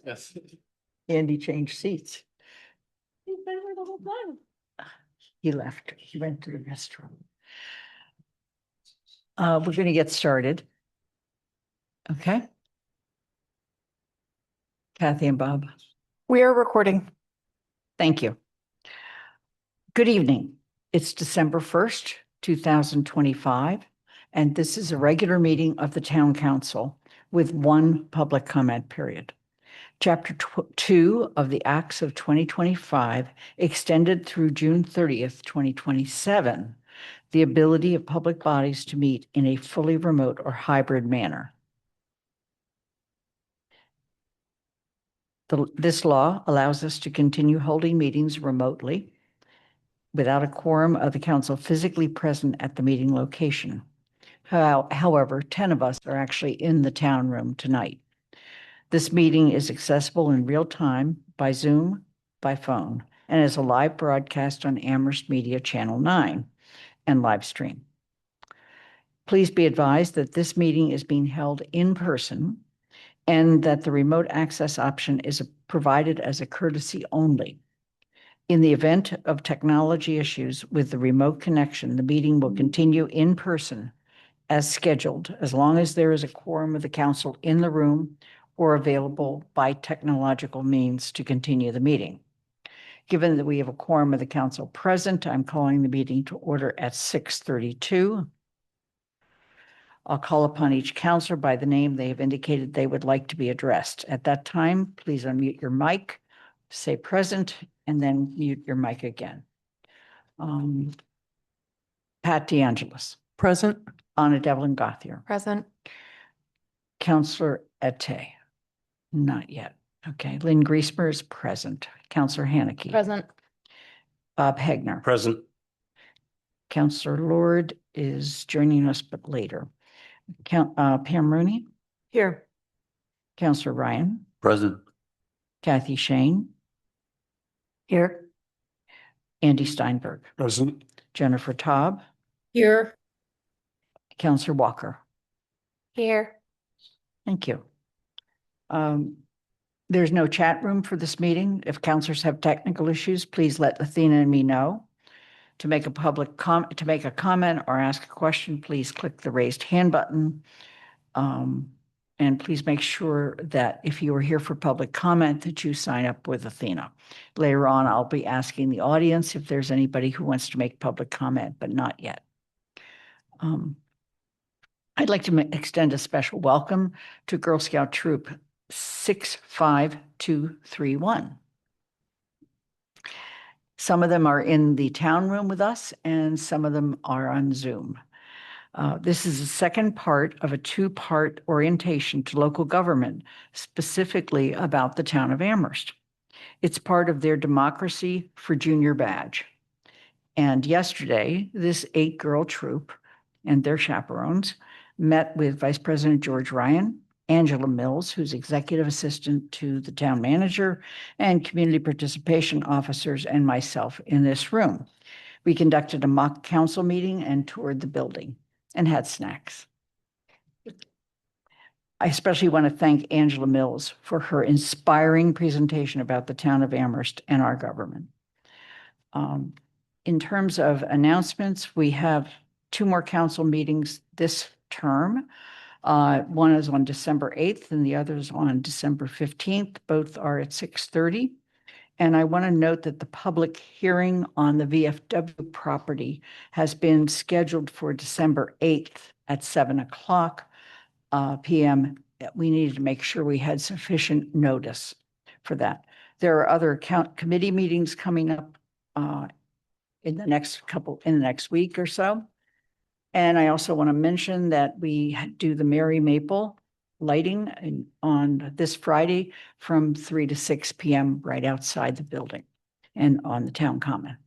Yes. Andy changed seats. He's been here the whole time. He left. He went to the restroom. We're going to get started. Okay. Kathy and Bob. We are recording. Thank you. Good evening. It's December 1st, 2025, and this is a regular meeting of the Town Council with one public comment period. Chapter 2 of the Acts of 2025 extended through June 30th, 2027, the ability of public bodies to meet in a fully remote or hybrid manner. This law allows us to continue holding meetings remotely without a quorum of the council physically present at the meeting location. However, 10 of us are actually in the town room tonight. This meeting is accessible in real time by Zoom, by phone, and is a live broadcast on Amherst Media Channel 9 and live stream. Please be advised that this meeting is being held in person and that the remote access option is provided as a courtesy only. In the event of technology issues with the remote connection, the meeting will continue in person as scheduled, as long as there is a quorum of the council in the room or available by technological means to continue the meeting. Given that we have a quorum of the council present, I'm calling the meeting to order at 6:32. I'll call upon each counselor by the name they have indicated they would like to be addressed. At that time, please unmute your mic, say present, and then mute your mic again. Pat DeAngelis. Present. Anna Devlin Gothier. Present. Counselor Ette. Not yet. Okay. Lynn Griesmer is present. Counselor Haneke. Present. Bob Hegner. Present. Counselor Lord is joining us, but later. Pam Rooney. Here. Counselor Ryan. Present. Kathy Shane. Here. Andy Steinberg. Present. Jennifer Taub. Here. Counselor Walker. Here. Thank you. There's no chat room for this meeting. If counselors have technical issues, please let Athena and me know. To make a comment or ask a question, please click the raised hand button. And please make sure that if you are here for public comment, that you sign up with Athena. Later on, I'll be asking the audience if there's anybody who wants to make public comment, but not yet. I'd like to extend a special welcome to Girl Scout Troop 65231. Some of them are in the town room with us, and some of them are on Zoom. This is the second part of a two-part orientation to local government, specifically about the town of Amherst. It's part of their Democracy for Junior badge. And yesterday, this 8-girl troop and their chaperones met with Vice President George Ryan, Angela Mills, who's executive assistant to the town manager, and community participation officers, and myself in this room. We conducted a mock council meeting and toured the building and had snacks. I especially want to thank Angela Mills for her inspiring presentation about the town of Amherst and our government. In terms of announcements, we have 2 more council meetings this term. One is on December 8th and the other is on December 15th. Both are at 6:30. And I want to note that the public hearing on the VFW property has been scheduled for December 8th at 7:00 p.m. We needed to make sure we had sufficient notice for that. There are other committee meetings coming up in the next week or so. And I also want to mention that we do the Merry Maple lighting on this Friday from 3 to 6 p.m. right outside the building and on the town common.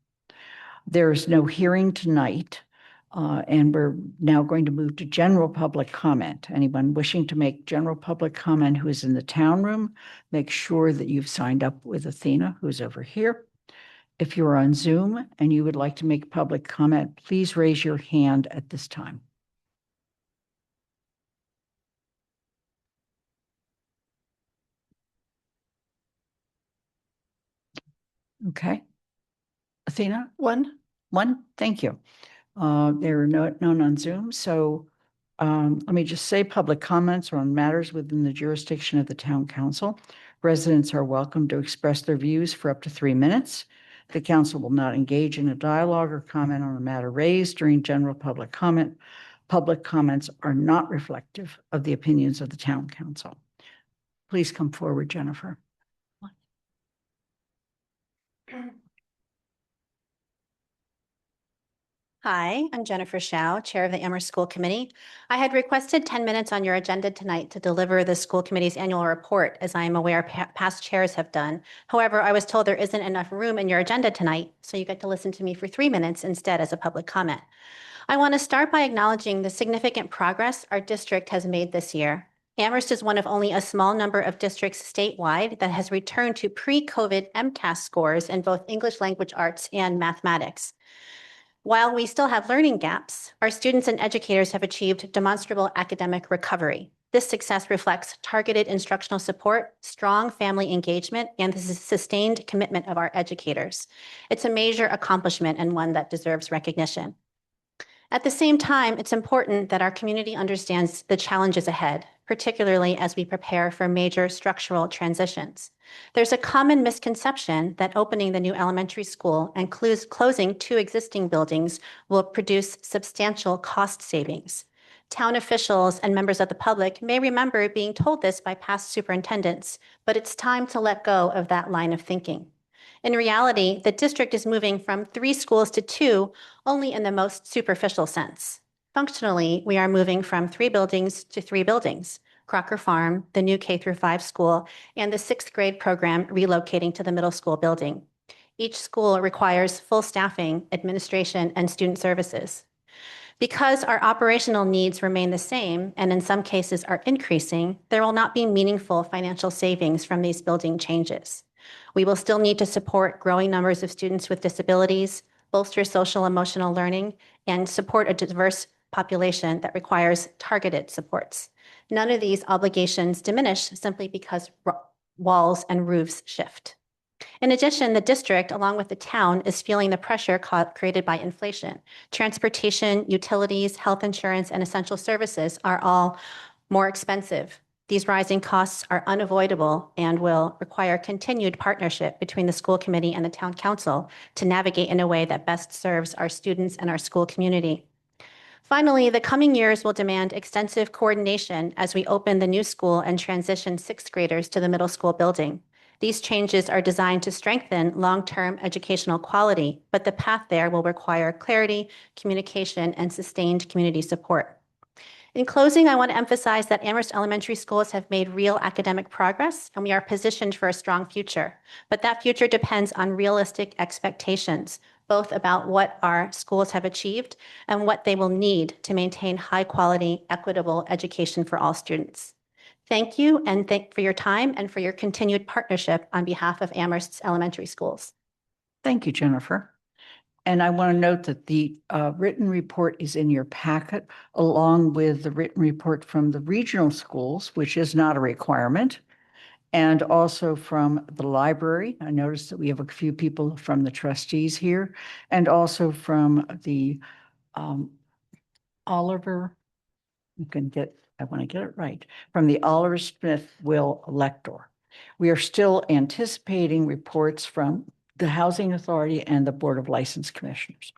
There's no hearing tonight, And we're now going to move to general public comment. Anyone wishing to make general public comment who is in the town room, make sure that you've signed up with Athena, who's over here. If you're on Zoom and you would like to make public comment, please raise your hand at this time. Okay. Athena? One, thank you. There are none on Zoom, so let me just say public comments are on matters within the jurisdiction of the town council. Residents are welcome to express their views for up to 3 minutes. The council will not engage in a dialogue or comment on a matter raised during general public comment. Public comments are not reflective of the opinions of the town council. Please come forward, Jennifer. Hi, I'm Jennifer Shao, Chair of the Amherst School Committee. I had requested 10 minutes on your agenda tonight to deliver the school committee's annual report, as I am aware past chairs have done. However, I was told there isn't enough room in your agenda tonight, so you get to listen to me for 3 minutes instead as a public comment. I want to start by acknowledging the significant progress our district has made this year. Amherst is one of only a small number of districts statewide that has returned to pre-COVID MCAS scores in both English language arts and mathematics. While we still have learning gaps, our students and educators have achieved demonstrable academic recovery. This success reflects targeted instructional support, strong family engagement, and the sustained commitment of our educators. It's a major accomplishment and one that deserves recognition. At the same time, it's important that our community understands the challenges ahead, particularly as we prepare for major structural transitions. There's a common misconception that opening the new elementary school and closing 2 existing buildings will produce substantial cost savings. Town officials and members of the public may remember being told this by past superintendents, but it's time to let go of that line of thinking. In reality, the district is moving from 3 schools to 2 only in the most superficial sense. Functionally, we are moving from 3 buildings to 3 buildings: Crocker Farm, the new K-5 school, and the 6th grade program relocating to the middle school building. Each school requires full staffing, administration, and student services. Because our operational needs remain the same, and in some cases are increasing, there will not be meaningful financial savings from these building changes. We will still need to support growing numbers of students with disabilities, bolster social emotional learning, and support a diverse population that requires targeted supports. None of these obligations diminish simply because walls and roofs shift. In addition, the district, along with the town, is feeling the pressure created by inflation. Transportation, utilities, health insurance, and essential services are all more expensive. These rising costs are unavoidable and will require continued partnership between the school committee and the town council to navigate in a way that best serves our students and our school community. Finally, the coming years will demand extensive coordination as we open the new school and transition 6th graders to the middle school building. These changes are designed to strengthen long-term educational quality, but the path there will require clarity, communication, and sustained community support. In closing, I want to emphasize that Amherst elementary schools have made real academic progress, and we are positioned for a strong future. But that future depends on realistic expectations, both about what our schools have achieved and what they will need to maintain high-quality, equitable education for all students. Thank you, and for your time and for your continued partnership on behalf of Amherst's elementary schools. Thank you, Jennifer. And I want to note that the written report is in your packet, along with the written report from the regional schools, which is not a requirement, and also from the library. I noticed that we have a few people from the trustees here, and also from the Oliver, I want to get it right, from the Oliver Smith Will Lector. We are still anticipating reports from the Housing Authority and the Board of License Commissioners.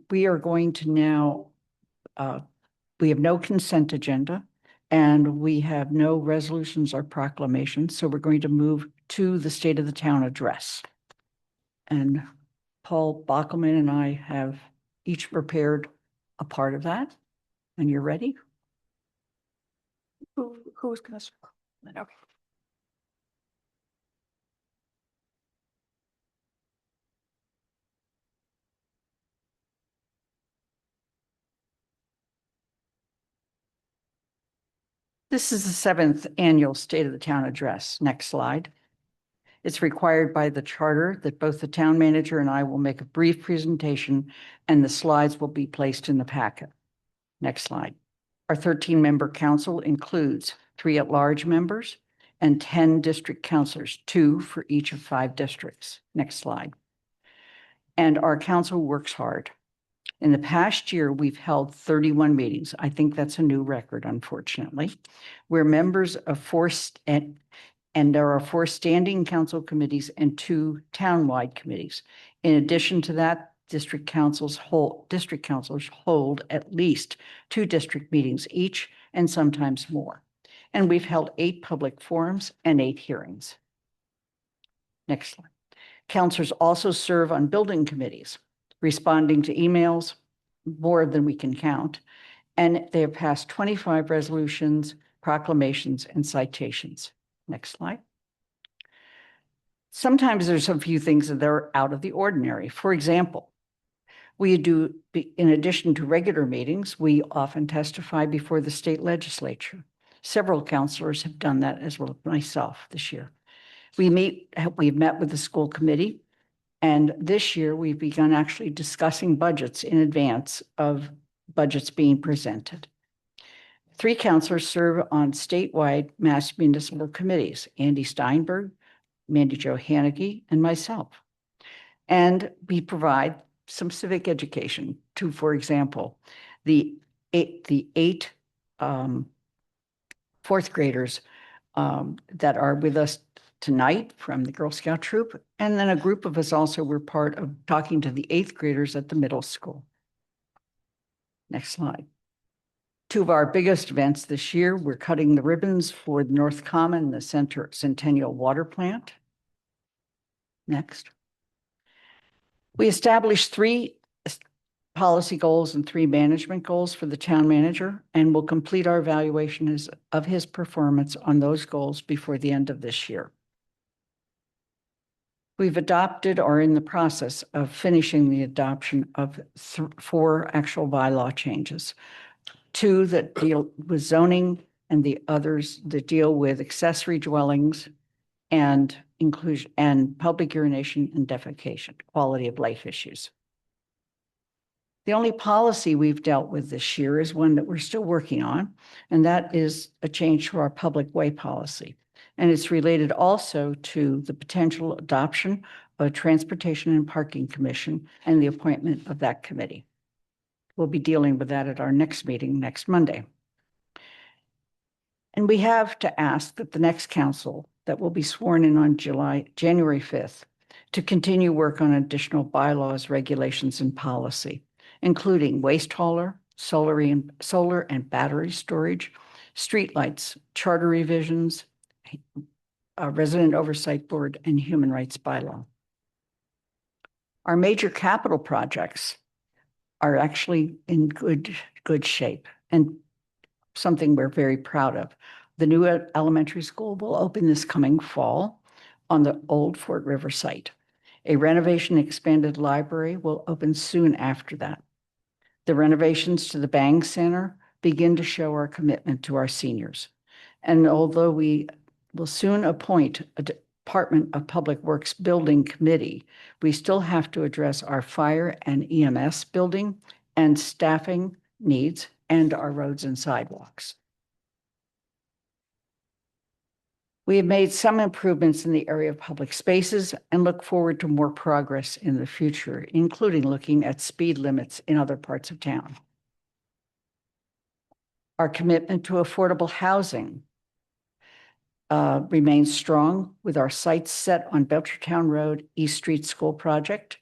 We are going to now, we have no consent agenda and we have no resolutions or proclamations. So we're going to move to the State of the Town address. And Paul Bockelman and I have each prepared a part of that. And you're ready? Who's going to start? Okay. This is the 7th annual State of the Town Address. Next slide. It's required by the charter that both the town manager and I will make a brief presentation, and the slides will be placed in the packet. Next slide. Our 13-member council includes 3 at-large members and 10 district councilors, 2 for each of 5 districts. Next slide. And our council works hard. In the past year, we've held 31 meetings. I think that's a new record, unfortunately. We're members of 4 and there are 4 standing council committees and 2 townwide committees. In addition to that, district councils hold at least 2 district meetings each, and sometimes more. And we've held 8 public forums and 8 hearings. Next slide. Councilors also serve on building committees, responding to emails, more than we can count, and they have passed 25 resolutions, proclamations, and citations. Next slide. Sometimes there's a few things that are out of the ordinary. For example, in addition to regular meetings, we often testify before the state legislature. Several councilors have done that, as well as myself this year. We've met with the school committee, and this year we've begun actually discussing budgets in advance of budgets being presented. 3 councilors serve on statewide mass municipal committees: Andy Steinberg, Mandy Jo Hannigy, and myself. And we provide some civic education to, for example, the 8 4th graders that are with us tonight from the Girl Scout troop. And then a group of us also were part of talking to the 8th graders at the middle school. Next slide. 2 of our biggest events this year, we're cutting the ribbons for the North Common, the Centennial Water Plant. Next. We established 3 policy goals and 3 management goals for the town manager, and we'll complete our evaluation of his performance on those goals before the end of this year. We've adopted or are in the process of finishing the adoption of 4 actual bylaw changes. 2 that deal with zoning, and the others that deal with accessory dwellings and inclusion and public urination and defecation, quality of life issues. The only policy we've dealt with this year is one that we're still working on, and that is a change to our public way policy. And it's related also to the potential adoption of a Transportation and Parking Commission and the appointment of that committee. We'll be dealing with that at our next meeting next Monday. And we have to ask that the next council that will be sworn in on January 5th to continue work on additional bylaws, regulations, and policy, including waste hauler, solar and battery storage, streetlights, charter revisions, resident oversight board, and human rights bylaw. Our major capital projects are actually in good shape, and something we're very proud of. The new elementary school will open this coming fall on the old Fort River site. A renovation expanded library will open soon after that. The renovations to the Bang Center begin to show our commitment to our seniors. And although we will soon appoint a Department of Public Works building committee, we still have to address our fire and EMS building and staffing needs and our roads and sidewalks. We have made some improvements in the area of public spaces and look forward to more progress in the future, including looking at speed limits in other parts of town. Our commitment to affordable housing remains strong, with our sights set on Belchertown Road East Street School project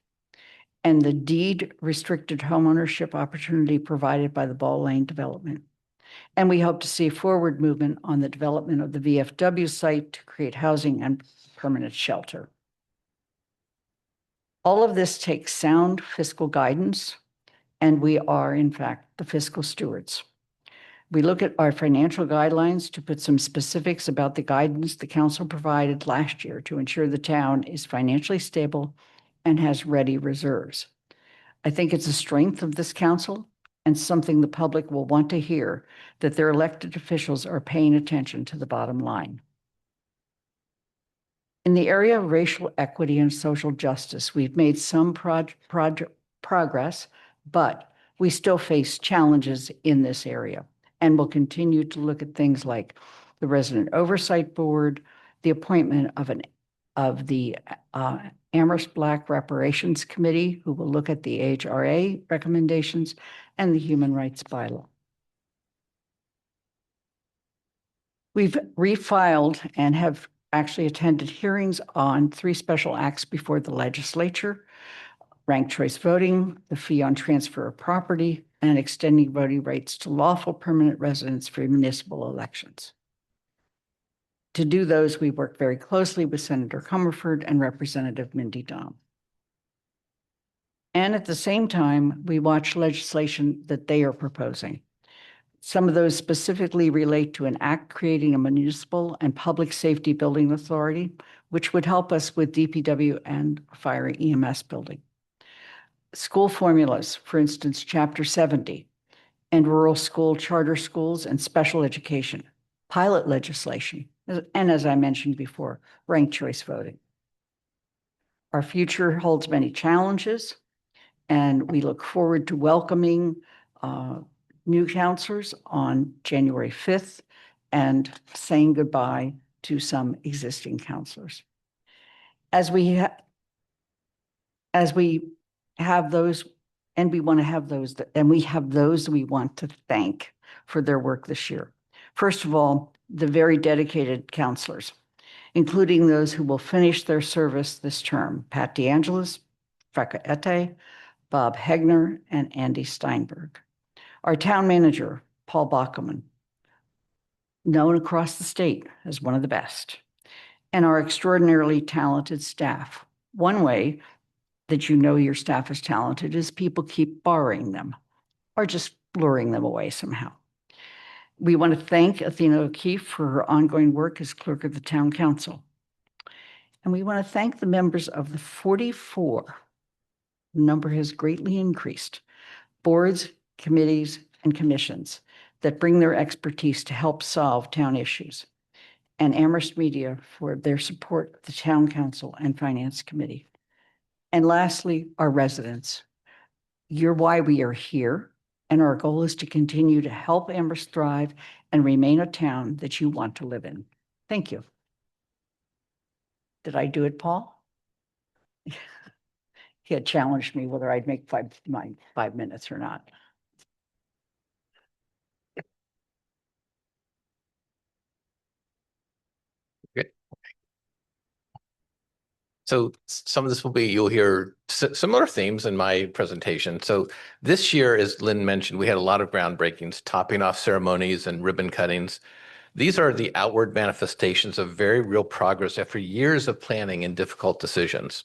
and the deed restricted homeownership opportunity provided by the Ball Lane development. And we hope to see forward movement on the development of the VFW site to create housing and permanent shelter. All of this takes sound fiscal guidance, and we are, in fact, the fiscal stewards. We look at our financial guidelines to put some specifics about the guidance the council provided last year to ensure the town is financially stable and has ready reserves. I think it's a strength of this council and something the public will want to hear, that their elected officials are paying attention to the bottom line. In the area of racial equity and social justice, we've made some progress, but we still face challenges in this area and will continue to look at things like the Resident Oversight Board, the appointment of the Amherst Black Reparations Committee, who will look at the AHRA recommendations, and the Human Rights Bylaw. We've refiled and have actually attended hearings on 3 special acts before the legislature: ranked choice voting, the fee on transfer of property, and extending voting rights to lawful permanent residents for municipal elections. To do those, we worked very closely with Senator Comerford and Representative Mindy Dom. And at the same time, we watch legislation that they are proposing. Some of those specifically relate to an act creating a municipal and public safety building authority, which would help us with DPW and fire EMS building. School formulas, for instance, Chapter 70, and rural school charter schools and special education, pilot legislation, and as I mentioned before, ranked choice voting. Our future holds many challenges, and we look forward to welcoming new counselors on January 5th and saying goodbye to some existing counselors. As we have those, and we want to have those, and we have those we want to thank for their work this year. First of all, the very dedicated counselors, including those who will finish their service this term: Pat DeAngelis, Freka Ete, Bob Hegner, and Andy Steinberg. Our town manager, Paul Bockelman, known across the state as one of the best, and our extraordinarily talented staff. One way that you know your staff is talented is people keep borrowing them or just luring them away somehow. We want to thank Athena O'Keefe for her ongoing work as clerk of the town council. And we want to thank the members of the 44, the number has greatly increased, boards, committees, and commissions that bring their expertise to help solve town issues, and Amherst Media for their support of the town council and finance committee. And lastly, our residents. You're why we are here, and our goal is to continue to help Amherst thrive and remain a town that you want to live in. Thank you. Did I do it, Paul? He had challenged me whether I'd make my 5 minutes or not. So some of this will be, you'll hear similar themes in my presentation. So this year, as Lynn mentioned, we had a lot of groundbreakings, topping off ceremonies and ribbon cuttings. These are the outward manifestations of very real progress after years of planning and difficult decisions.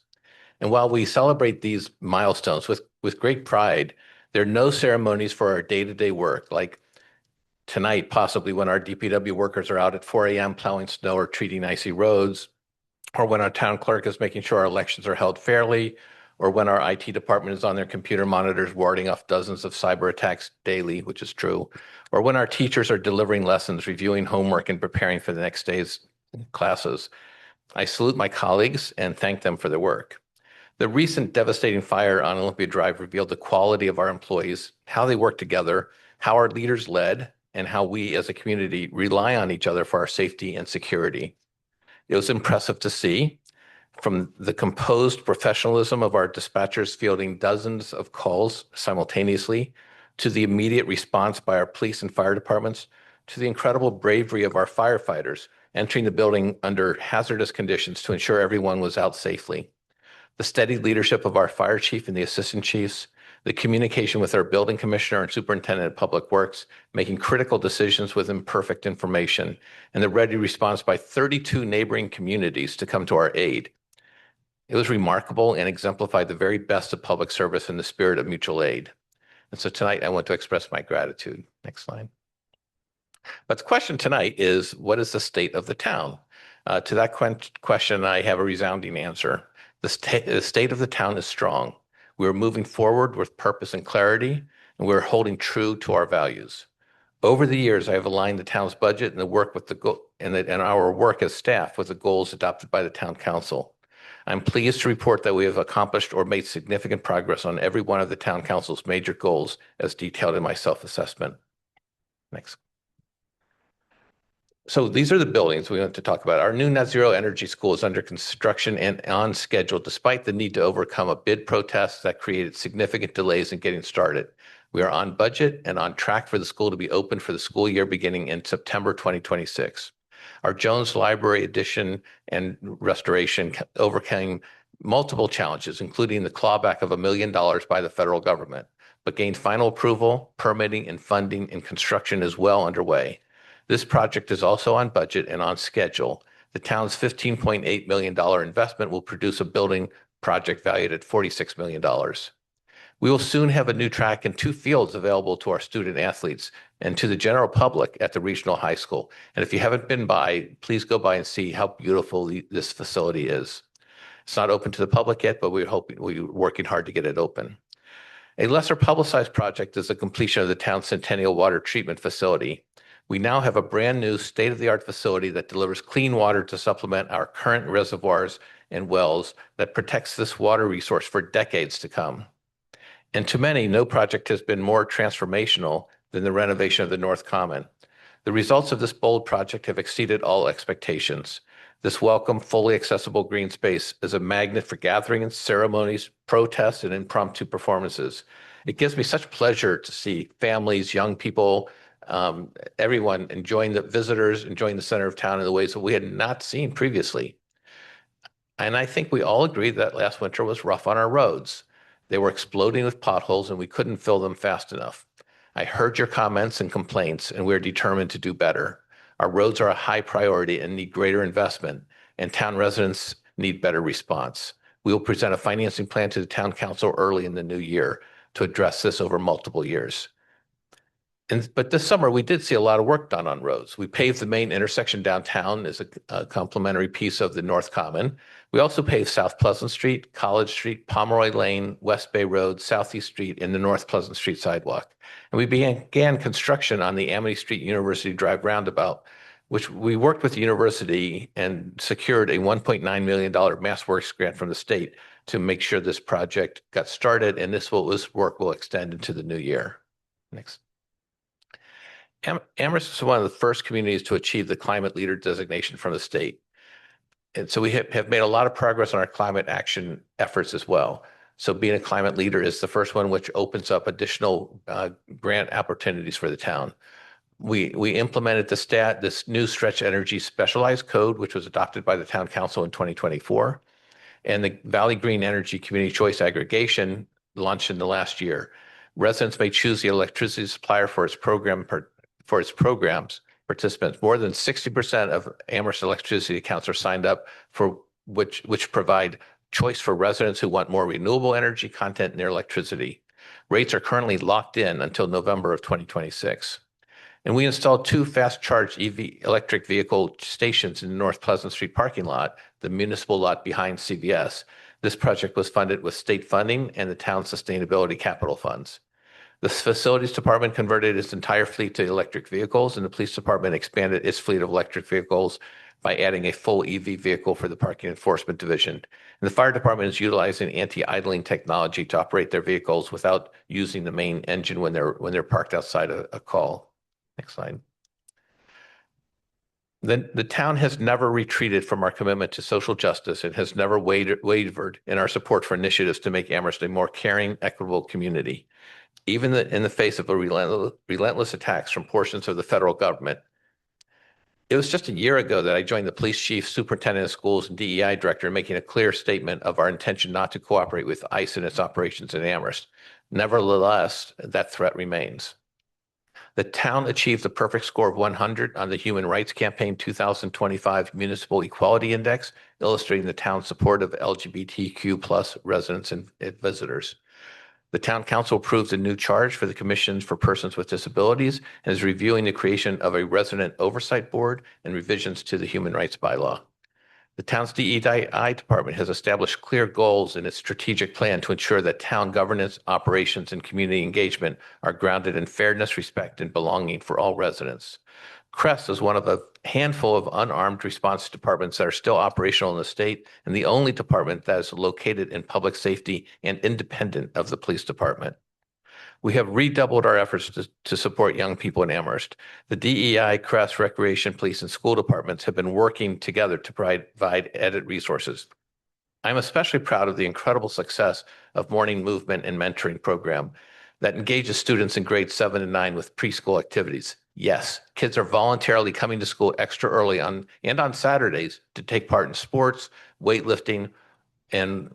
And while we celebrate these milestones with great pride, there are no ceremonies for our day-to-day work, like tonight, possibly when our DPW workers are out at 4 a.m. plowing snow or treating icy roads, or when our town clerk is making sure our elections are held fairly, or when our IT department is on their computer monitors warding off dozens of cyber attacks daily, which is true, or when our teachers are delivering lessons, reviewing homework, and preparing for the next day's classes. I salute my colleagues and thank them for their work. The recent devastating fire on Olympia Drive revealed the quality of our employees, how they work together, how our leaders led, and how we as a community rely on each other for our safety and security. It was impressive to see, from the composed professionalism of our dispatchers fielding dozens of calls simultaneously, to the immediate response by our police and fire departments, to the incredible bravery of our firefighters entering the building under hazardous conditions to ensure everyone was out safely. The steady leadership of our fire chief and the assistant chiefs, the communication with our building commissioner and superintendent of public works, making critical decisions with imperfect information, and the ready response by 32 neighboring communities to come to our aid. It was remarkable and exemplified the very best of public service in the spirit of mutual aid. And so tonight I want to express my gratitude. Next slide. But the question tonight is, what is the state of the town? To that question, I have a resounding answer. The state of the town is strong. We're moving forward with purpose and clarity, and we're holding true to our values. Over the years, I have aligned the town's budget and the work with the and our work as staff with the goals adopted by the town council. I'm pleased to report that we have accomplished or made significant progress on every one of the town council's major goals as detailed in my self-assessment. Next. So these are the buildings we want to talk about. Our new net zero energy school is under construction and on schedule, despite the need to overcome a bid protest that created significant delays in getting started. We are on budget and on track for the school to be open for the school year beginning in September 2026. Our Jones Library addition and restoration overcame multiple challenges, including the clawback of $1 million by the federal government, but gained final approval, permitting, and funding, and construction is well underway. This project is also on budget and on schedule. The town's $15.8 million investment will produce a building project valued at $46 million. We will soon have a new track and 2 fields available to our student athletes and to the general public at the regional high school. And if you haven't been by, please go by and see how beautiful this facility is. It's not open to the public yet, but we're working hard to get it open. A lesser publicized project is the completion of the town's Centennial Water Treatment Facility. We now have a brand new state-of-the-art facility that delivers clean water to supplement our current reservoirs and wells that protects this water resource for decades to come. And to many, no project has been more transformational than the renovation of the North Common. The results of this bold project have exceeded all expectations. This welcome, fully accessible green space is a magnet for gatherings, ceremonies, protests, and impromptu performances. It gives me such pleasure to see families, young people, everyone enjoying the center of town in the ways that we had not seen previously. And I think we all agree that last winter was rough on our roads. They were exploding with potholes and we couldn't fill them fast enough. I heard your comments and complaints, and we're determined to do better. Our roads are a high priority and need greater investment, and town residents need better response. We will present a financing plan to the town council early in the new year to address this over multiple years. But this summer, we did see a lot of work done on roads. We paved the main intersection downtown as a complementary piece of the North Common. We also paved South Pleasant Street, College Street, Pomeroy Lane, West Bay Road, Southeast Street, and the North Pleasant Street sidewalk. And we began construction on the Amity Street University Drive roundabout, which we worked with the university and secured a $1.9 million MassWorks grant from the state to make sure this project got started, and this work will extend into the new year. Next. Amherst is one of the first communities to achieve the climate leader designation from the state. And so we have made a lot of progress on our climate action efforts as well. So being a climate leader is the first one, which opens up additional grant opportunities for the town. We implemented this new stretch energy specialized code, which was adopted by the town council in 2024. And the Valley Green Energy Community Choice Aggregation launched in the last year. Residents may choose the electricity supplier for its programs participants. More than 60% of Amherst electricity accounts are signed up for which provide choice for residents who want more renewable energy content in their electricity. Rates are currently locked in until November of 2026. And we installed 2 fast charge electric vehicle stations in the North Pleasant Street parking lot, the municipal lot behind CVS. This project was funded with state funding and the town's sustainability capital funds. The facilities department converted its entire fleet to electric vehicles, and the police department expanded its fleet of electric vehicles by adding a full EV vehicle for the parking enforcement division. And the fire department is utilizing anti-idling technology to operate their vehicles without using the main engine when they're parked outside a call. Next slide. The town has never retreated from our commitment to social justice and has never wavered in our support for initiatives to make Amherst a more caring, equitable community. Even in the face of relentless attacks from portions of the federal government. It was just a year ago that I joined the police chief, superintendent of schools, and DEI director, making a clear statement of our intention not to cooperate with ICE in its operations in Amherst. Nevertheless, that threat remains. The town achieved the perfect score of 100 on the Human Rights Campaign 2025 Municipal Equality Index, illustrating the town's support of LGBTQ+ residents and visitors. The town council approved a new charge for the Commission for Persons with Disabilities and is reviewing the creation of a resident oversight board and revisions to the human rights bylaw. The town's DEI department has established clear goals in its strategic plan to ensure that town governance, operations, and community engagement are grounded in fairness, respect, and belonging for all residents. CREST is one of a handful of unarmed response departments that are still operational in the state and the only department that is located in public safety and independent of the police department. We have redoubled our efforts to support young people in Amherst. The DEI, CREST, Recreation, Police, and School departments have been working together to provide added resources. I'm especially proud of the incredible success of Morning Movement and Mentoring program that engages students in grades 7 and 9 with preschool activities. Yes, kids are voluntarily coming to school extra early on Saturdays to take part in sports, weightlifting, and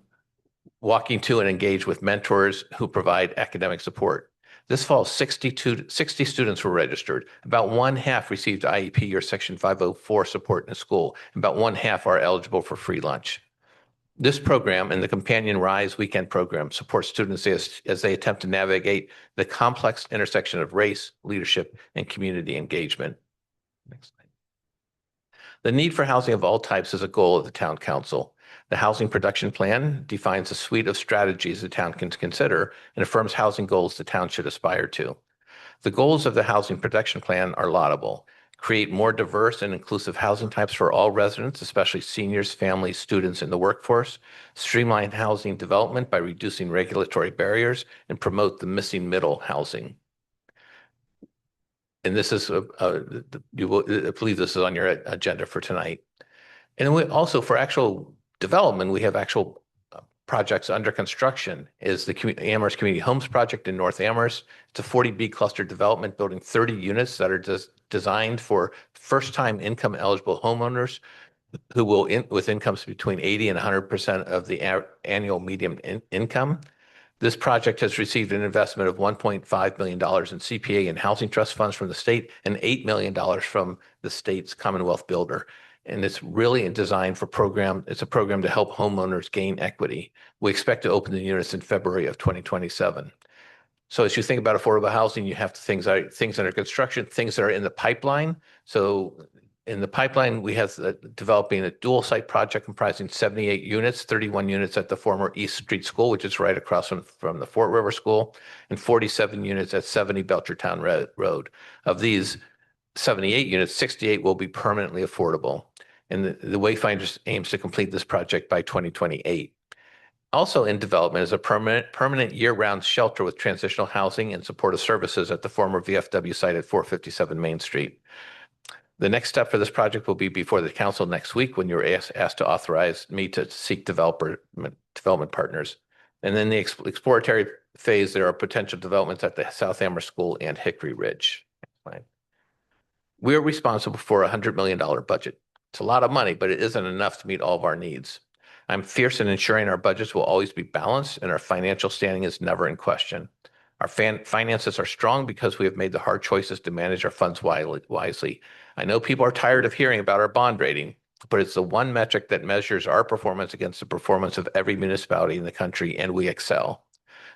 walking to and engage with mentors who provide academic support. This fall, 60 students were registered. About one half received IEP or Section 504 support in school. About one half are eligible for free lunch. This program and the companion RISE weekend program supports students as they attempt to navigate the complex intersection of race, leadership, and community engagement. Next slide. The need for housing of all types is a goal of the town council. The housing production plan defines a suite of strategies the town can consider and affirms housing goals the town should aspire to. The goals of the housing production plan are laudable. Create more diverse and inclusive housing types for all residents, especially seniors, families, students, and the workforce. Streamline housing development by reducing regulatory barriers and promote the missing middle housing. And this is, I believe this is on your agenda for tonight. And we also, for actual development, we have actual projects under construction is the Amherst Community Homes Project in North Amherst. It's a 40B cluster development building 30 units that are designed for first-time income eligible homeowners who will, with incomes between 80 and 100% of the annual median income. This project has received an investment of $1.5 million in CPA and housing trust funds from the state and $8 million from the state's Commonwealth Builder. And it's really designed for it's a program to help homeowners gain equity. We expect to open the units in February of 2027. So as you think about affordable housing, you have things under construction, things that are in the pipeline. So in the pipeline, we have developing a dual site project comprising 78 units, 31 units at the former East Street School, which is right across from the Fort River School, and 47 units at 70 Belchertown Road. Of these 78 units, 68 will be permanently affordable. And the Wayfinders aims to complete this project by 2028. Also in development is a permanent year-round shelter with transitional housing and supportive services at the former VFW site at 457 Main Street. The next step for this project will be before the council next week when you're asked to authorize me to seek development partners. And then the exploratory phase, there are potential developments at the South Amherst School and Hickory Ridge. We are responsible for a $100 million budget. It's a lot of money, but it isn't enough to meet all of our needs. I'm fierce in ensuring our budgets will always be balanced and our financial standing is never in question. Our finances are strong because we have made the hard choices to manage our funds wisely. I know people are tired of hearing about our bond rating, but it's the one metric that measures our performance against the performance of every municipality in the country, and we excel.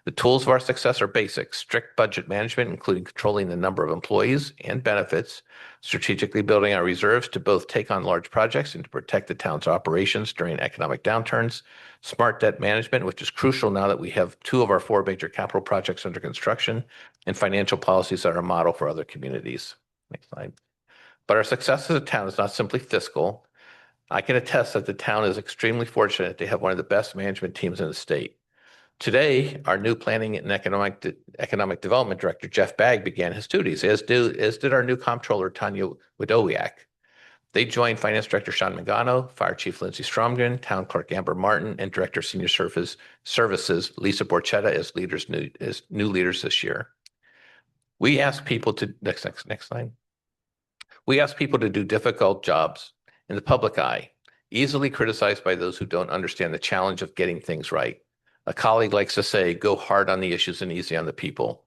The tools of our success are basic: strict budget management, including controlling the number of employees and benefits, strategically building our reserves to both take on large projects and to protect the town's operations during economic downturns, smart debt management, which is crucial now that we have 2 of our 4 major capital projects under construction, and financial policies that are a model for other communities. Next slide. But our success as a town is not simply fiscal. I can attest that the town is extremely fortunate to have one of the best management teams in the state. Today, our new Planning and Economic Development Director, Jeff Bagg, began his duties, as did our new Comptroller, Tanya Wadowiak. They joined Finance Director Sean Mangano, Fire Chief Lindsay Stromgren, Town Clerk Amber Martin, and Director of Senior Services Lisa Borchetta as new leaders this year. We ask people to, next slide. We ask people to do difficult jobs in the public eye, easily criticized by those who don't understand the challenge of getting things right. A colleague likes to say, go hard on the issues and easy on the people.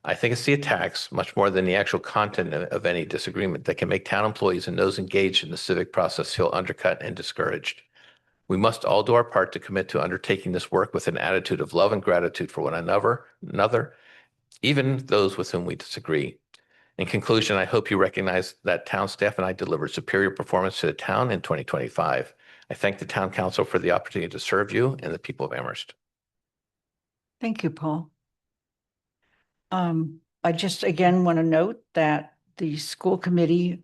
I think it's the attacks, much more than the actual content of any disagreement, that can make town employees and those engaged in the civic process feel undercut and discouraged. We must all do our part to commit to undertaking this work with an attitude of love and gratitude for one another, even those with whom we disagree. In conclusion, I hope you recognize that town staff and I delivered superior performance to the town in 2025. I thank the town council for the opportunity to serve you and the people of Amherst. Thank you, Paul. I just again want to note that the school committee,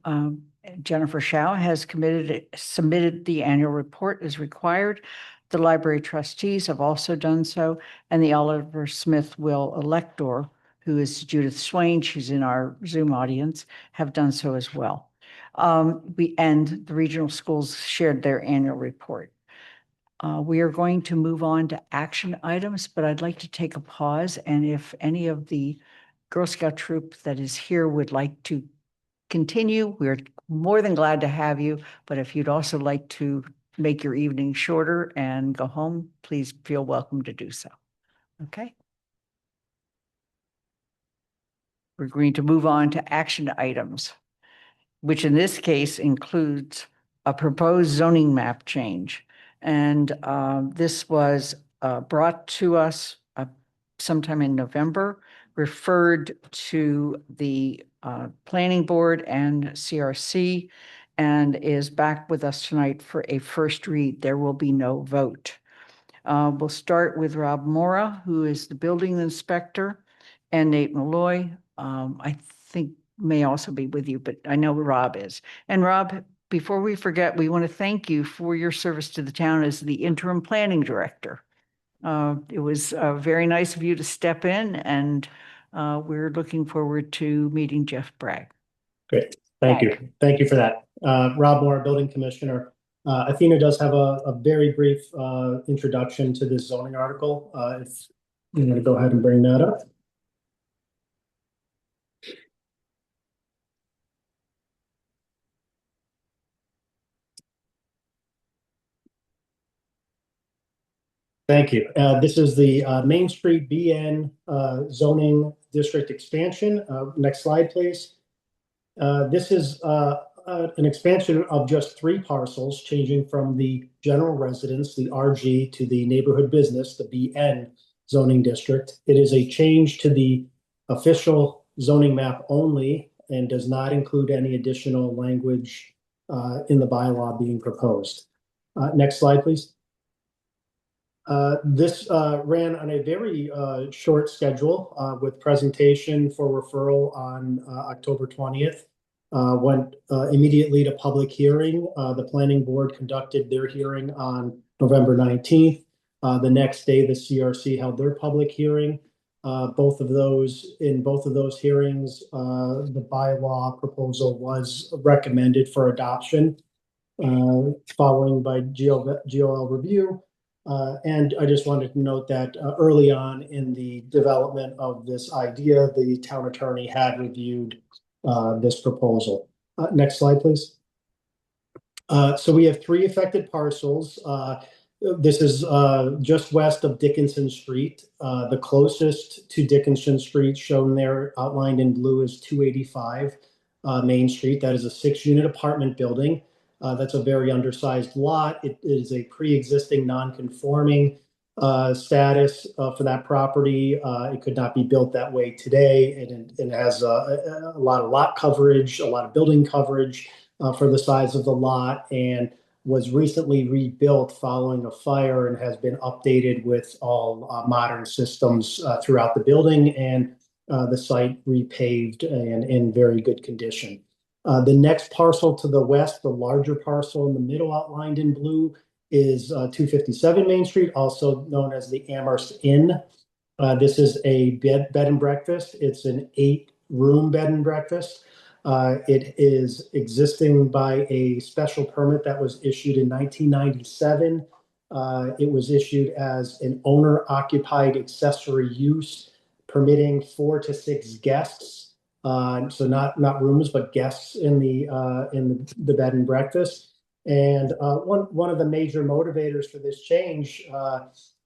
Jennifer Shao, has submitted the annual report as required. The library trustees have also done so, and the Oliver Smith Will Elector, who is Judith Swain, she's in our Zoom audience, have done so as well. And the regional schools shared their annual report. We are going to move on to action items, but I'd like to take a pause. And if any of the Girl Scout troop that is here would like to continue, we're more than glad to have you. But if you'd also like to make your evening shorter and go home, please feel welcome to do so. Okay. We're going to move on to action items, which in this case includes a proposed zoning map change. And this was brought to us sometime in November, referred to the planning board and CRC, and is back with us tonight for a first read. There will be no vote. We'll start with Rob Mora, who is the building inspector, and Nate Malloy, I think may also be with you, but I know Rob is. And Rob, before we forget, we want to thank you for your service to the town as the interim planning director. It was very nice of you to step in, and we're looking forward to meeting Jeff Bragg. Great. Thank you. Thank you for that. Rob Moore, Building Commissioner. Athena does have a very brief introduction to this zoning article. If you want to go ahead and bring that up. Thank you. This is the Main Street BN zoning district expansion. Next slide, please. This is an expansion of just 3 parcels, changing from the general residence, the RG, to the neighborhood business, the BN zoning district. It is a change to the official zoning map only and does not include any additional language in the bylaw being proposed. Next slide, please. This ran on a very short schedule with presentation for referral on October 20th. Went immediately to public hearing. The planning board conducted their hearing on November 19th. The next day, the CRC held their public hearing. In both of those hearings, the bylaw proposal was recommended for adoption, following by GOL review. And I just wanted to note that early on in the development of this idea, the town attorney had reviewed this proposal. Next slide, please. So we have 3 affected parcels. This is just west of Dickinson Street. The closest to Dickinson Street shown there, outlined in blue, is 285 Main Street. That is a 6-unit apartment building. That's a very undersized lot. It is a pre-existing non-conforming status for that property. It could not be built that way today. It has a lot of lot coverage, a lot of building coverage for the size of the lot, and was recently rebuilt following a fire and has been updated with all modern systems throughout the building, and the site repaved and in very good condition. The next parcel to the west, the larger parcel in the middle outlined in blue, is 257 Main Street, also known as the Amherst Inn. This is a bed and breakfast. It's an 8-room bed and breakfast. It is existing by a special permit that was issued in 1997. It was issued as an owner-occupied accessory use, permitting 4 to 6 guests. So not rooms, but guests in the bed and breakfast. And one of the major motivators for this change,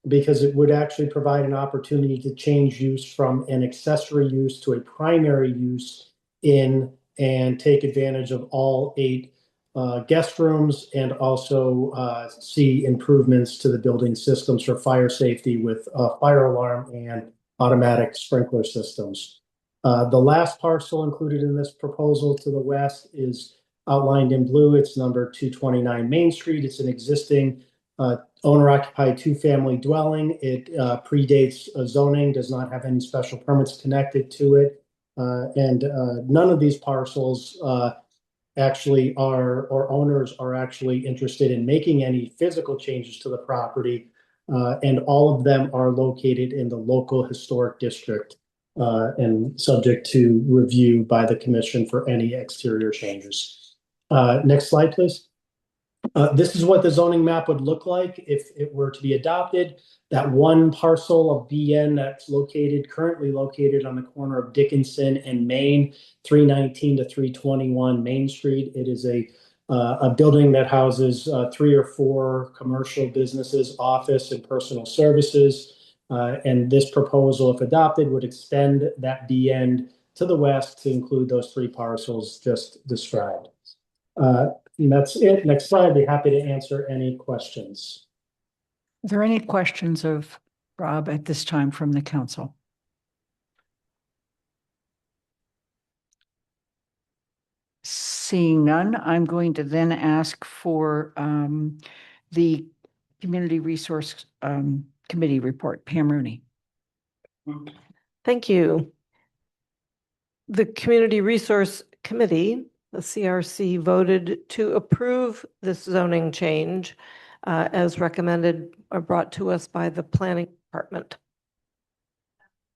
because it would actually provide an opportunity to change use from an accessory use to a primary use and take advantage of all 8 guest rooms, and also see improvements to the building systems for fire safety with fire alarm and automatic sprinkler systems. The last parcel included in this proposal to the west is outlined in blue, it's number 229 Main Street. It's an existing owner-occupied two-family dwelling. It predates zoning, does not have any special permits connected to it. And none of these parcels actually are, or owners are actually interested in making any physical changes to the property. And all of them are located in the local historic district and subject to review by the commission for any exterior changes. Next slide, please. This is what the zoning map would look like if it were to be adopted. That one parcel of BN that's currently located on the corner of Dickinson and Main, 319 to 321 Main Street. It is a building that houses 3 or 4 commercial businesses, office, and personal services. And this proposal, if adopted, would extend that BN to the west to include those 3 parcels just described. And that's it. Next slide. I'd be happy to answer any questions. Are there any questions of Rob at this time from the council? Seeing none, I'm going to then ask for the Community Resource Committee report. Pam Rooney. Thank you. The Community Resource Committee, the CRC, voted to approve this zoning change as recommended or brought to us by the Planning Department.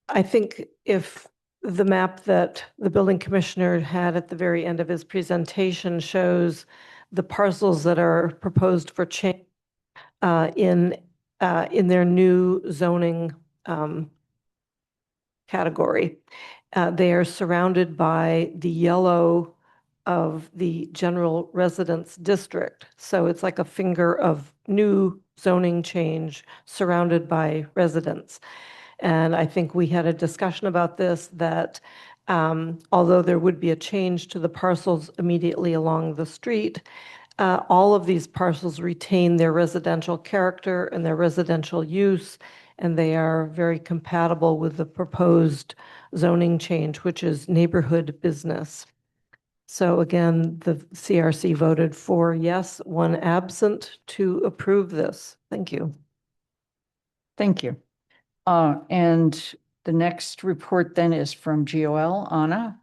I think if the map that the building commissioner had at the very end of his presentation shows the parcels that are proposed for change in their new zoning category. They are surrounded by the yellow of the general residence district. So it's like a finger of new zoning change surrounded by residents. And I think we had a discussion about this, that although there would be a change to the parcels immediately along the street, all of these parcels retain their residential character and their residential use, and they are very compatible with the proposed zoning change, which is neighborhood business. So again, the CRC voted 4 yes, 1 absent to approve this. Thank you. Thank you. And the next report then is from GOL. Anna?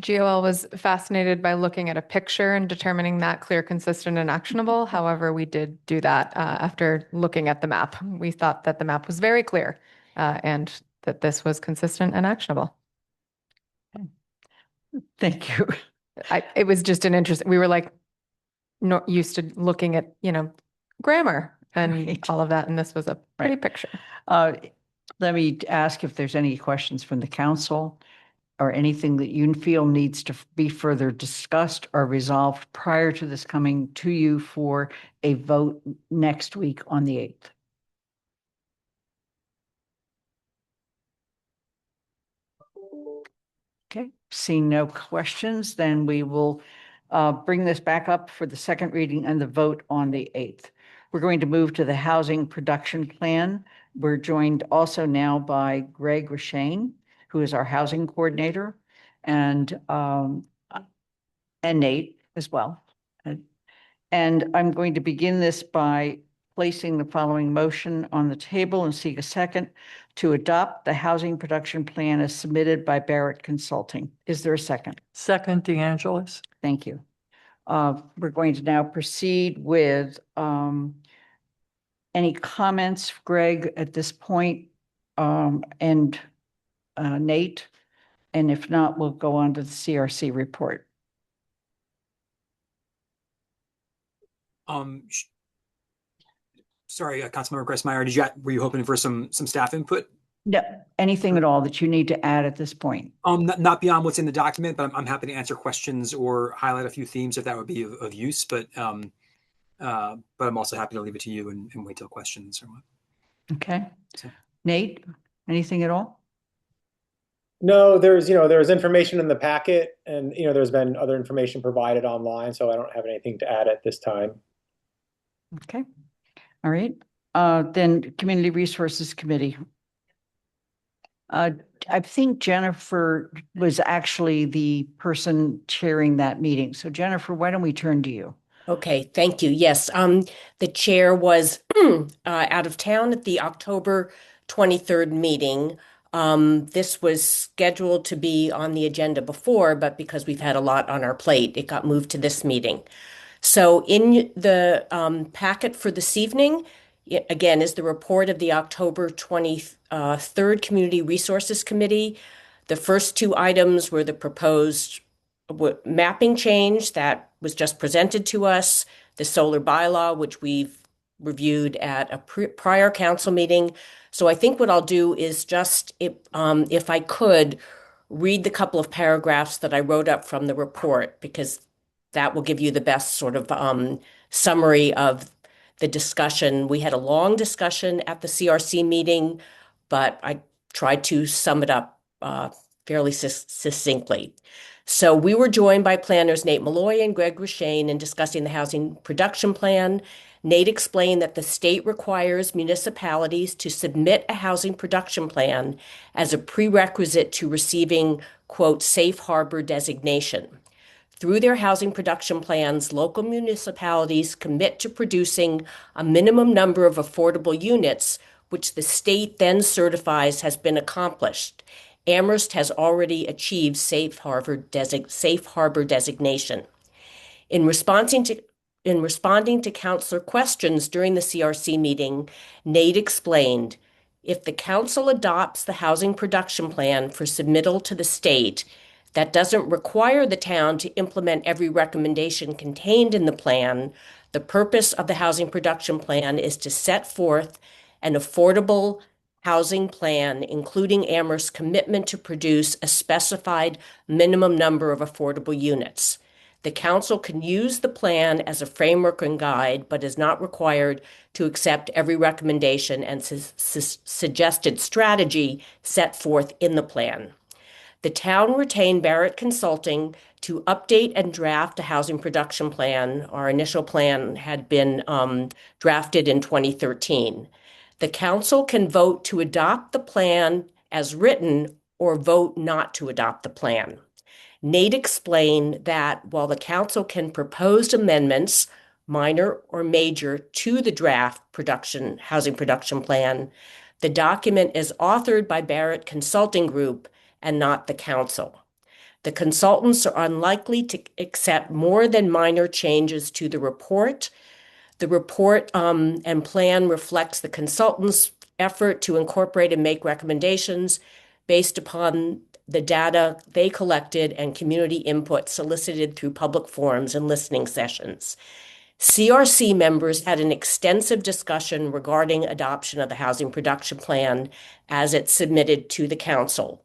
GOL was fascinated by looking at a picture and determining that clear, consistent, and actionable. However, we did do that after looking at the map. We thought that the map was very clear and that this was consistent and actionable. Thank you. It was just an interest. We were like not used to looking at, grammar and Right. all of that. And this was a pretty picture. Let me ask if there's any questions from the council or anything that you feel needs to be further discussed or resolved prior to this coming to you for a vote next week on the 8th. Okay, seeing no questions, then we will bring this back up for the second reading and the vote on the 8th. We're going to move to the housing production plan. We're joined also now by Greg Rashane, who is our housing coordinator, and Nate as well. And I'm going to begin this by placing the following motion on the table and seek a second to adopt the housing production plan as submitted by Barrett Consulting. Is there a second? Second, DeAngelis. Thank you. We're going to now proceed with any comments, Greg, at this point, and Nate, and if not, we'll go on to the CRC report. Sorry, Councilmember Gressmeyer, were you hoping for some staff input? No, anything at all that you need to add at this point? Not beyond what's in the document, but I'm happy to answer questions or highlight a few themes if that would be of use. But I'm also happy to leave it to you and wait till questions or what. Okay. So. Nate, anything at all? No, there's information in the packet, and there's been other information provided online, so I don't have anything to add at this time. Okay. All right. Then Community Resources Committee. Uh, I think Jennifer was actually the person chairing that meeting. So Jennifer, why don't we turn to you? Okay, thank you. Yes, the chair was out of town at the October 23rd meeting. This was scheduled to be on the agenda before, but because we've had a lot on our plate, it got moved to this meeting. So in the packet for this evening, again, is the report of the October 23rd Community Resources Committee. The first two items were the proposed mapping change that was just presented to us, the solar bylaw, which we've reviewed at a prior council meeting. So I think what I'll do is just, if I could, read the couple of paragraphs that I wrote up from the report, because that will give you the best sort of summary of the discussion. We had a long discussion at the CRC meeting, but I tried to sum it up fairly succinctly. So we were joined by planners Nate Malloy and Greg Rashane in discussing the housing production plan. Nate explained that the state requires municipalities to submit a housing production plan as a prerequisite to receiving, quote, safe harbor designation. Through their housing production plans, local municipalities commit to producing a minimum number of affordable units, which the state then certifies has been accomplished. Amherst has already achieved safe harbor designation. In responding to councilor questions during the CRC meeting, Nate explained, if the council adopts the housing production plan for submittal to the state, that doesn't require the town to implement every recommendation contained in the plan. The purpose of the housing production plan is to set forth an affordable housing plan, including Amherst's commitment to produce a specified minimum number of affordable units. The council can use the plan as a framework and guide, but is not required to accept every recommendation and suggested strategy set forth in the plan. The town retained Barrett Consulting to update and draft a housing production plan. Our initial plan had been drafted in 2013. The council can vote to adopt the plan as written or vote not to adopt the plan. Nate explained that while the council can propose amendments, minor or major, to the draft housing production plan, the document is authored by Barrett Consulting Group and not the council. The consultants are unlikely to accept more than minor changes to the report. The report and plan reflects the consultants' effort to incorporate and make recommendations based upon the data they collected and community input solicited through public forums and listening sessions. CRC members had an extensive discussion regarding adoption of the housing production plan as it's submitted to the council.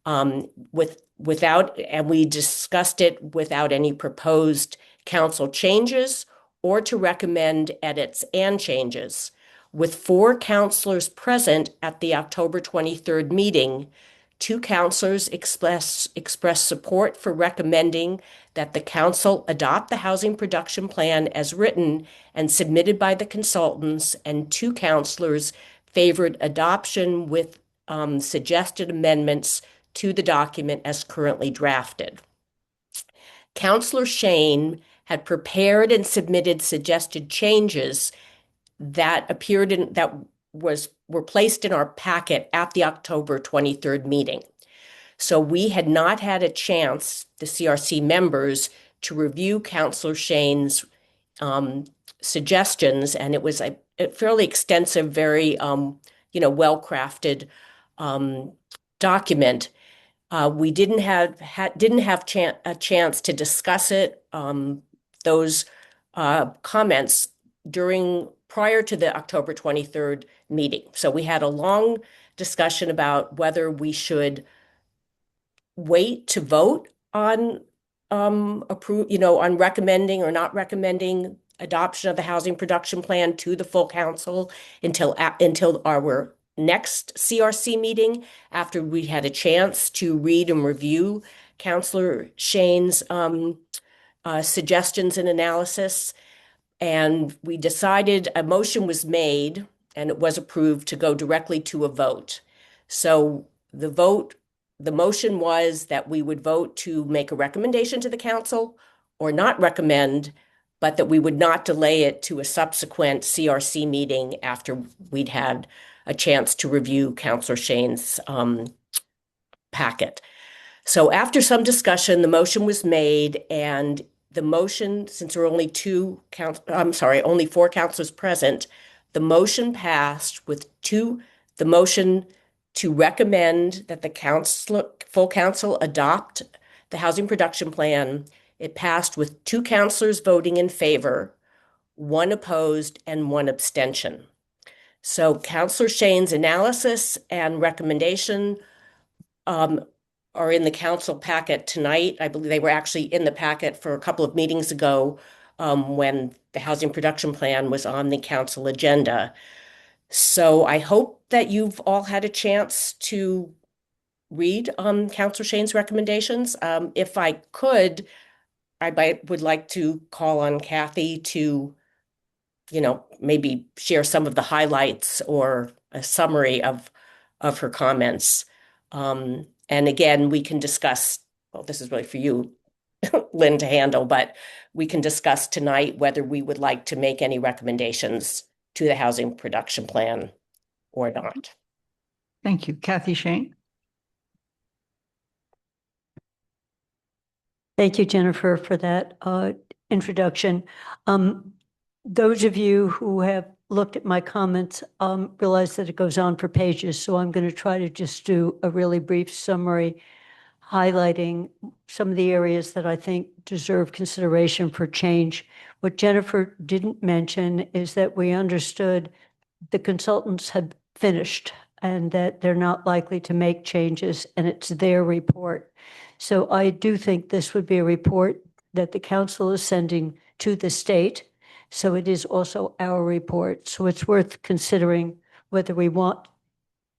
And we discussed it without any proposed council changes or to recommend edits and changes. With 4 councilors present at the October 23rd meeting, 2 councilors expressed support for recommending that the council adopt the housing production plan as written and submitted by the consultants, and 2 councilors favored adoption with suggested amendments to the document as currently drafted. Councilor Shane had prepared and submitted suggested changes that were placed in our packet at the October 23rd meeting. So we had not had a chance, the CRC members, to review Councilor Shane's suggestions, and it was a fairly extensive, very well-crafted document. We didn't have a chance to discuss it, those comments prior to the October 23rd meeting. So we had a long discussion about whether we should wait to vote on on recommending or not recommending adoption of the housing production plan to the full council until our next CRC meeting, after we had a chance to read and review Councilor Shane's suggestions and analysis. And we decided a motion was made and it was approved to go directly to a vote. So the motion was that we would vote to make a recommendation to the council or not recommend, but that we would not delay it to a subsequent CRC meeting after we'd had a chance to review Councilor Shane's packet. So after some discussion, the motion was made, and the motion, since there were only four councilors present, the motion passed with the motion to recommend that the full council adopt the housing production plan. It passed with 2 councilors voting in favor, 1 opposed, and 1 abstention. So Councilor Shane's analysis and recommendation are in the council packet tonight. I believe they were actually in the packet for a couple of meetings ago when the housing production plan was on the council agenda. So I hope that you've all had a chance to read Councilor Shane's recommendations. If I could, would like to call on Kathy to, maybe share some of the highlights or a summary of her comments. And again, we can discuss, well, this is really for you, Lynn, to handle, but we can discuss tonight whether we would like to make any recommendations to the housing production plan or not. Thank you. Kathy Shane. Thank you, Jennifer, for that introduction. Those of you who have looked at my comments realize that it goes on for pages, so I'm going to try to just do a really brief summary highlighting some of the areas that I think deserve consideration for change. What Jennifer didn't mention is that we understood the consultants had finished and that they're not likely to make changes, and it's their report. So I do think this would be a report that the council is sending to the state. So it is also our report. So it's worth considering whether we want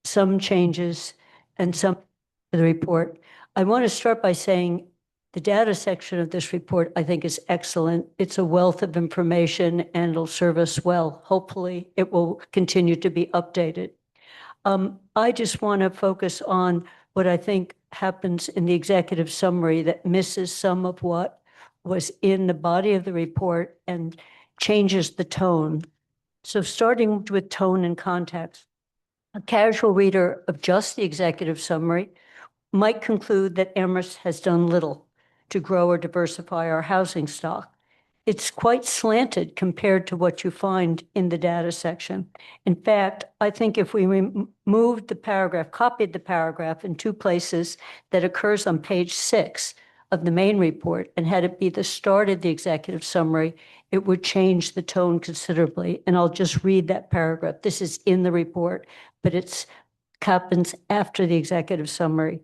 some changes and some of the report. I want to start by saying the data section of this report, I think, is excellent. It's a wealth of information and it'll serve us well. Hopefully, it will continue to be updated. I just want to focus on what I think happens in the executive summary that misses some of what was in the body of the report and changes the tone. So starting with tone and context, a casual reader of just the executive summary might conclude that Amherst has done little to grow or diversify our housing stock. It's quite slanted compared to what you find in the data section. In fact, I think if we removed the paragraph, copied the paragraph in 2 places that occurs on page 6 of the main report and had it be the start of the executive summary, it would change the tone considerably. And I'll just read that paragraph. This is in the report, but it happens after the executive summary.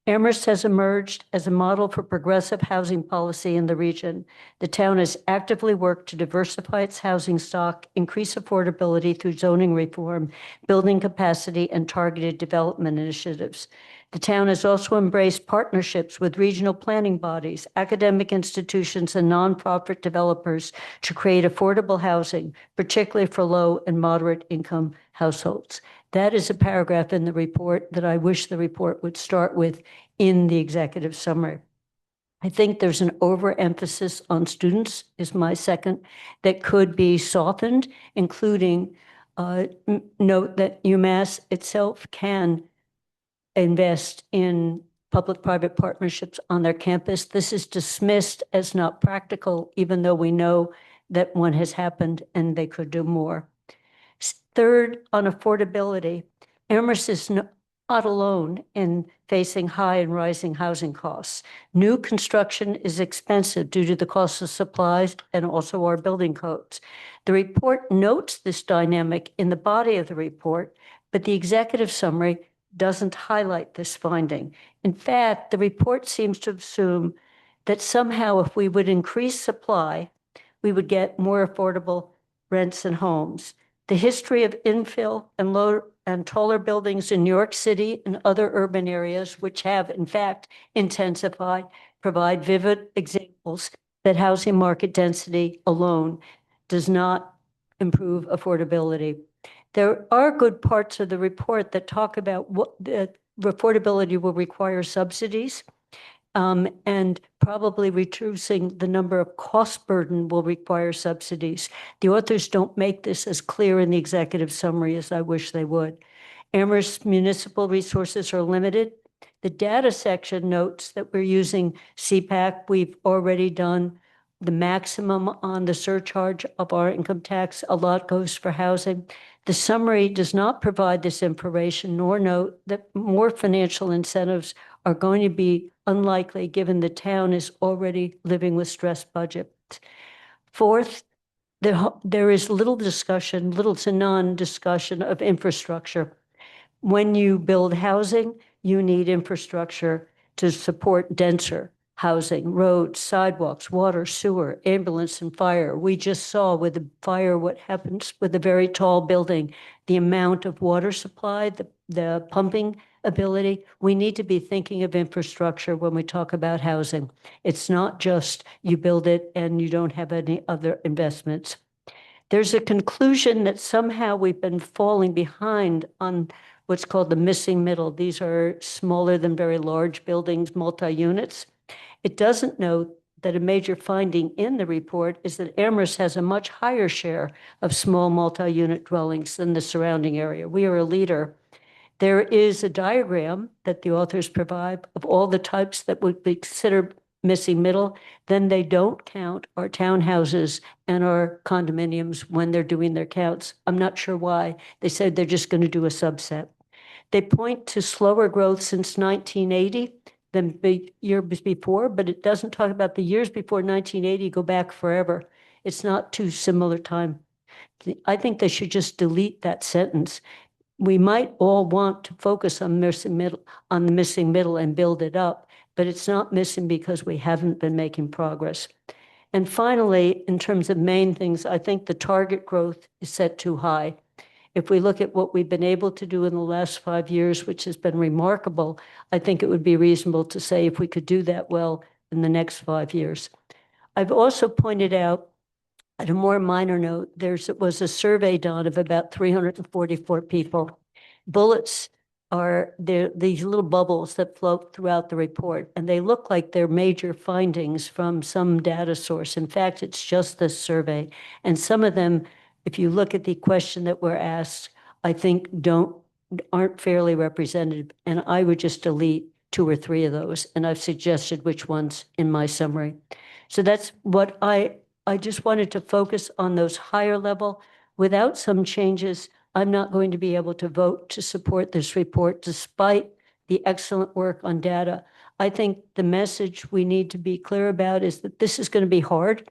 Amherst has emerged as a model for progressive housing policy in the region. The town has actively worked to diversify its housing stock, increase affordability through zoning reform, building capacity, and targeted development initiatives. The town has also embraced partnerships with regional planning bodies, academic institutions, and nonprofit developers to create affordable housing, particularly for low and moderate income households. That is a paragraph in the report that I wish the report would start with in the executive summary. I think there's an overemphasis on students, is my second, that could be softened, including note that UMass itself can invest in public-private partnerships on their campus. This is dismissed as not practical, even though we know that one has happened and they could do more. Third, on affordability, Amherst is not alone in facing high and rising housing costs. New construction is expensive due to the cost of supplies and also our building codes. The report notes this dynamic in the body of the report, but the executive summary doesn't highlight this finding. In fact, the report seems to assume that somehow if we would increase supply, we would get more affordable rents and homes. The history of infill and low and taller buildings in New York City and other urban areas, which have in fact intensified, provide vivid examples that housing market density alone does not improve affordability. There are good parts of the report that talk about what the affordability will require subsidies. And probably reducing the number of cost burden will require subsidies. The authors don't make this as clear in the executive summary as I wish they would. Amherst municipal resources are limited. The data section notes that we're using CPAC. We've already done the maximum on the surcharge of our income tax. A lot goes for housing. The summary does not provide this information, nor note that more financial incentives are going to be unlikely given the town is already living with stressed budgets. Fourth, there is little discussion, little to none discussion of infrastructure. When you build housing, you need infrastructure to support denser housing, roads, sidewalks, water, sewer, ambulance, and fire. We just saw with the fire what happens with a very tall building, the amount of water supply, the pumping ability. We need to be thinking of infrastructure when we talk about housing. It's not just you build it and you don't have any other investments. There's a conclusion that somehow we've been falling behind on what's called the missing middle. These are smaller than very large buildings, multi-units. It doesn't note that a major finding in the report is that Amherst has a much higher share of small multi-unit dwellings than the surrounding area. We are a leader. There is a diagram that the authors provide of all the types that would be considered missing middle. Then they don't count our townhouses and our condominiums when they're doing their counts. I'm not sure why. They said they're just going to do a subset. They point to slower growth since 1980 than the years before, but it doesn't talk about the years before 1980 go back forever. It's not too similar time. I think they should just delete that sentence. We might all want to focus on the missing middle and build it up, but it's not missing because we haven't been making progress. And finally, in terms of main things, I think the target growth is set too high. If we look at what we've been able to do in the last 5 years, which has been remarkable, I think it would be reasonable to say if we could do that well in the next 5 years. I've also pointed out, at a more minor note, was a survey done of about 344 people. Bullets are these little bubbles that float throughout the report, and they look like they're major findings from some data source. In fact, it's just this survey. And some of them, if you look at the question that we're asked, I think aren't fairly representative. And I would just delete 2 or 3 of those. And I've suggested which ones in my summary. So that's what I just wanted to focus on those higher level. Without some changes, I'm not going to be able to vote to support this report despite the excellent work on data. I think the message we need to be clear about is that this is going to be hard,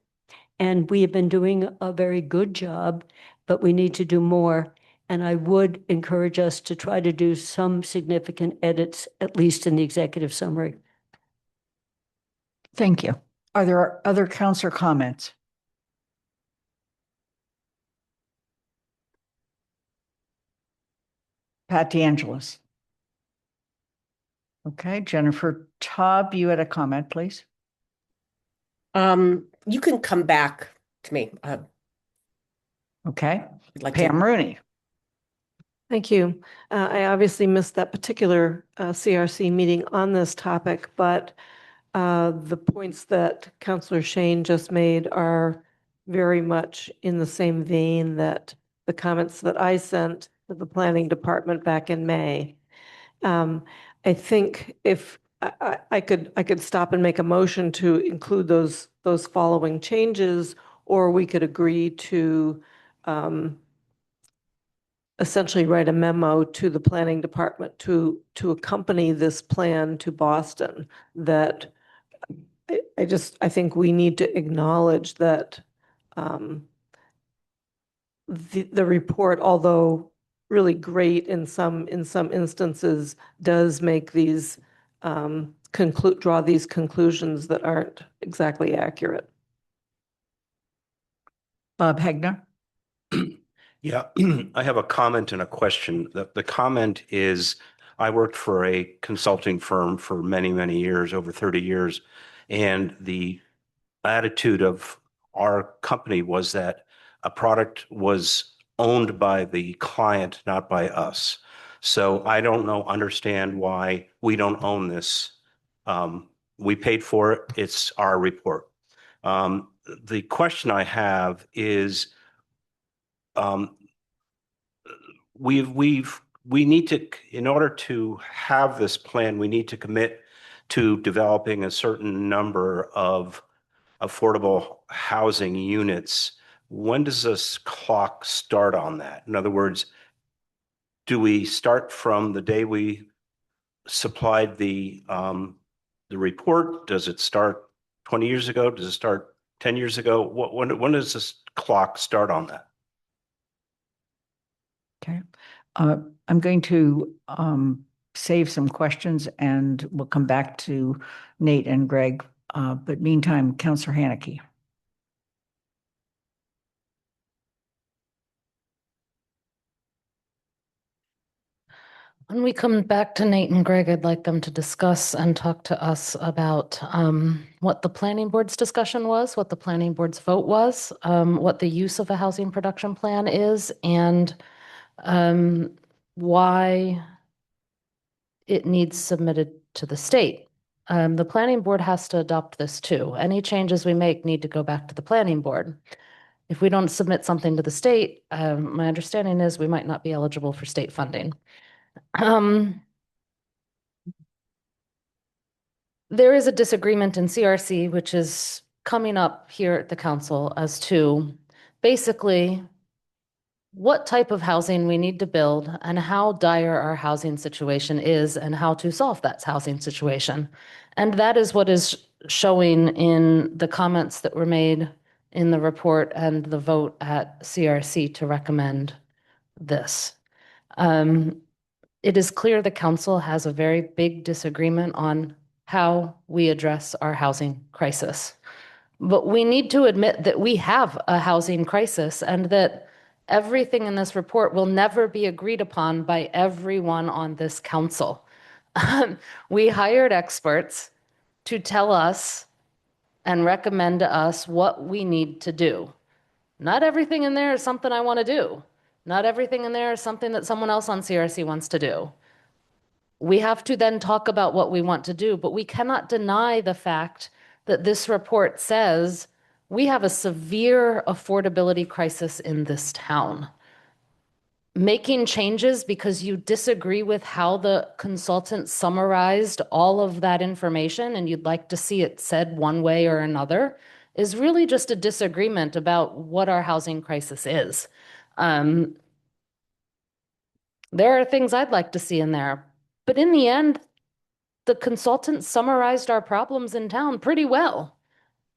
and we have been doing a very good job, but we need to do more. And I would encourage us to try to do some significant edits, at least in the executive summary. Thank you. Are there other councilor comments? Pat DeAngelis. Okay, Jennifer Taub, you had a comment, please. You can come back to me. Okay, Like Pam Rooney. Thank you. I obviously missed that particular CRC meeting on this topic, but the points that Councillor Shane just made are very much in the same vein that the comments that I sent to the planning department back in May. I think if I could stop and make a motion to include those following changes, or we could agree to essentially write a memo to the planning department to accompany this plan to Boston. That I think we need to acknowledge that the report, although really great in some instances, does make these draw these conclusions that aren't exactly accurate. Bob Hegner. Yeah, I have a comment and a question. The comment is, I worked for a consulting firm for many, many years, over 30 years, and the attitude of our company was that a product was owned by the client, not by us. So I don't understand why we don't own this. We paid for it. It's our report. The question I have is, we need to, in order to have this plan, we need to commit to developing a certain number of affordable housing units. When does this clock start on that? In other words, do we start from the day we supplied the report? Does it start 20 years ago? Does it start 10 years ago? When does this clock start on that? Okay. I'm going to save some questions and we'll come back to Nate and Greg. But meantime, Councilor Haneke. When we come back to Nate and Greg, I'd like them to discuss and talk to us about what the planning board's discussion was, what the planning board's vote was, what the use of a housing production plan is, and why it needs submitted to the state. The planning board has to adopt this too. Any changes we make need to go back to the planning board. If we don't submit something to the state, my understanding is we might not be eligible for state funding. There is a disagreement in CRC, which is coming up here at the council as to basically what type of housing we need to build and how dire our housing situation is and how to solve that housing situation. And that is what is showing in the comments that were made in the report and the vote at CRC to recommend this. It is clear the council has a very big disagreement on how we address our housing crisis. But we need to admit that we have a housing crisis and that everything in this report will never be agreed upon by everyone on this council. We hired experts to tell us and recommend to us what we need to do. Not everything in there is something I want to do. Not everything in there is something that someone else on CRC wants to do. We have to then talk about what we want to do, but we cannot deny the fact that this report says we have a severe affordability crisis in this town. Making changes because you disagree with how the consultant summarized all of that information and you'd like to see it said one way or another is really just a disagreement about what our housing crisis is. There are things I'd like to see in there, but in the end, the consultant summarized our problems in town pretty well.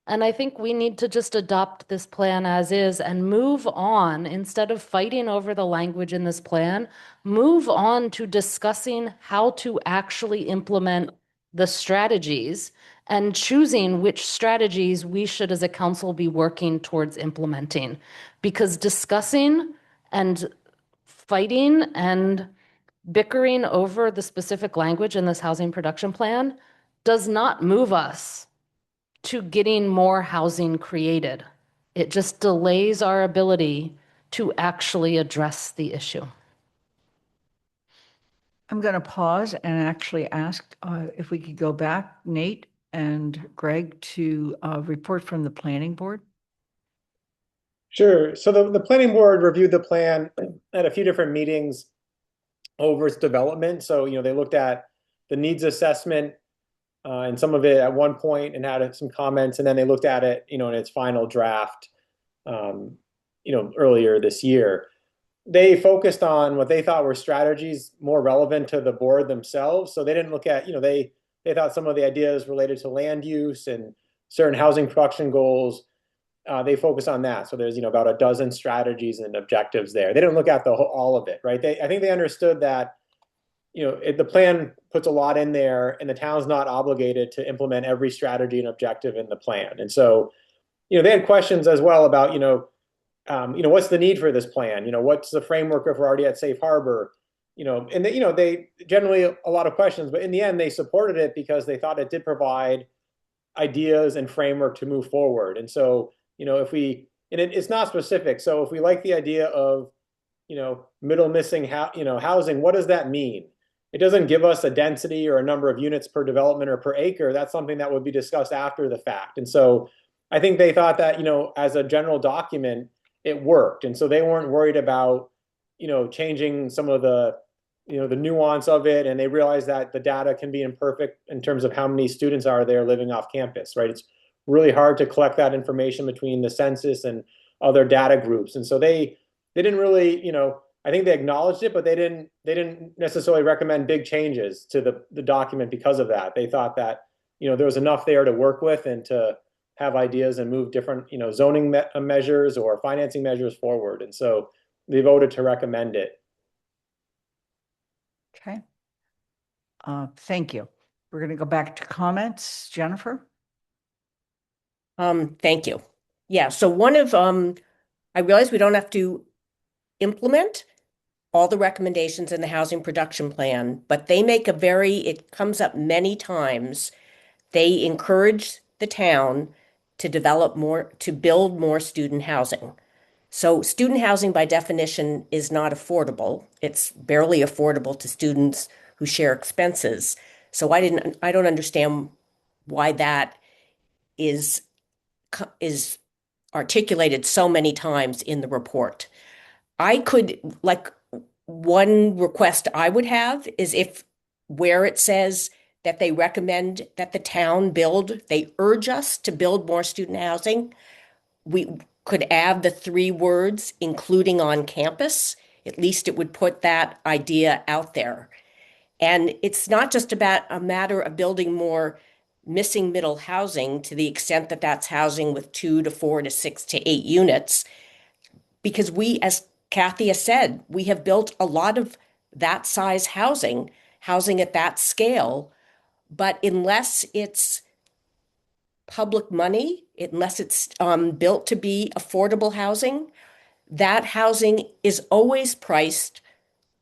And I think we need to just adopt this plan as is and move on instead of fighting over the language in this plan, move on to discussing how to actually implement the strategies and choosing which strategies we should as a council be working towards implementing. Because discussing and fighting and bickering over the specific language in this housing production plan does not move us to getting more housing created. It just delays our ability to actually address the issue. I'm going to pause and actually ask if we could go back, Nate and Greg, to report from the planning board. Sure. So the planning board reviewed the plan at a few different meetings over its development. So, they looked at the needs assessment and some of it at one point and had some comments, and then they looked at it, in its final draft, earlier this year. They focused on what they thought were strategies more relevant to the board themselves. So they didn't look at, they thought some of the ideas related to land use and certain housing production goals. They focus on that. So there's, about a dozen strategies and objectives there. They didn't look at all of it, right? I think they understood that, the plan puts a lot in there and the town's not obligated to implement every strategy and objective in the plan. And so, they had questions as well about, what's the need for this plan? What's the framework if we're already at safe harbor? And they generally a lot of questions, but in the end, they supported it because they thought it did provide ideas and framework to move forward. And so, it's not specific. So if we like the idea of middle missing housing, what does that mean? It doesn't give us a density or a number of units per development or per acre. That's something that would be discussed after the fact. And so I think they thought that, as a general document, it worked. And so they weren't worried about, changing some of the, the nuance of it. And they realized that the data can be imperfect in terms of how many students are there living off campus, right? It's really hard to collect that information between the census and other data groups. And so they didn't really, I think they acknowledged it, but they didn't necessarily recommend big changes to the document because of that. They thought that, there was enough there to work with and to have ideas and move different, zoning measures or financing measures forward. And so they voted to recommend it. Okay. Thank you. We're going to go back to comments. Jennifer? Thank you. Yeah, so one of, I realize we don't have to implement all the recommendations in the housing production plan, but they make it comes up many times. They encourage the town to build more student housing. So student housing by definition is not affordable. It's barely affordable to students who share expenses. So I don't understand why that is articulated so many times in the report. One request I would have is where it says that they recommend that the town they urge us to build more student housing, we could add the 3 words, including on campus. At least it would put that idea out there. And it's not just about a matter of building more missing middle housing to the extent that that's housing with 2 to 4 to 6 to 8 units, because as Kathy has said, we have built a lot of that size housing at that scale, but unless it's public money, unless it's built to be affordable housing, that housing is always priced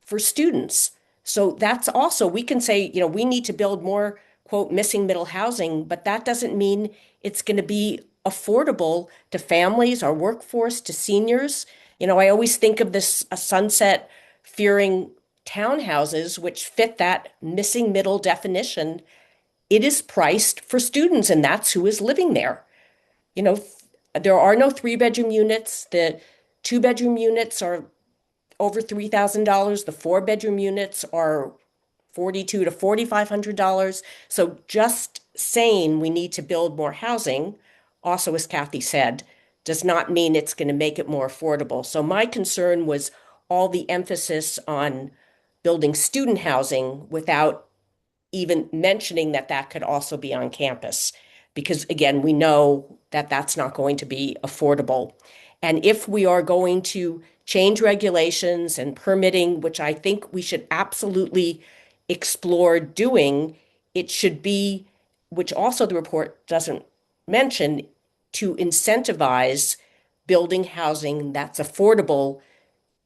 for students. So that's also, we can say, we need to build more, quote, missing middle housing, but that doesn't mean it's going to be affordable to families, our workforce, to seniors. I always think of this sunset fearing townhouses, which fit that missing middle definition. It is priced for students, and that's who is living there. There are no 3-bedroom units. The 2-bedroom units are over $3,000. The 4-bedroom units are $4,200 to $4,500. So just saying we need to build more housing, also as Kathy said, does not mean it's going to make it more affordable. So my concern was all the emphasis on building student housing without even mentioning that that could also be on campus. Because again, we know that that's not going to be affordable. And if we are going to change regulations and permitting, which I think we should absolutely explore doing, it should be, which also the report doesn't mention, to incentivize building housing that's affordable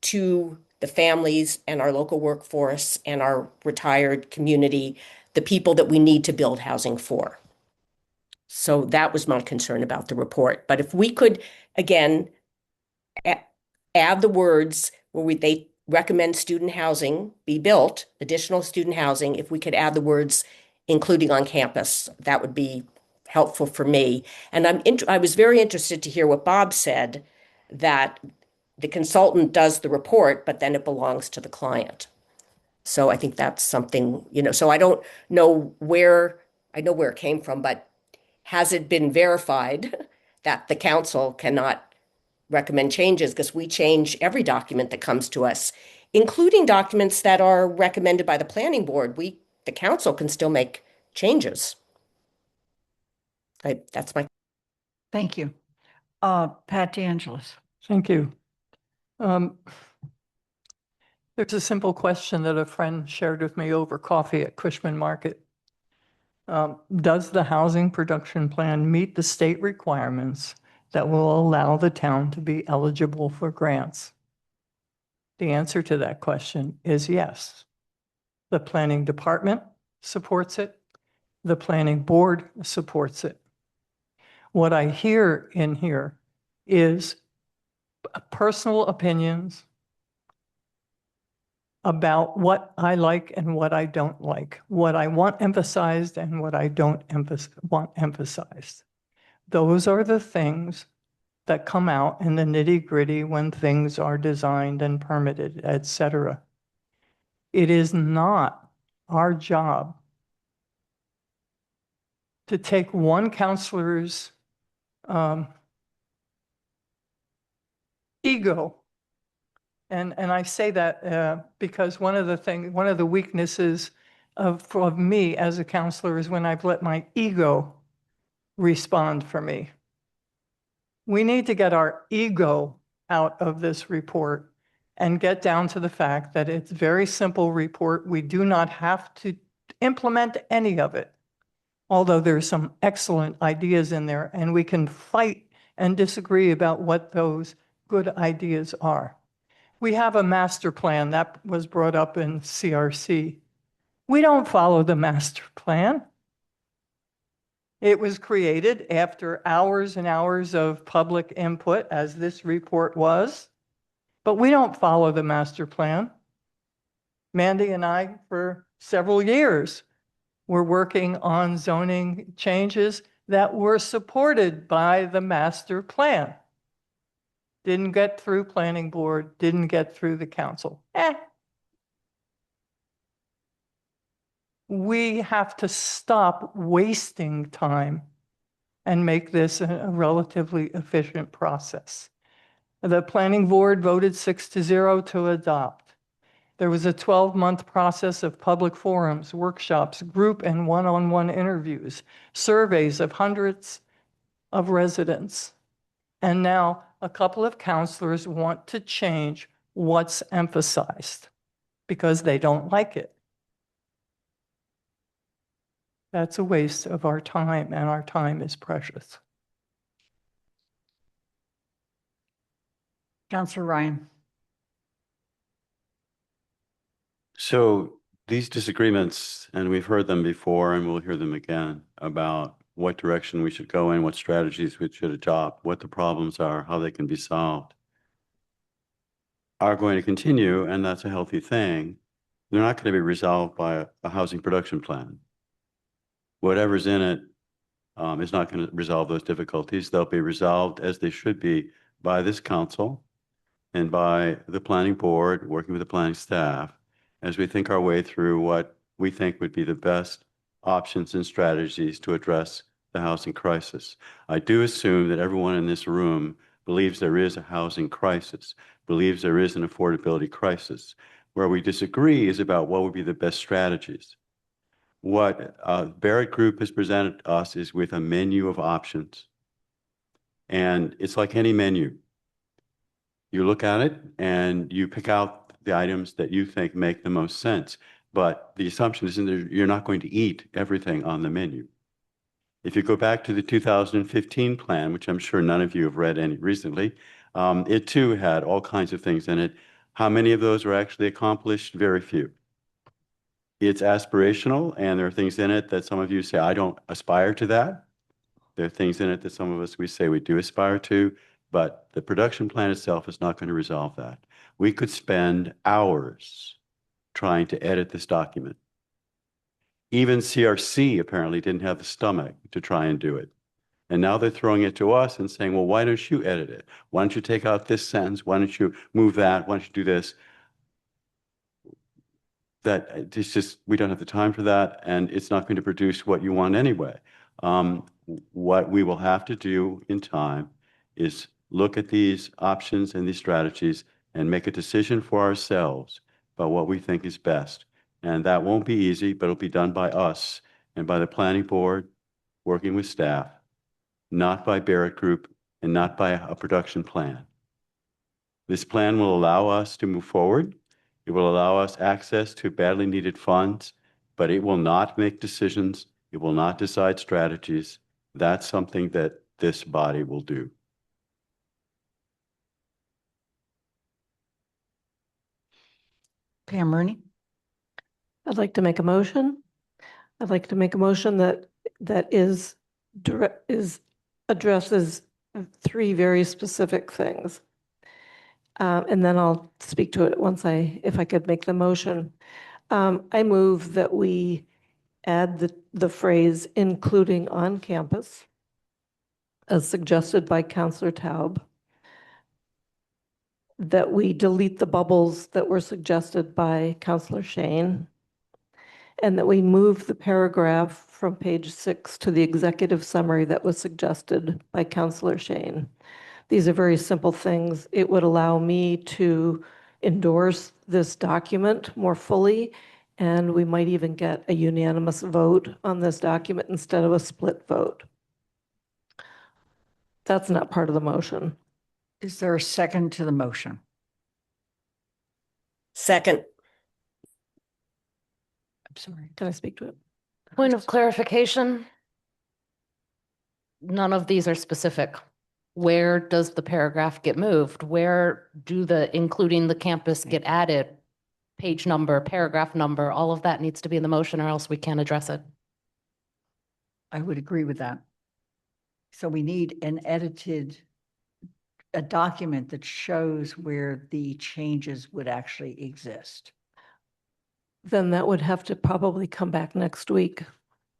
to the families and our local workforce and our retired community, the people that we need to build housing for. So that was my concern about the report. But if we could, again, add the words where they recommend student housing be built, additional student housing, if we could add the words including on campus, that would be helpful for me. And I was very interested to hear what Bob said, that the consultant does the report, but then it belongs to the client. So I think that's something, so I don't know I know where it came from, but has it been verified that the council cannot recommend changes? Because we change every document that comes to us, including documents that are recommended by the planning board. The council can still make changes. That's my. Thank you. Pat DeAngelis. Thank you. There's a simple question that a friend shared with me over coffee at Cushman Market. Does the housing production plan meet the state requirements that will allow the town to be eligible for grants? The answer to that question is yes. The planning department supports it. The planning board supports it. What I hear in here is personal opinions, about what I like and what I don't like, what I want emphasized and what I don't want emphasized. Those are the things that come out in the nitty-gritty when things are designed and permitted, etc. It is not our job to take one counselor's ego. And I say that because one of the weaknesses of me as a counselor is when I've let my ego respond for me. We need to get our ego out of this report and get down to the fact that it's a very simple report. We do not have to implement any of it, although there's some excellent ideas in there, and we can fight and disagree about what those good ideas are. We have a master plan that was brought up in CRC. We don't follow the master plan. It was created after hours and hours of public input, as this report was, but we don't follow the master plan. Mandy and I, for several years, were working on zoning changes that were supported by the master plan. Didn't get through planning board, didn't get through the council. We have to stop wasting time and make this a relatively efficient process. The planning board voted 6-0 to adopt. There was a 12-month process of public forums, workshops, group and one-on-one interviews, surveys of hundreds of residents. And now a couple of counselors want to change what's emphasized because they don't like it. That's a waste of our time, and our time is precious. Councillor Ryan. So these disagreements, and we've heard them before and we'll hear them again, about what direction we should go in, what strategies we should adopt, what the problems are, how they can be solved, are going to continue, and that's a healthy thing. They're not going to be resolved by a housing production plan. Whatever's in it is not going to resolve those difficulties. They'll be resolved as they should be by this council and by the planning board, working with the planning staff, as we think our way through what we think would be the best options and strategies to address the housing crisis. I do assume that everyone in this room believes there is a housing crisis, believes there is an affordability crisis. Where we disagree is about what would be the best strategies. What Barrett Group has presented us is with a menu of options. And it's like any menu. You look at it and you pick out the items that you think make the most sense. But the assumption is that you're not going to eat everything on the menu. If you go back to the 2015 plan, which I'm sure none of you have read any recently, it too had all kinds of things in it. How many of those were actually accomplished? Very few. It's aspirational, and there are things in it that some of you say, I don't aspire to that. There are things in it that some of us, we say we do aspire to, but the production plan itself is not going to resolve that. We could spend hours trying to edit this document. Even CRC apparently didn't have the stomach to try and do it. And now they're throwing it to us and saying, well, why don't you edit it? Why don't you take out this sentence? Why don't you move that? Why don't you do this? That it's just, we don't have the time for that, and it's not going to produce what you want anyway. What we will have to do in time is look at these options and these strategies and make a decision for ourselves about what we think is best. And that won't be easy, but it'll be done by us and by the planning board, working with staff, not by Barrett Group and not by a production plan. This plan will allow us to move forward. It will allow us access to badly needed funds, but it will not make decisions. It will not decide strategies. That's something that this body will do. Pam Rooney. I'd like to make a motion. I'd like to make a motion that addresses three very specific things. And then I'll speak to it if I could make the motion. I move that we add the phrase including on campus as suggested by Counselor Taub, that we delete the bubbles that were suggested by Counselor Shane, and that we move the paragraph from page 6 to the executive summary that was suggested by Counselor Shane. These are very simple things. It would allow me to endorse this document more fully, and we might even get a unanimous vote on this document instead of a split vote. That's not part of the motion. Is there a second to the motion? Second. I'm sorry. Can I speak to it? Point of clarification. None of these are specific. Where does the paragraph get moved? Where do including the campus get added? Page number, paragraph number, all of that needs to be in the motion or else we can't address it. I would agree with that. So we need a document that shows where the changes would actually exist. Then that would have to probably come back next week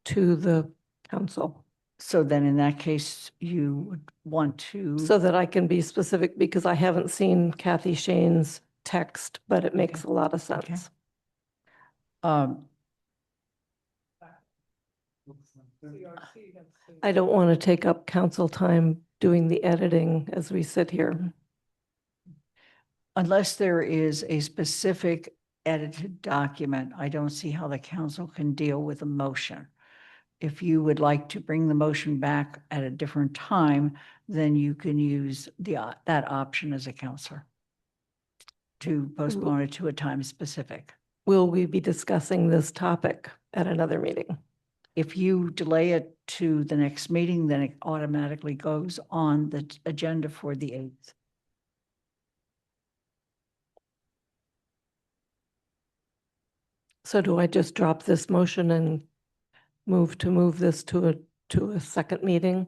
to the council So then in that case, you would want to. so that I can be specific, because I haven't seen Kathy Shane's text, but it makes a lot of sense. Um, I don't want to take up council time doing the editing as we sit here. Unless there is a specific edited document, I don't see how the council can deal with a motion. If you would like to bring the motion back at a different time, then you can use that option as a counselor to postpone it to a time specific. Will we be discussing this topic at another meeting? If you delay it to the next meeting, then it automatically goes on the agenda for the 8th. So do I just drop this motion and move this to a second meeting?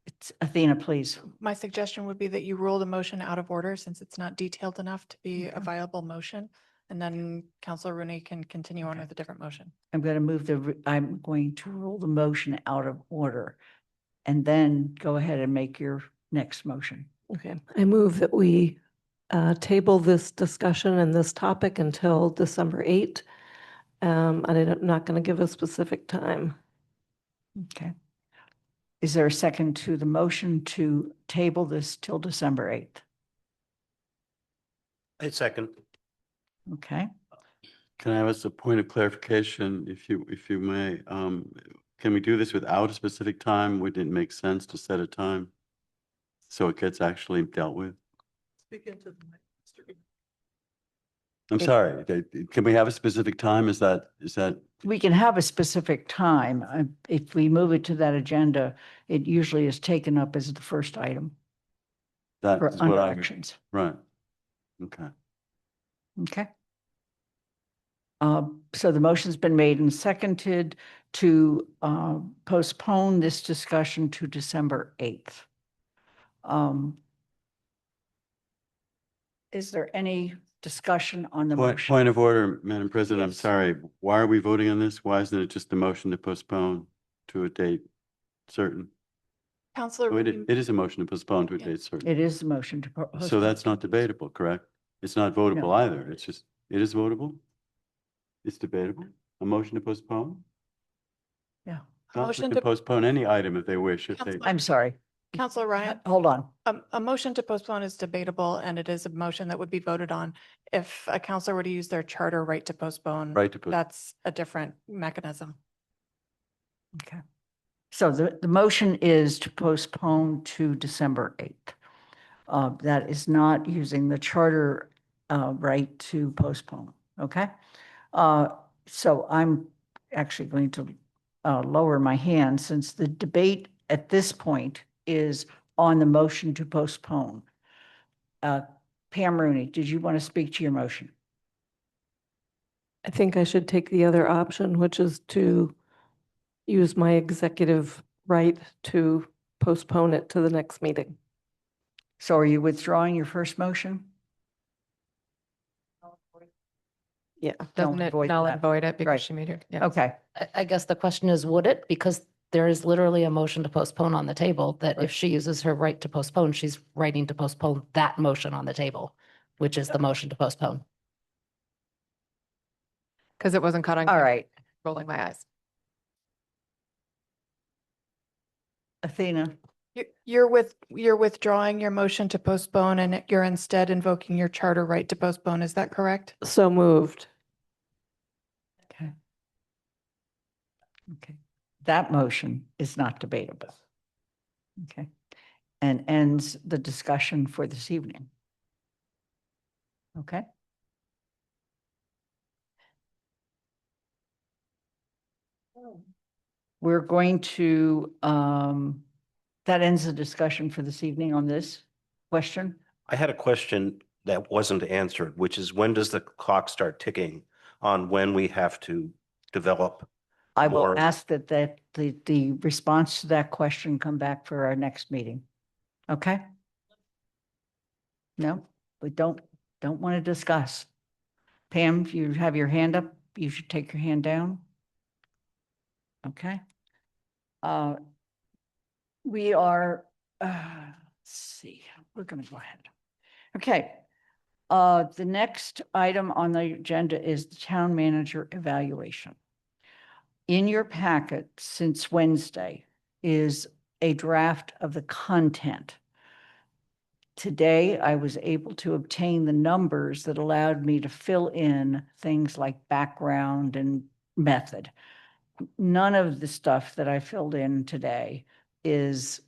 It's Athena, please. My suggestion would be that you rule the motion out of order since it's not detailed enough to be a viable motion. And then Councilor Rooney can continue on with a different motion. I'm going to rule the motion out of order and then go ahead and make your next motion. Okay, I move that we table this discussion and this topic until December 8th. And I'm not going to give a specific time. Okay. Is there a second to the motion to table this till December 8th? A second. Okay. Can I have as a point of clarification, if you may, can we do this without a specific time? Would it make sense to set a time so it gets actually dealt with? Speak into the mic, Mr. I'm sorry, can we have a specific time? Is that, We can have a specific time. If we move it to that agenda, it usually is taken up as the first item that for is what under I, actions. right, okay. Okay. So the motion's been made and seconded to postpone this discussion to December 8th. Is there any discussion on the motion? Point of order, Madam President, I'm Yes. sorry. Why are we voting on this? Why isn't it just a motion to postpone to a date certain? Councilor Oh, Rooney, it is a motion to postpone to a Yeah. date certain. It is the motion to postpone. So that's not debatable, correct? It's not votable No. either. It's just, it is votable? It's debatable? A motion to postpone? Yeah. Council motion can to- postpone any item if they wish, if they, Councilor- I'm sorry. Councilor Ryan, Hold on. a motion to postpone is debatable and it is a motion that would be voted on. If a councilor were to use their charter right to postpone, right to postpone. that's a different mechanism. Okay. So the motion is to postpone to December 8th. That is not using the charter right to postpone, okay? So I'm actually going to lower my hand since the debate at this point is on the motion to postpone. Pam Rooney, did you want to speak to your motion? I think I should take the other option, which is to use my executive right to postpone it to the next meeting. So are you withdrawing your first motion? Yeah. Doesn't it void null that. and void it because Right. she made her? Yeah. Okay, I guess the question is, would it? Because there is literally a motion to postpone on the table that Right. if she uses her right to postpone, she's writing to postpone that motion on the table, which is the motion to postpone. Because it wasn't caught on all camera, right. rolling my eyes. Athena, You're withdrawing your motion to postpone and you're instead invoking your charter right to postpone. Is that correct? So moved. okay. Okay, that motion is not debatable. Okay, and ends the discussion for this evening. Okay. We're going to, that ends the discussion for this evening on this question. I had a question that wasn't answered, which is when does the clock start ticking on when we have to develop? I will more? ask that the response to that question come back for our next meeting. Okay? No, we don't want to discuss. Pam, if you have your hand up, you should take your hand down. Okay. We are, let's see, we're going to go ahead. Okay. The next item on the agenda is the town manager evaluation. In your packet since Wednesday is a draft of the content. Today, I was able to obtain the numbers that allowed me to fill in things like background and method. None of the stuff that I filled in today is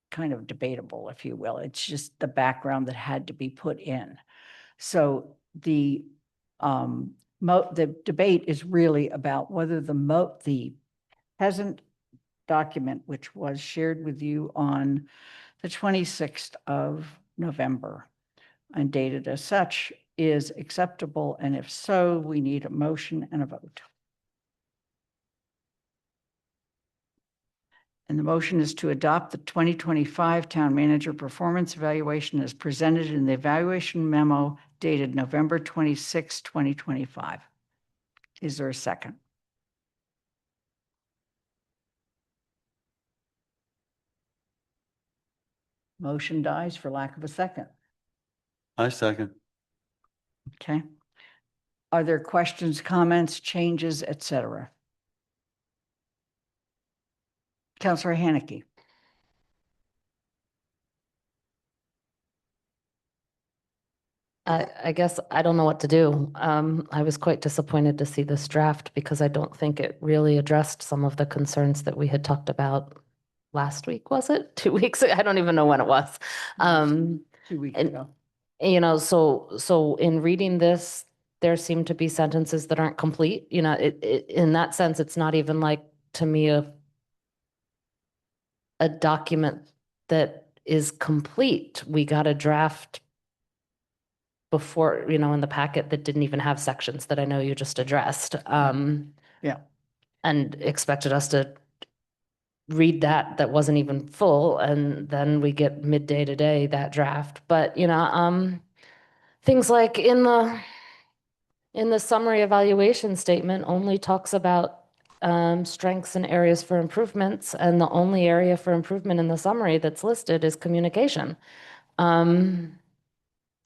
kind of debatable, if you will. It's just the background that had to be put in. So the debate is really about whether the present document, which was shared with you on the 26th of November and dated as such, is acceptable. And if so, we need a motion and a vote. And the motion is to adopt the 2025 Town Manager Performance Evaluation as presented in the evaluation memo dated November 26, 2025. Is there a second? Motion dies for lack of a second. I second. Okay. Are there questions, comments, changes, etc.? Councilor Haneke. I guess I don't know what to do. I was quite disappointed to see this draft because I don't think it really addressed some of the concerns that we had talked about last week, was it? 2 weeks ago? I don't even know when it was. 2 weeks and- ago. So in reading this, there seem to be sentences that aren't complete. In that sense, it's not even like, to me, a document that is complete. We got a draft before, in the packet that didn't even have sections that I know you just addressed. Yeah. And expected us to read that wasn't even full. And then we get midday today, that draft. But, things like in the summary evaluation statement only talks about strengths and areas for improvements. And the only area for improvement in the summary that's listed is communication.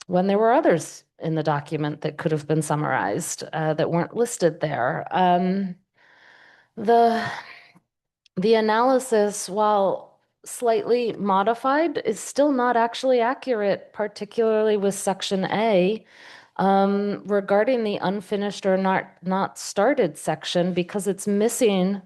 When there were others in the document that could have been summarized that weren't listed there. The analysis, while slightly modified, is still not actually accurate, particularly with section A regarding the unfinished or not started section, because it's missing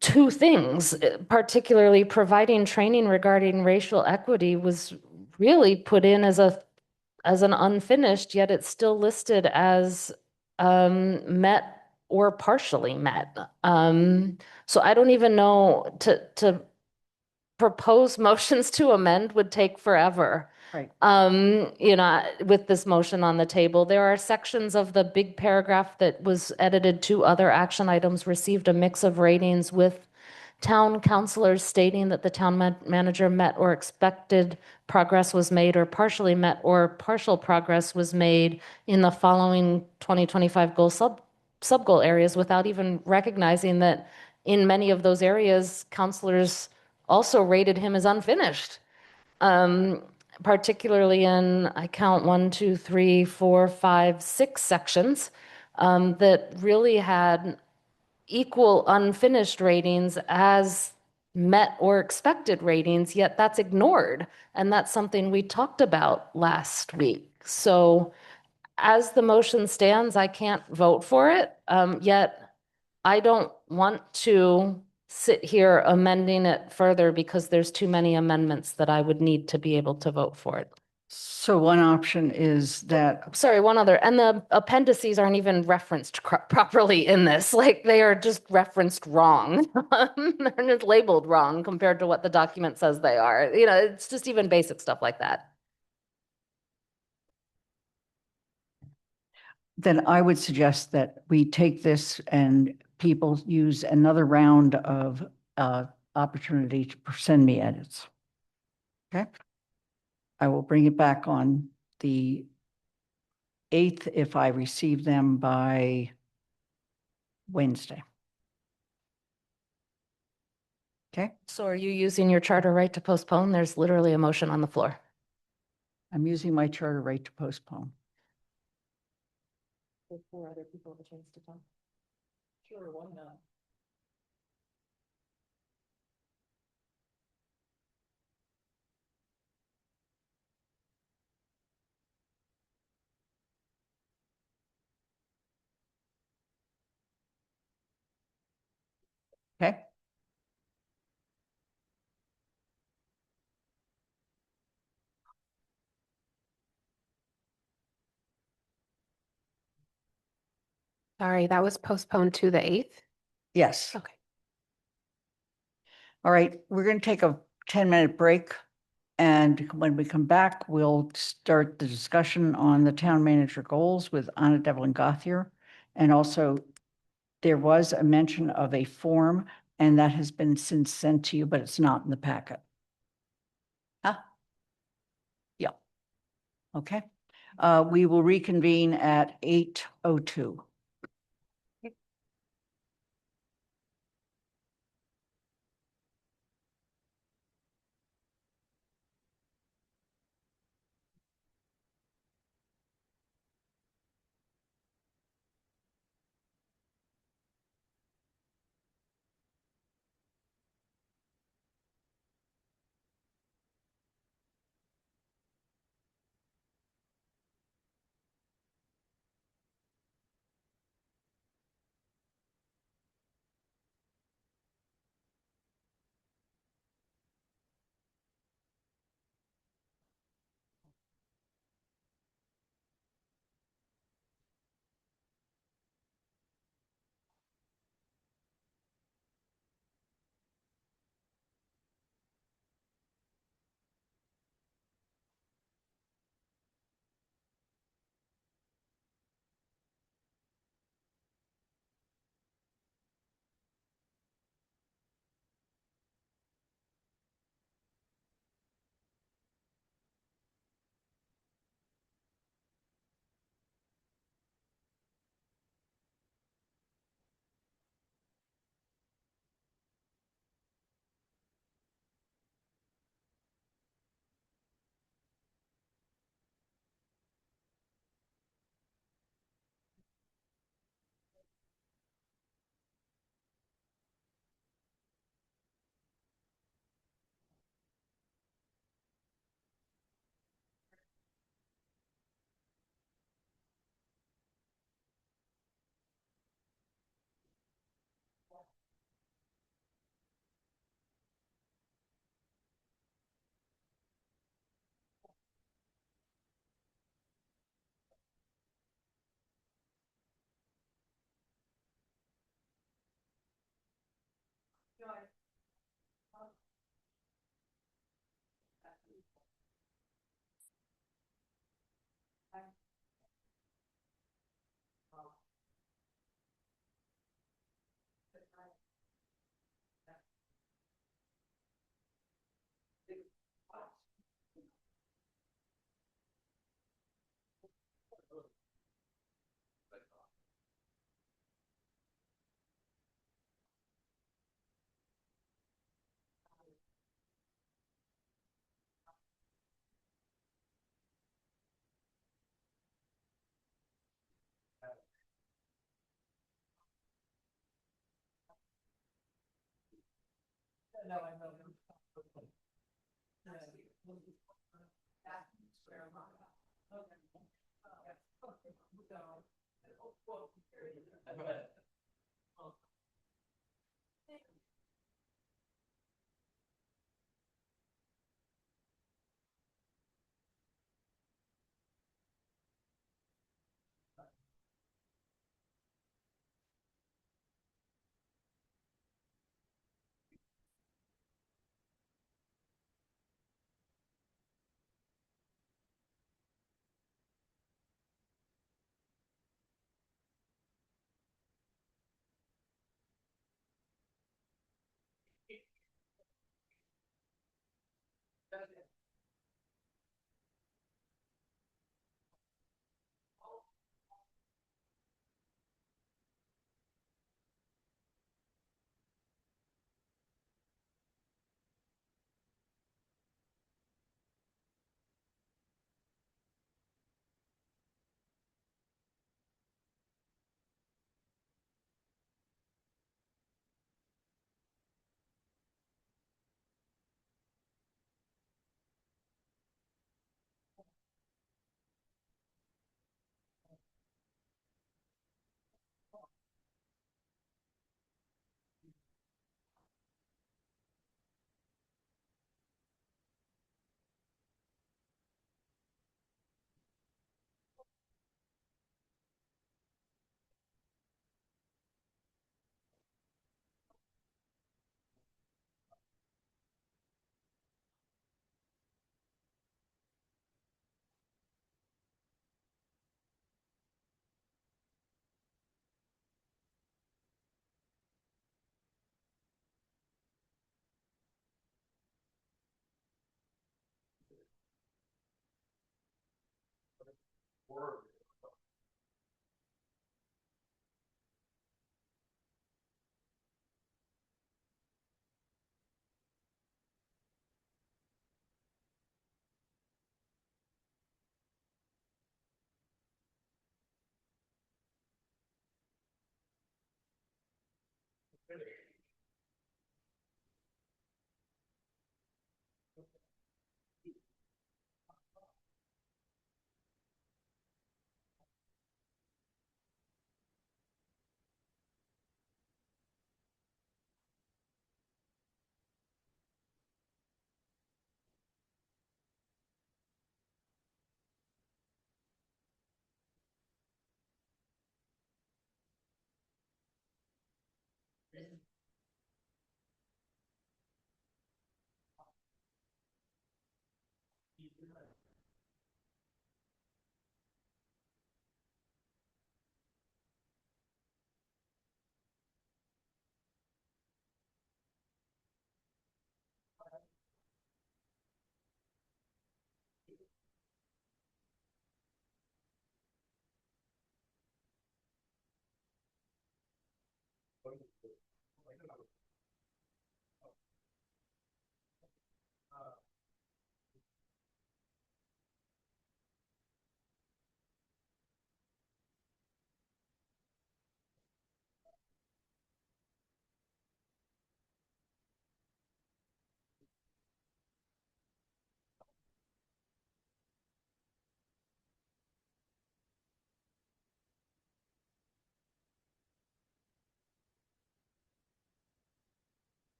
two things. Particularly providing training regarding racial equity was really put in as an unfinished, yet it's still listed as met or partially met. So I don't even know, to propose motions to amend would take forever. Right. With this motion on the table, there are sections of the big paragraph that was edited to other action items received a mix of ratings with town councilors stating that the town manager met or expected progress was made or partially met or partial progress was made in the following 2025 sub-goal areas without even recognizing that in many of those areas, councilors also rated him as unfinished. Particularly in, I count 1, 2, 3, 4, 5, 6 sections that really had equal unfinished ratings as met or expected ratings, yet that's ignored. And that's something we talked about last week. So as the motion stands, I can't vote for it, yet I don't want to sit here amending it further because there's too many amendments that I would need to be able to vote for it. So one option is that, Sorry, one other, and the appendices aren't even referenced properly in this, like they are just referenced wrong. They're just labeled wrong compared to what the document says they are. You know, it's just even basic stuff like that. then I would suggest that we take this and people use another round of opportunity to send me edits. Okay? I will bring it back on the 8th if I receive them by Wednesday. Okay? So are you using your charter right to postpone? There's literally a motion on the floor. I'm using my charter right to postpone. Before other people have a chance to talk. Sure, why not? Okay? Sorry, that was postponed to the 8th? Yes. Okay. All right, we're going to take a 10-minute break. And when we come back, we'll start the discussion on the town manager goals with Anna Devlin Gothier. And also, there was a mention of a form, and that has been since sent to you, but it's not in the packet. Huh? Yeah. Okay. We will reconvene at 8:02.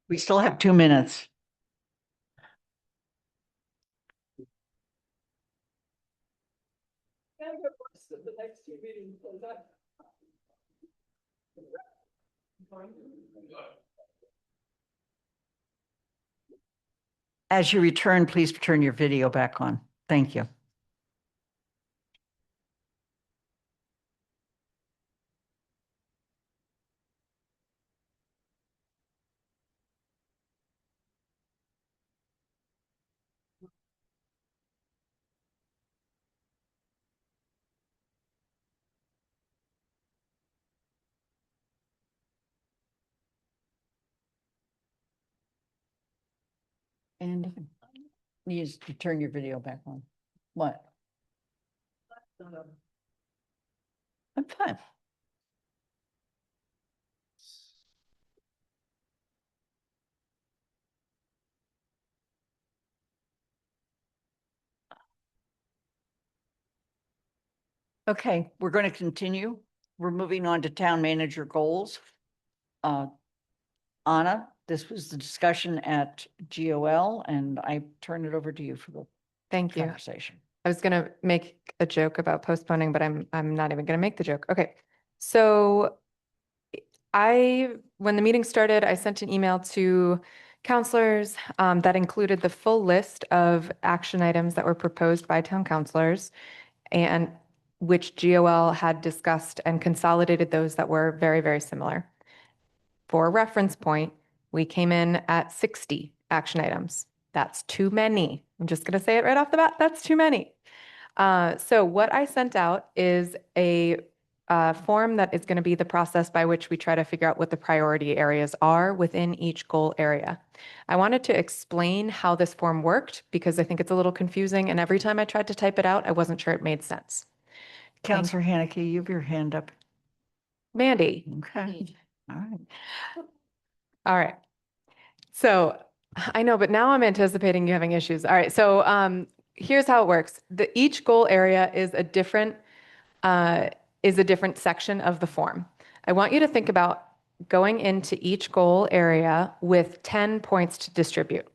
We still have 2 minutes. As you return, please turn your video back on. Thank you. And you need to turn your video back on. What? I'm fine. Okay, we're going to continue. We're moving on to town manager goals. Anna, this was the discussion at GOL, and I turn it over to you for the Thank you. conversation. I was going to make a joke about postponing, but I'm not even going to make the joke. Okay. So when the meeting started, I sent an email to counselors that included the full list of action items that were proposed by town counselors and which GOL had discussed and consolidated those that were very, very similar. For a reference point, we came in at 60 action items. That's too many. I'm just going to say it right off the bat. That's too many. So what I sent out is a form that is going to be the process by which we try to figure out what the priority areas are within each goal area. I wanted to explain how this form worked because I think it's a little confusing, and every time I tried to type it out, I wasn't sure it made sense. Counselor Haneke, you have your hand up. Mandy. Okay. All right. All right. So I know, but now I'm anticipating you having issues. All right. So here's how it works. Each goal area is a different section of the form. I want you to think about going into each goal area with 10 points to distribute.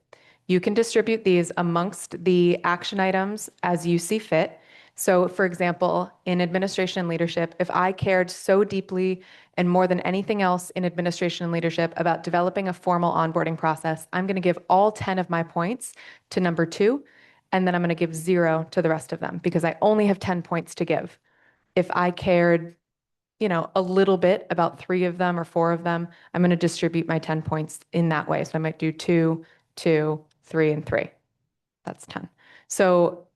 You can distribute these amongst the action items as you see fit. So for example, in administration and leadership, if I cared so deeply and more than anything else in administration and leadership about developing a formal onboarding process, I'm going to give all 10 of my points to number 2, and then I'm going to give 0 to the rest of them because I only have 10 points to give. If I cared, a little bit about 3 of them or 4 of them, I'm going to distribute my 10 points in that way. So I might do 2, 2, 3, and 3. That's 10. So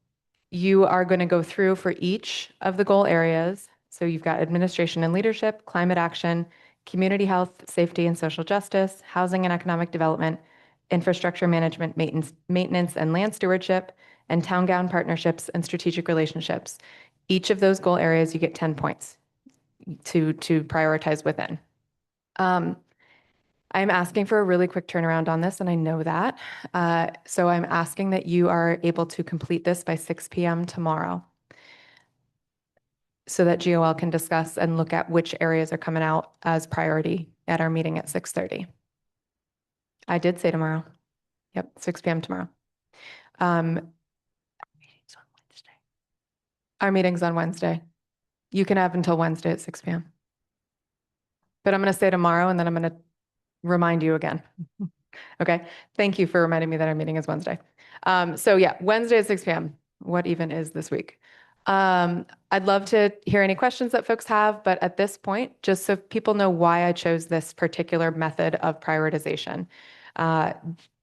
you are going to go through for each of the goal areas. So you've got administration and leadership, climate action, community health, safety and social justice, housing and economic development, infrastructure management, maintenance and land stewardship, and town-gown partnerships and strategic relationships. Each of those goal areas, you get 10 points to prioritize within. I'm asking for a really quick turnaround on this, and I know that. So I'm asking that you are able to complete this by 6 p.m. tomorrow so that GOL can discuss and look at which areas are coming out as priority at our meeting at 6:30. I did say tomorrow. Yep, 6 p.m. tomorrow. Our meeting's on Wednesday. You can have until Wednesday at 6 p.m. But I'm going to say tomorrow, and then I'm going to remind you again. Okay. Thank you for reminding me that our meeting is Wednesday. So yeah, Wednesday at 6 p.m. What even is this week? I'd love to hear any questions that folks have, but at this point, just so people know why I chose this particular method of prioritization.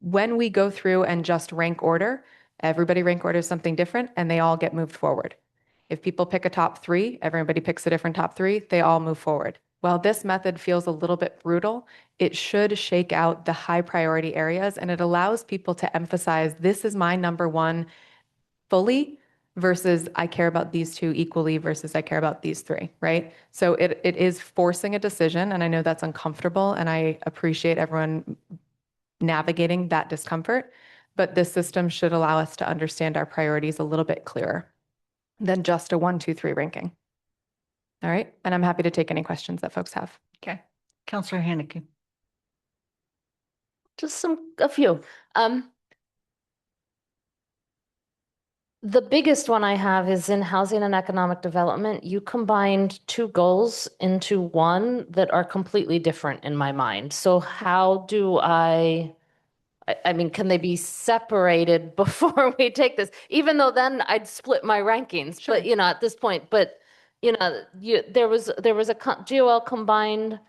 When we go through and just rank order, everybody rank orders something different and they all get moved forward. If people pick a top three, everybody picks a different top three, they all move forward. While this method feels a little bit brutal, it should shake out the high priority areas and it allows people to emphasize this is my number one fully versus I care about these two equally versus I care about these three, right? So it is forcing a decision, and I know that's uncomfortable, and I appreciate everyone navigating that discomfort, but this system should allow us to understand our priorities a little bit clearer than just a 1, 2, 3 ranking. All right, and I'm happy to take any questions that folks have. Okay. Counselor Haneke. Just a few. The biggest one I have is in housing and economic development. You combined two goals into one that are completely different in my mind. So how do I mean, can they be separated before we take this? Even though then I'd split my rankings, Sure. but at this point, but there was a GOL combined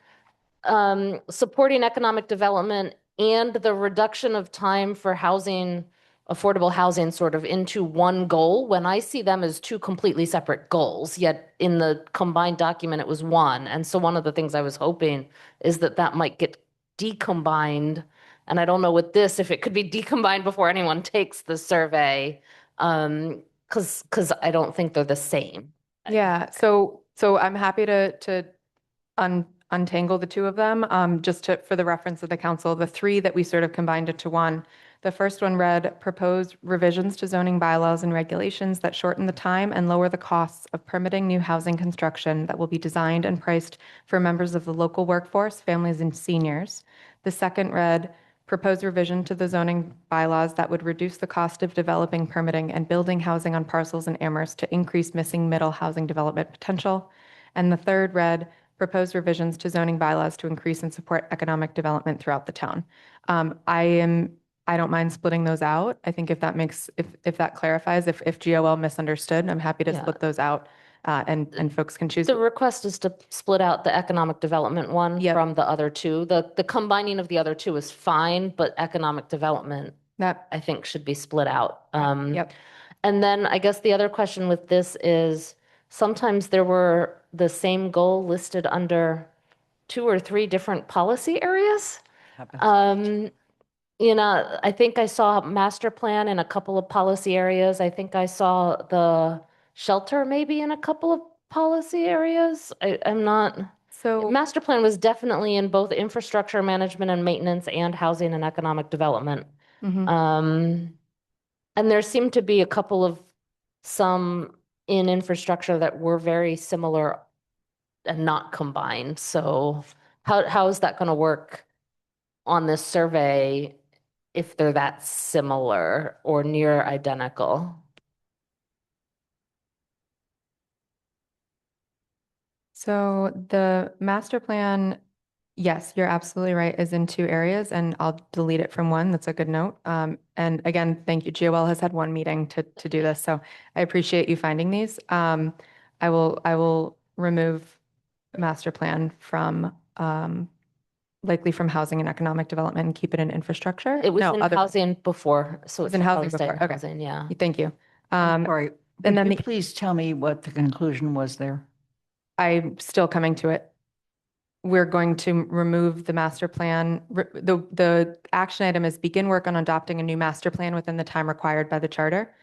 supporting economic development and the reduction of time for housing, affordable housing sort of into one goal when I see them as two completely separate goals, yet in the combined document it was one. And so one of the things I was hoping is that might get decombined. And I don't know with this, if it could be decombined before anyone takes the survey, because I don't think they're the same. Yeah, so I'm happy to untangle the two of them. For the reference of the council, the three that we sort of combined into one. The first one read, proposed revisions to zoning bylaws and regulations that shorten the time and lower the costs of permitting new housing construction that will be designed and priced for members of the local workforce, families, and seniors. The second read, proposed revision to the zoning bylaws that would reduce the cost of developing, permitting, and building housing on parcels in Amherst to increase missing middle housing development potential. And the third read, proposed revisions to zoning bylaws to increase and support economic development throughout the town. I don't mind splitting those out. I think if that clarifies, if GOL misunderstood, I'm happy to split those out, and folks can choose. The request is to split out the economic development one from the other two. The combining of the other two is fine, but economic development, that I think, should be split out. Yep. And then I guess the other question with this is sometimes there were the same goal listed under 2 or 3 different policy areas. I think I saw master plan in a couple of policy areas. I think I saw the shelter maybe in a couple of policy areas. I'm not. So Master plan was definitely in both infrastructure management and maintenance and housing and economic development. mhm. And there seemed to be a couple of some in infrastructure that were very similar and not combined. So how is that going to work on this survey if they're that similar or near identical? So the master plan, yes, you're absolutely right, is in 2 areas, and I'll delete it from one. That's a good note. And again, thank you. GOL has had one meeting to do this, so I appreciate you finding these. I will remove master plan from likely from housing and economic development and keep it in infrastructure. It was No, in other housing before, so was it's in housing supposed to stay in before. Okay. housing, yeah. Thank you. Sorry, and would then you please tell me what the conclusion was there? I'm still coming to it. We're going to remove the master plan. The action item is begin work on adopting a new master plan within the time required by the charter.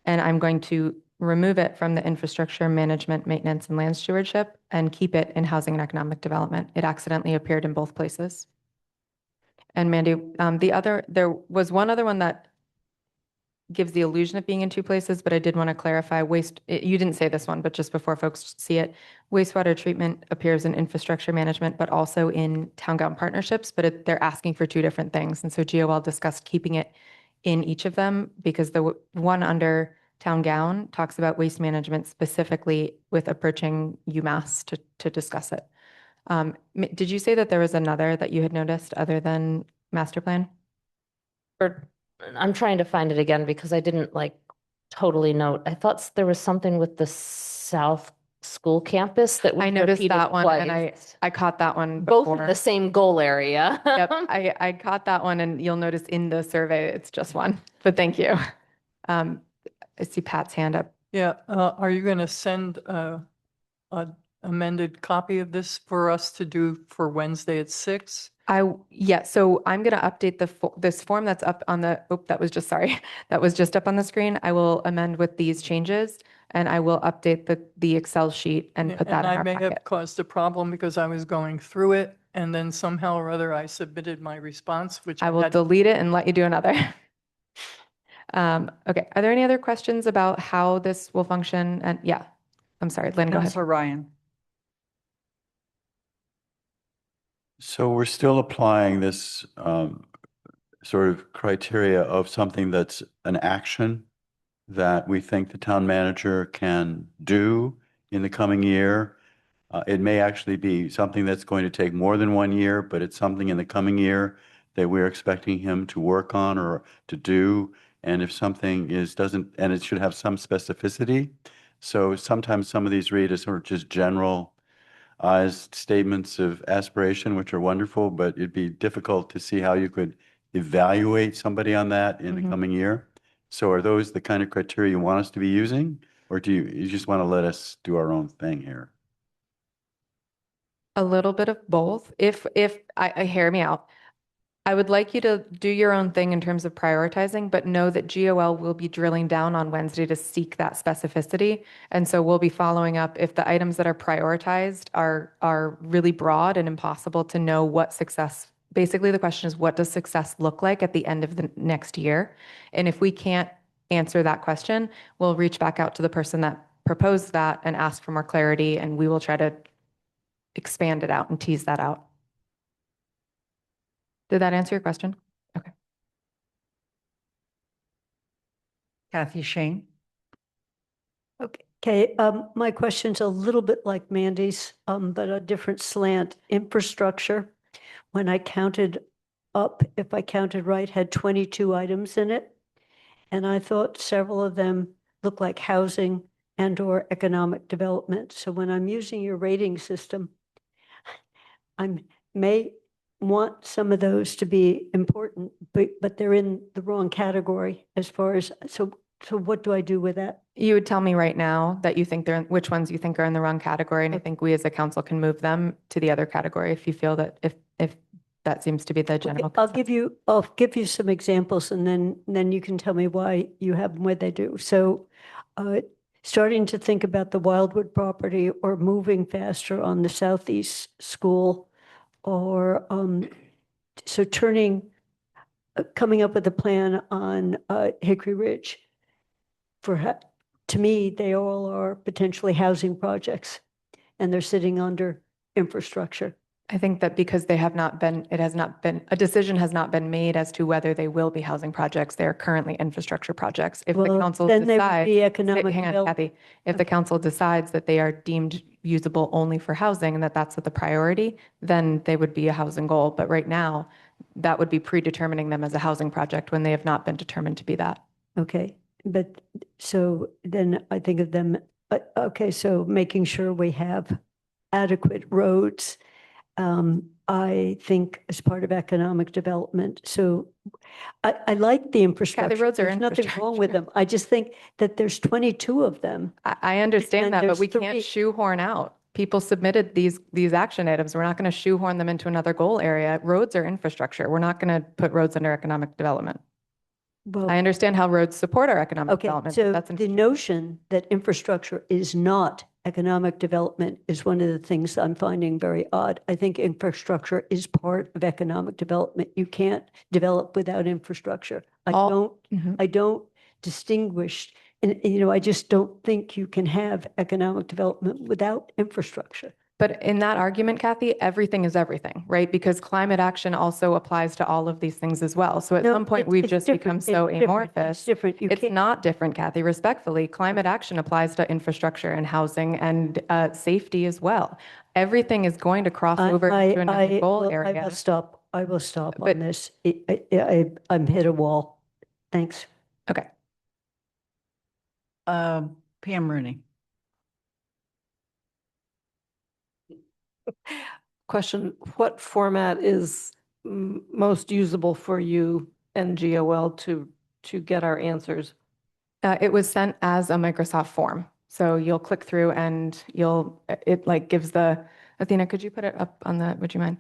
And I'm going to remove it from the infrastructure management, maintenance, and land stewardship and keep it in housing and economic development. It accidentally appeared in both places. And Mandy, there was one other one that gives the illusion of being in 2 places, but I did want to clarify you didn't say this one, but just before folks see it, wastewater treatment appears in infrastructure management, but also in town gown partnerships, but they're asking for 2 different things. And so GOL discussed keeping it in each of them because the one under town gown talks about waste management specifically with approaching UMass to discuss it. Did you say that there was another that you had noticed other than master plan? I'm trying to find it again because I didn't totally note. I thought there was something with the South School campus that was I noticed repeated that one and twice. I caught that one Both in before. the same goal area. Yep, I caught that one and you'll notice in the survey, it's just one, but thank you. I see Pat's hand up. Yeah, are you going to send a amended copy of this for us to do for Wednesday at 6? Yeah, so I'm going to update this form that's up on the, that was just, sorry, that was just up on the screen. I will amend with these changes and I will update the Excel sheet and put that in And I our may have packet. caused a problem because I was going through it and then somehow or other I submitted my response, which I will had delete it and let you do another. Okay, are there any other questions about how this will function? And yeah, I'm sorry, Lynn, go ahead. Councilor Ryan. So we're still applying this sort of criteria of something that's an action that we think the town manager can do in the coming year. It may actually be something that's going to take more than 1 year, but it's something in the coming year that we're expecting him to work on or to do. And if something doesn't, and it should have some specificity. So sometimes some of these read as sort of just general as statements of aspiration, which are wonderful, but it'd be difficult to see how you could evaluate somebody on that in the coming year. So are those the kind of criteria you want us to be using? Or do you just want to let us do our own thing here? A little bit of both. If I hear me out, I would like you to do your own thing in terms of prioritizing, but know that GOL will be drilling down on Wednesday to seek that specificity. And so we'll be following up if the items that are prioritized are really broad and impossible to know what success. Basically, the question is, what does success look like at the end of the next year? And if we can't answer that question, we'll reach back out to the person that proposed that and ask for more clarity, and we will try to expand it out and tease that out. Did that answer your question? Okay. Kathy Shane. Okay, my question's a little bit like Mandy's, but a different slant. Infrastructure, when I counted up, if I counted right, had 22 items in it. And I thought several of them look like housing and or economic development. So when I'm using your rating system, I may want some of those to be important, but they're in the wrong category as far as, so what do I do with that? You would tell me right now that you think which ones you think are in the wrong category, and I think we as a council can move them to the other category if you feel that if that seems to be the general. Okay, I'll give you some examples and then you can tell me why you have them where they do. So starting to think about the Wildwood property or moving faster on the Southeast School or so coming up with a plan on Hickory Ridge. To me, they all are potentially housing projects and they're sitting under infrastructure. I think that because a decision has not been made as to whether they will be housing projects. They are currently infrastructure projects. If the council then they would decides, be economic hang on, development. Kathy, if the council decides that they are deemed usable only for housing and that's the priority, then they would be a housing goal. But right now, that would be predetermining them as a housing project when they have not been determined to be that. Okay, but so then I think of them, okay, so making sure we have adequate roads, I think as part of economic development. So I like the infrastructure. roads are There's nothing wrong with them. I just think that there's 22 of them. I understand And that, but there's we can't 3. shoehorn out. People submitted these action items. We're not going to shoehorn them into another goal area. Roads are infrastructure. We're not going to put roads under economic development. Well, I understand how roads support our economic okay, development. so That's the notion that infrastructure is not economic development is one of the things I'm finding very odd. I think infrastructure is part of economic development. You can't develop without infrastructure. I don't distinguish, and I just don't think you can have economic development without infrastructure. But in that argument, Kathy, everything is everything, right? Because climate action also applies to all of these things as well. So at some point, we've just become so amorphous. It's different. It's not different, Kathy, respectfully. Climate action applies to infrastructure and housing and safety as well. Everything is going to cross over into another goal area. I will stop on this. I'm hit a wall. Thanks. Okay. Pam Rooney. Question, what format is most usable for you and GOL to get our answers? It was sent as a Microsoft form. So you'll click through and it like gives Athena, could you put it up on would you mind?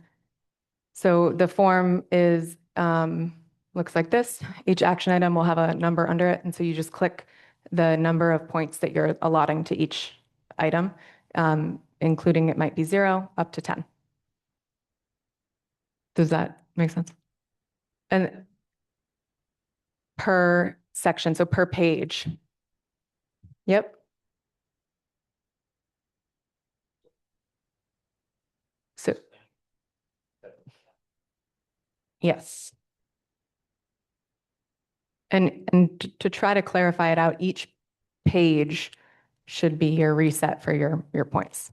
So the form is, looks like this. Each action item will have a number under it. And so you just click the number of points that you're allotting to each item, including it might be 0 up to 10. Does that make sense? And per section, so per page. Yep. So, yes. And to try to clarify it out, each page should be your reset for your points.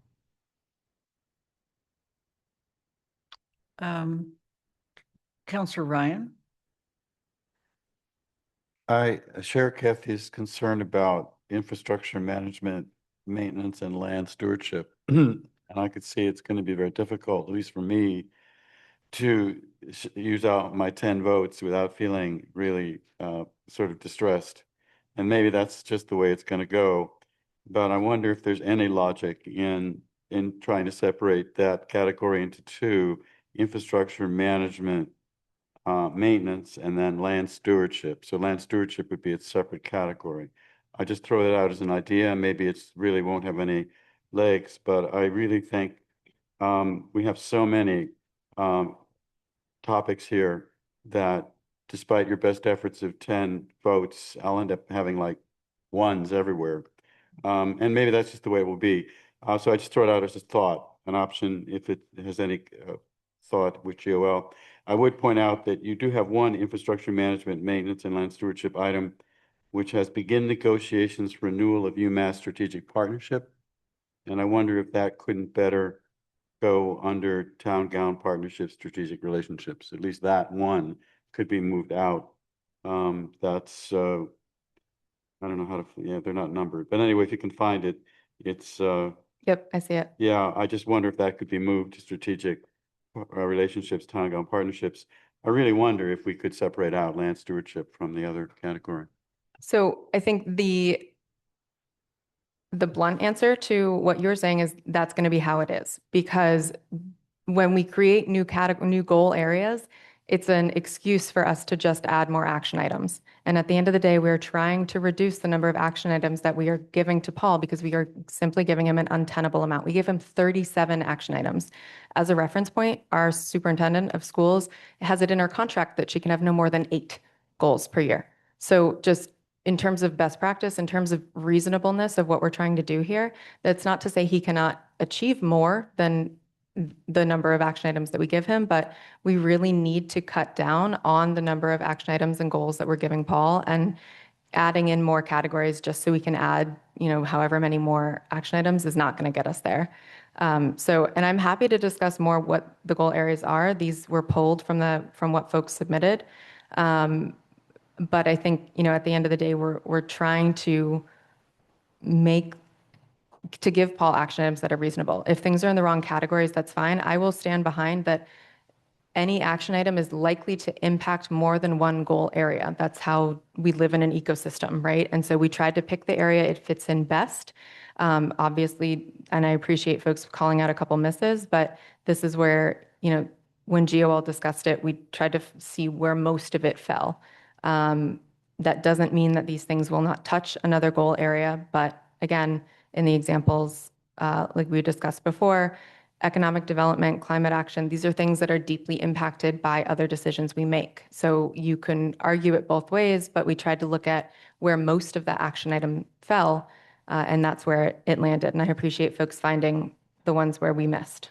Counselor Ryan. I share Kathy's concern about infrastructure management, maintenance, and land stewardship. And I could see it's going to be very difficult, at least for me, to use out my 10 votes without feeling really sort of distressed. And maybe that's just the way it's going to go. But I wonder if there's any logic in trying to separate that category into two: infrastructure management, maintenance, and then land stewardship. So land stewardship would be its separate category. I just throw that out as an idea. Maybe it's really won't have any legs, but I really think we have so many topics here that despite your best efforts of 10 votes, I'll end up having like ones everywhere. And maybe that's just the way it will be. So I just throw it out as a thought, an option, if it has any thought with GOL. I would point out that you do have one infrastructure management, maintenance, and land stewardship item, which has begin negotiations for renewal of UMass strategic partnership. And I wonder if that couldn't better go under town-gown partnerships, strategic relationships. At least that one could be moved out. That's, I don't know how to, yeah, they're not numbered. But anyway, if you can find it, it's, Yep, I see it. yeah, I just wonder if that could be moved to strategic relationships, town-gown partnerships. I really wonder if we could separate out land stewardship from the other category. So I think the blunt answer to what you're saying is that's going to be how it is, because when we create new goal areas, it's an excuse for us to just add more action items. And at the end of the day, we're trying to reduce the number of action items that we are giving to Paul because we are simply giving him an untenable amount. We gave him 37 action items. As a reference point, our superintendent of schools has it in her contract that she can have no more than 8 goals per year. So just in terms of best practice, in terms of reasonableness of what we're trying to do here, that's not to say he cannot achieve more than the number of action items that we give him, but we really need to cut down on the number of action items and goals that we're giving Paul, and adding in more categories just so we can add, however many more action items is not going to get us there. And I'm happy to discuss more what the goal areas are. These were pulled from what folks submitted. But I think, at the end of the day, we're trying to give Paul action items that are reasonable. If things are in the wrong categories, that's fine. I will stand behind that any action item is likely to impact more than one goal area. That's how we live in an ecosystem, right? And so we tried to pick the area it fits in best. Obviously, and I appreciate folks calling out a couple misses, but this is where, when GOL discussed it, we tried to see where most of it fell. That doesn't mean that these things will not touch another goal area, but again, in the examples, like we discussed before, economic development, climate action, these are things that are deeply impacted by other decisions we make. So you can argue it both ways, but we tried to look at where most of the action item fell, and that's where it landed. And I appreciate folks finding the ones where we missed.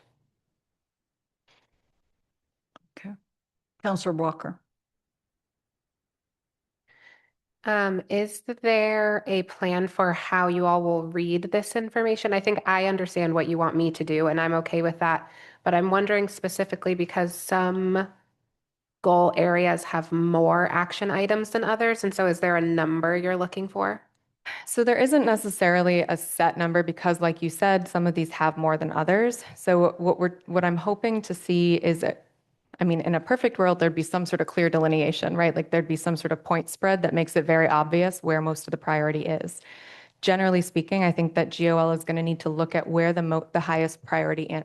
Okay. Counselor Walker. Is there a plan for how you all will read this information? I think I understand what you want me to do, and I'm okay with that. But I'm wondering specifically because some goal areas have more action items than others. And so is there a number you're looking for? So there isn't necessarily a set number because, like you said, some of these have more than others. So what I'm hoping to see is, I mean, in a perfect world, there'd be some sort of clear delineation, right? Like there'd be some sort of point spread that makes it very obvious where most of the priority is. Generally speaking, I think that GOL is going to need to look at where the highest priority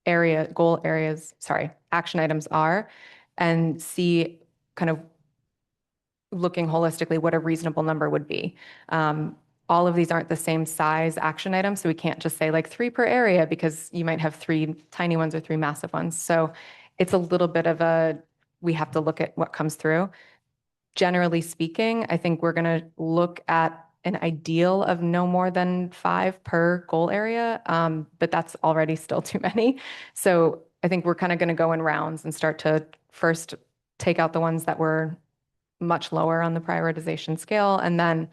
action items are, and see kind of looking holistically what a reasonable number would be. All of these aren't the same size action items, so we can't just say like 3 per area because you might have 3 tiny ones or 3 massive ones. So it's a little bit of we have to look at what comes through. Generally speaking, I think we're going to look at an ideal of no more than 5 per goal area, but that's already still too many. So I think we're kind of going to go in rounds and start to first take out the ones that were much lower on the prioritization scale, and then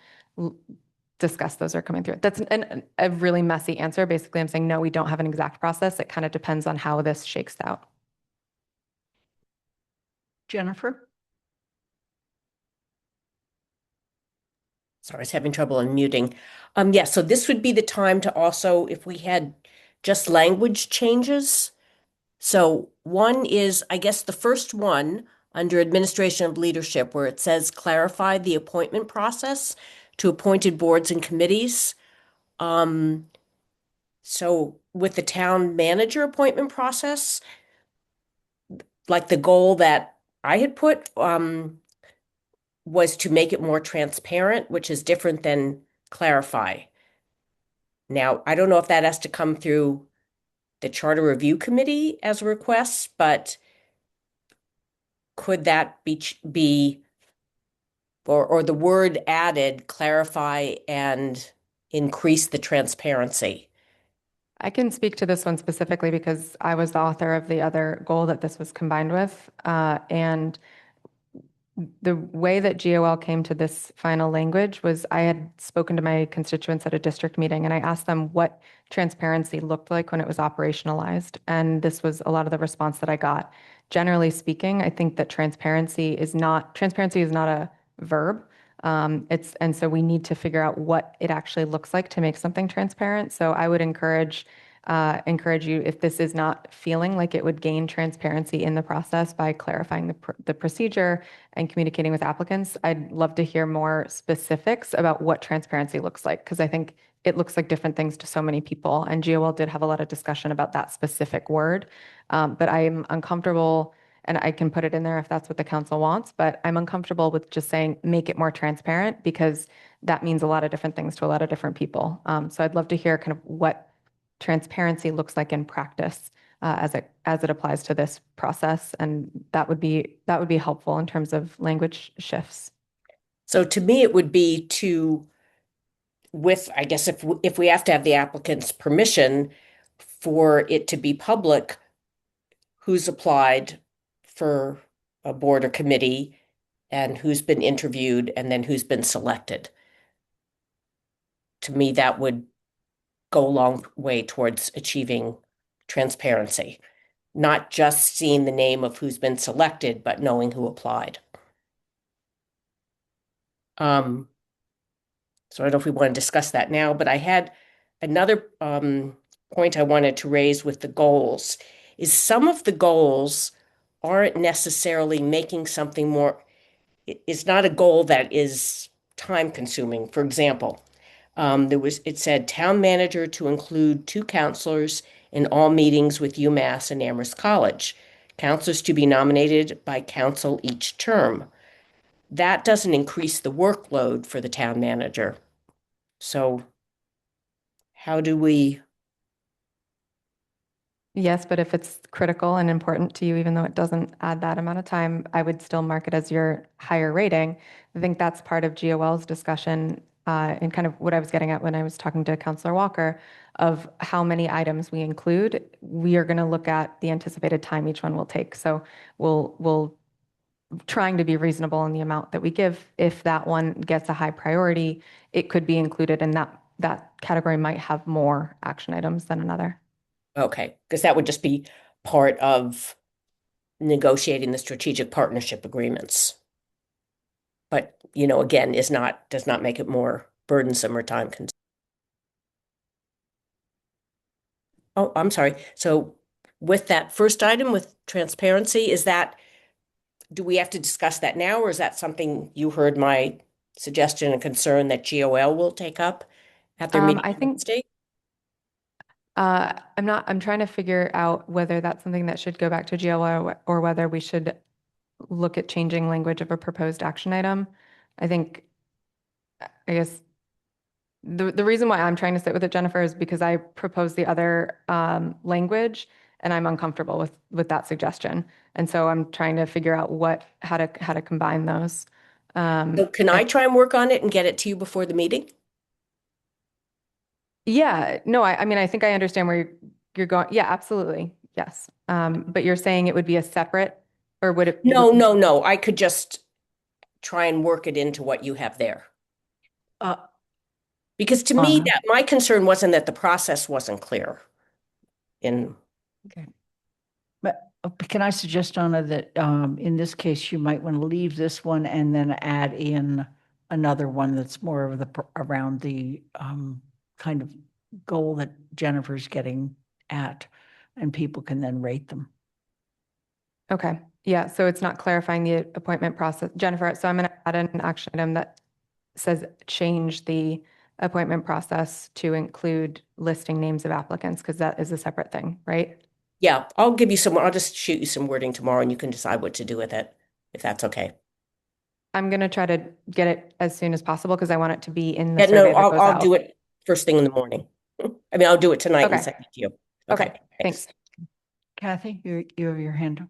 discuss those are coming through. That's a really messy answer. Basically, I'm saying, no, we don't have an exact process. It kind of depends on how this shakes out. Jennifer? Sorry, I was having trouble unmuting. Yeah, so this would be the time to also, if we had just language changes. So one is, I guess the first one under administration of leadership, where it says clarify the appointment process to appointed boards and committees. So with the town manager appointment process, like the goal that I had put, was to make it more transparent, which is different than clarify. Now, I don't know if that has to come through the Charter Review Committee as a request, but could that be or the word added, clarify and increase the transparency? I can speak to this one specifically because I was the author of the other goal that this was combined with. And the way that GOL came to this final language was I had spoken to my constituents at a district meeting and I asked them what transparency looked like when it was operationalized. And this was a lot of the response that I got. Generally speaking, I think that transparency is not a verb. And so we need to figure out what it actually looks like to make something transparent. So I would encourage you, if this is not feeling like it would gain transparency in the process by clarifying the procedure and communicating with applicants, I'd love to hear more specifics about what transparency looks like, because I think it looks like different things to so many people. And GOL did have a lot of discussion about that specific word. But I'm uncomfortable, and I can put it in there if that's what the council wants, but I'm uncomfortable with just saying, make it more transparent, because that means a lot of different things to a lot of different people. So I'd love to hear kind of what transparency looks like in practice as it applies to this process, and that would be helpful in terms of language shifts. So to me, it would be I guess if we have to have the applicant's permission for it to be public, who's applied for a board or committee and who's been interviewed and then who's been selected. To me, that would go a long way towards achieving transparency, not just seeing the name of who's been selected, but knowing who applied. So I don't know if we want to discuss that now, but I had another point I wanted to raise with the goals is some of the goals aren't necessarily making something more. It's not a goal that is time consuming. For example, it said town manager to include 2 counselors in all meetings with UMass and Amherst College. Counselors to be nominated by council each term. That doesn't increase the workload for the town manager. So how do we? Yes, but if it's critical and important to you, even though it doesn't add that amount of time, I would still mark it as your higher rating. I think that's part of GOL's discussion and kind of what I was getting at when I was talking to Councillor Walker of how many items we include. We are going to look at the anticipated time each one will take. So we'll trying to be reasonable in the amount that we give. If that one gets a high priority, it could be included, and that category might have more action items than another. Okay, because that would just be part of negotiating the strategic partnership agreements. But, again, does not make it more burdensome or time consuming. Oh, I'm sorry. So with that first item with transparency, do we have to discuss that now, or is that something you heard my suggestion and concern that GOL will take up at their meeting I think Wednesday? I'm trying to figure out whether that's something that should go back to GLO or whether we should look at changing language of a proposed action item. I guess the reason why I'm trying to sit with it, Jennifer, is because I proposed the other language and I'm uncomfortable with that suggestion. And so I'm trying to figure out how to combine those. So can I try and work on it and get it to you before the meeting? Yeah, no, I mean, I think I understand where you're going. Yeah, absolutely. Yes. But you're saying it would be a separate, or would it? No. I could just try and work it into what you have there. Because to me, that my concern wasn't that the process wasn't clear. Okay. But can I suggest, Anna, that in this case, you might want to leave this one and then add in another one that's more of around the kind of goal that Jennifer's getting at, and people can then rate them. Okay. Yeah. So it's not clarifying the appointment process. Jennifer, so I'm going to add an action item that says change the appointment process to include listing names of applicants, because that is a separate thing, right? Yeah, I'll just shoot you some wording tomorrow and you can decide what to do with it, if that's okay. I'm going to try to get it as soon as possible because I want it to be in the survey that goes I'll out. do it first thing in the morning. I mean, I'll do it tonight and Okay. send it to you. Okay, thanks. Kathy, you have your hand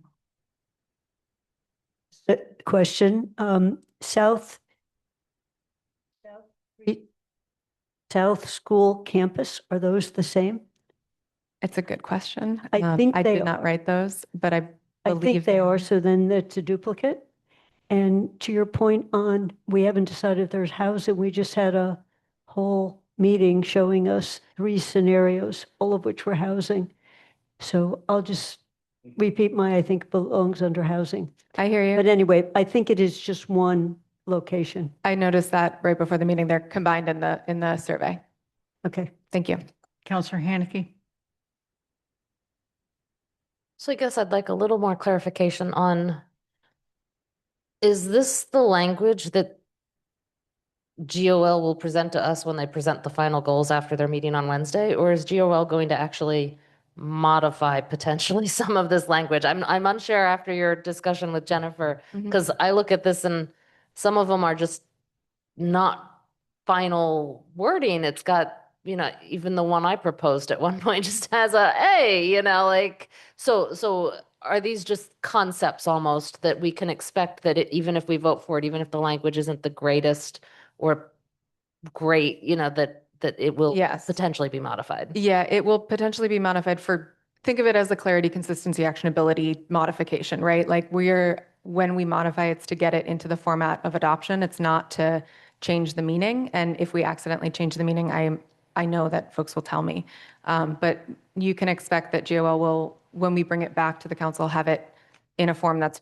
up. Question, South School campus, are those the same? It's a good question. I think I they did not are. write those, but I think believe they are, so then it's a duplicate. And to your point on, we haven't decided if there's housing, we just had a whole meeting showing us 3 scenarios, all of which were housing. So I'll just repeat I think belongs under housing. I hear you. But anyway, I think it is just one location. I noticed that right before the meeting. They're combined in the survey. Okay. Thank you. Councilor Haneke. So I guess I'd like a little more clarification on, is this the language that GOL will present to us when they present the final goals after their meeting on Wednesday? Or is GOL going to actually modify potentially some of this language? I'm unsure after your discussion with Jennifer, because I look at this and some of them are just not final wording. It's got, even the one I proposed at one point just has a A, like, so are these just concepts almost that we can expect that even if we vote for it, even if the language isn't the greatest or great, that it will potentially be modified? Yeah, it will potentially be modified think of it as a clarity, consistency, actionability modification, right? Like when we modify, it's to get it into the format of adoption. It's not to change the meaning. And if we accidentally change the meaning, I know that folks will tell me. But you can expect that GOL will, when we bring it back to the council, have it in a form that's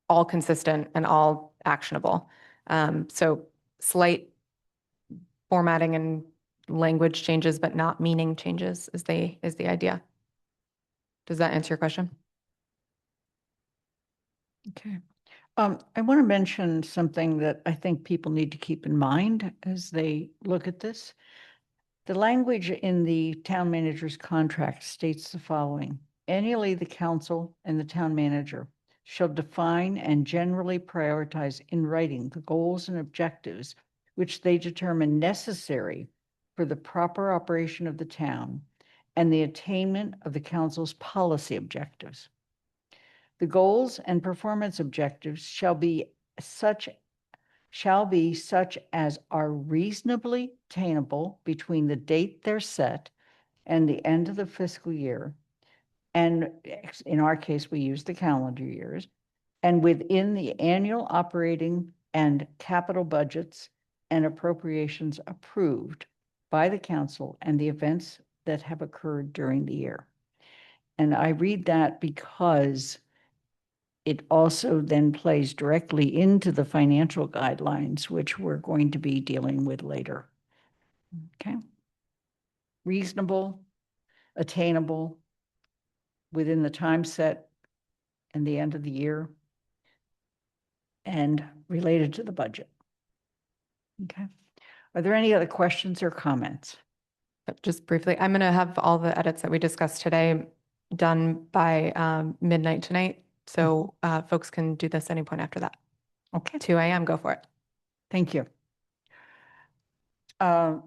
all consistent and all actionable. So slight formatting and language changes, but not meaning changes is the idea. Does that answer your question? Okay. I want to mention something that I think people need to keep in mind as they look at this. The language in the town manager's contract states the following: annually, the council and the town manager shall define and generally prioritize in writing the goals and objectives which they determine necessary for the proper operation of the town and the attainment of the council's policy objectives. The goals and performance objectives shall be such as are reasonably attainable between the date they're set and the end of the fiscal year. And in our case, we use the calendar years, and within the annual operating and capital budgets and appropriations approved by the council and the events that have occurred during the year. And I read that because it also then plays directly into the financial guidelines, which we're going to be dealing with later. Okay. Reasonable, attainable, within the time set and the end of the year, and related to the budget. Okay. Are there any other questions or comments? But just briefly, I'm going to have all the edits that we discussed today done by midnight tonight. So folks can do this any point after that. Okay. 2 a.m., go for it. Thank you. The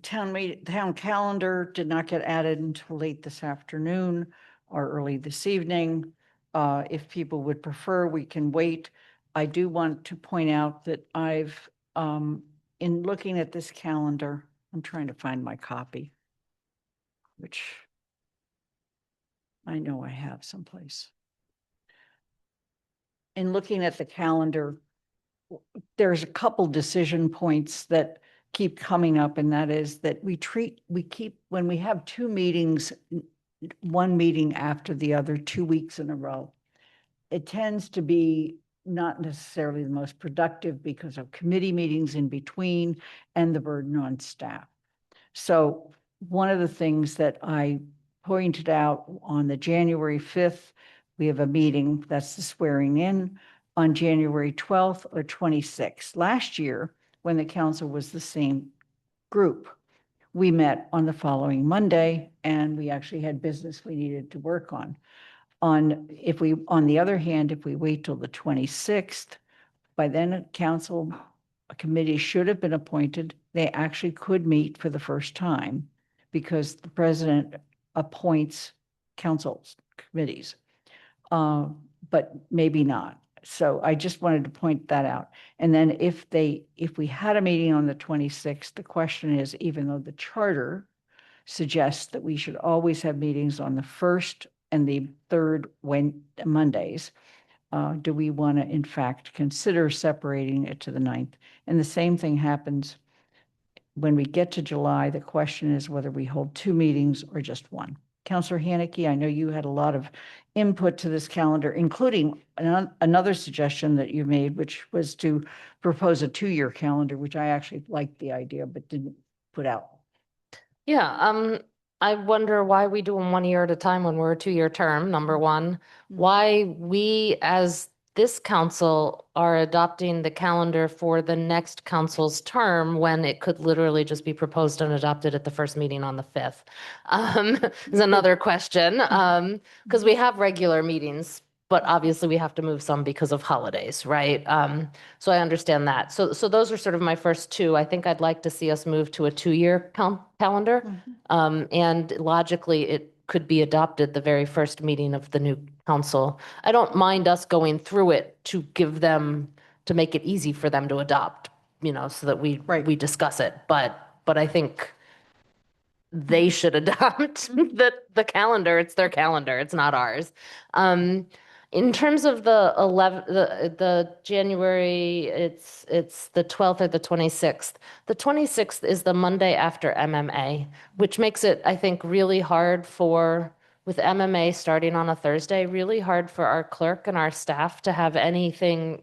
town calendar did not get added until late this afternoon or early this evening. If people would prefer, we can wait. I do want to point out that I've, in looking at this calendar, I'm trying to find my copy, which I know I have someplace. In looking at the calendar, there's a couple decision points that keep coming up, and that is that when we have two meetings, one meeting after the other, 2 weeks in a row, it tends to be not necessarily the most productive because of committee meetings in between and the burden on staff. So one of the things that I pointed out on the January 5th, we have a meeting, that's the swearing in, on January 12th or 26th. Last year, when the council was the same group, we met on the following Monday, and we actually had business we needed to work on. On the other hand, if we wait till the 26th, by then a committee should have been appointed. They actually could meet for the first time because the president appoints councils committees, but maybe not. So I just wanted to point that out. And then if we had a meeting on the 26th, the question is, even though the charter suggests that we should always have meetings on the first and the third Mondays, do we want to, in fact, consider separating it to the 9th? And the same thing happens when we get to July. The question is whether we hold 2 meetings or just one. Councillor Haneke, I know you had a lot of input to this calendar, including another suggestion that you made, which was to propose a 2-year calendar, which I actually liked the idea, but didn't put out. Yeah, I wonder why we do them 1 year at a time when we're a 2-year term, number one. Why we, as this council, are adopting the calendar for the next council's term when it could literally just be proposed and adopted at the first meeting on the 5th, is another question. Because we have regular meetings, but obviously we have to move some because of holidays, right? So I understand that. So those are sort of my first two. I think I'd like to see us move to a 2-year calendar. And logically, it could be adopted the very first meeting of the new council. I don't mind us going through it to make it easy for them to adopt, so that we discuss it. But I think they should adopt the calendar. It's their calendar. It's not ours. In terms of the January, it's the 12th or the 26th. The 26th is the Monday after MMA, which makes it, I think, really hard with MMA starting on a Thursday, really hard for our clerk and our staff to have anything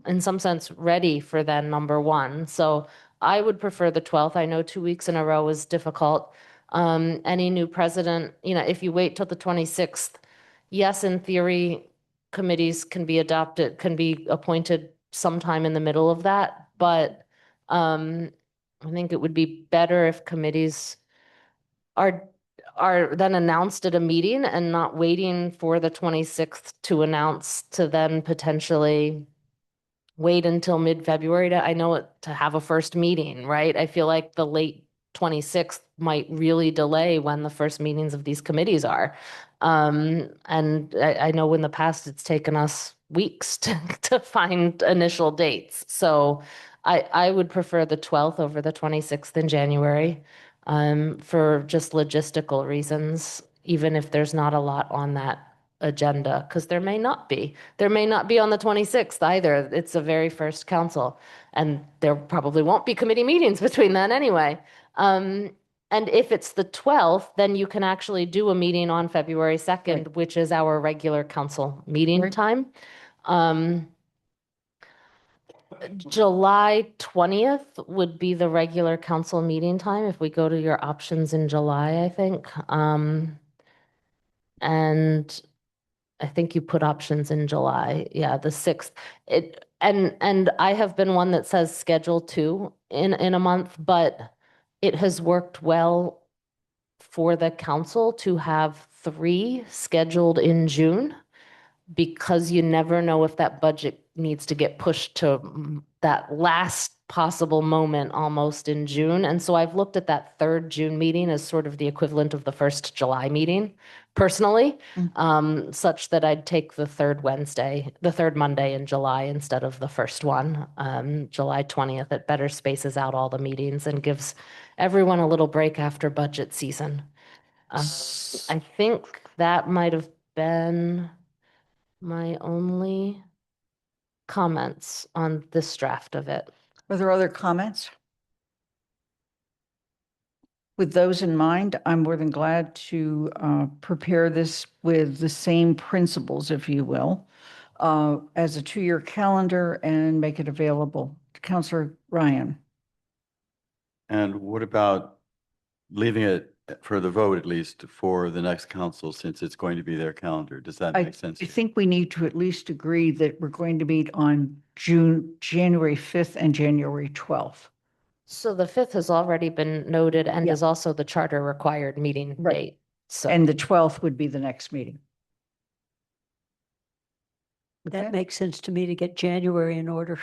in some sense ready for then number one. So I would prefer the 12th. I know 2 weeks in a row is difficult. Any new president, if you wait till the 26th, yes, in theory, committees can be appointed sometime in the middle of that. But I think it would be better if committees are then announced at a meeting and not waiting for the 26th to announce to then potentially wait until mid-February to have a first meeting, right? I feel like the late 26th might really delay when the first meetings of these committees are. And I know in the past it's taken us weeks to find initial dates. So I would prefer the 12th over the 26th in January for just logistical reasons, even if there's not a lot on that agenda, because there may not be. There may not be on the 26th either. It's the very first council, and there probably won't be committee meetings between then anyway. And if it's the 12th, then you can actually do a meeting on February 2nd, which is our regular council meeting time. July 20th would be the regular council meeting time if we go to your options in July, I think. And I think you put options in July. Yeah, the 6th. And I have been one that says schedule 2 in a month, but it has worked well for the council to have 3 scheduled in June, because you never know if that budget needs to get pushed to that last possible moment almost in June. And so I've looked at that 3rd June meeting as sort of the equivalent of the 1st July meeting personally, such that I'd take the 3rd Monday in July instead of the first one, July 20th. It better spaces out all the meetings and gives everyone a little break after budget season. I think that might have been my only comments on this draft of it. Are there other comments? With those in mind, I'm more than glad to prepare this with the same principles, if you will, as a 2-year calendar and make it available. Councilor Ryan. And what about leaving it for the vote, at least for the next council, since it's going to be their calendar? Does that make sense? I think we need to at least agree that we're going to meet on January 5th and January 12th. So the 5th has already been noted and Yeah. is also the charter required meeting Right. date. So And the 12th would be the next meeting. That makes sense to me to get January in order.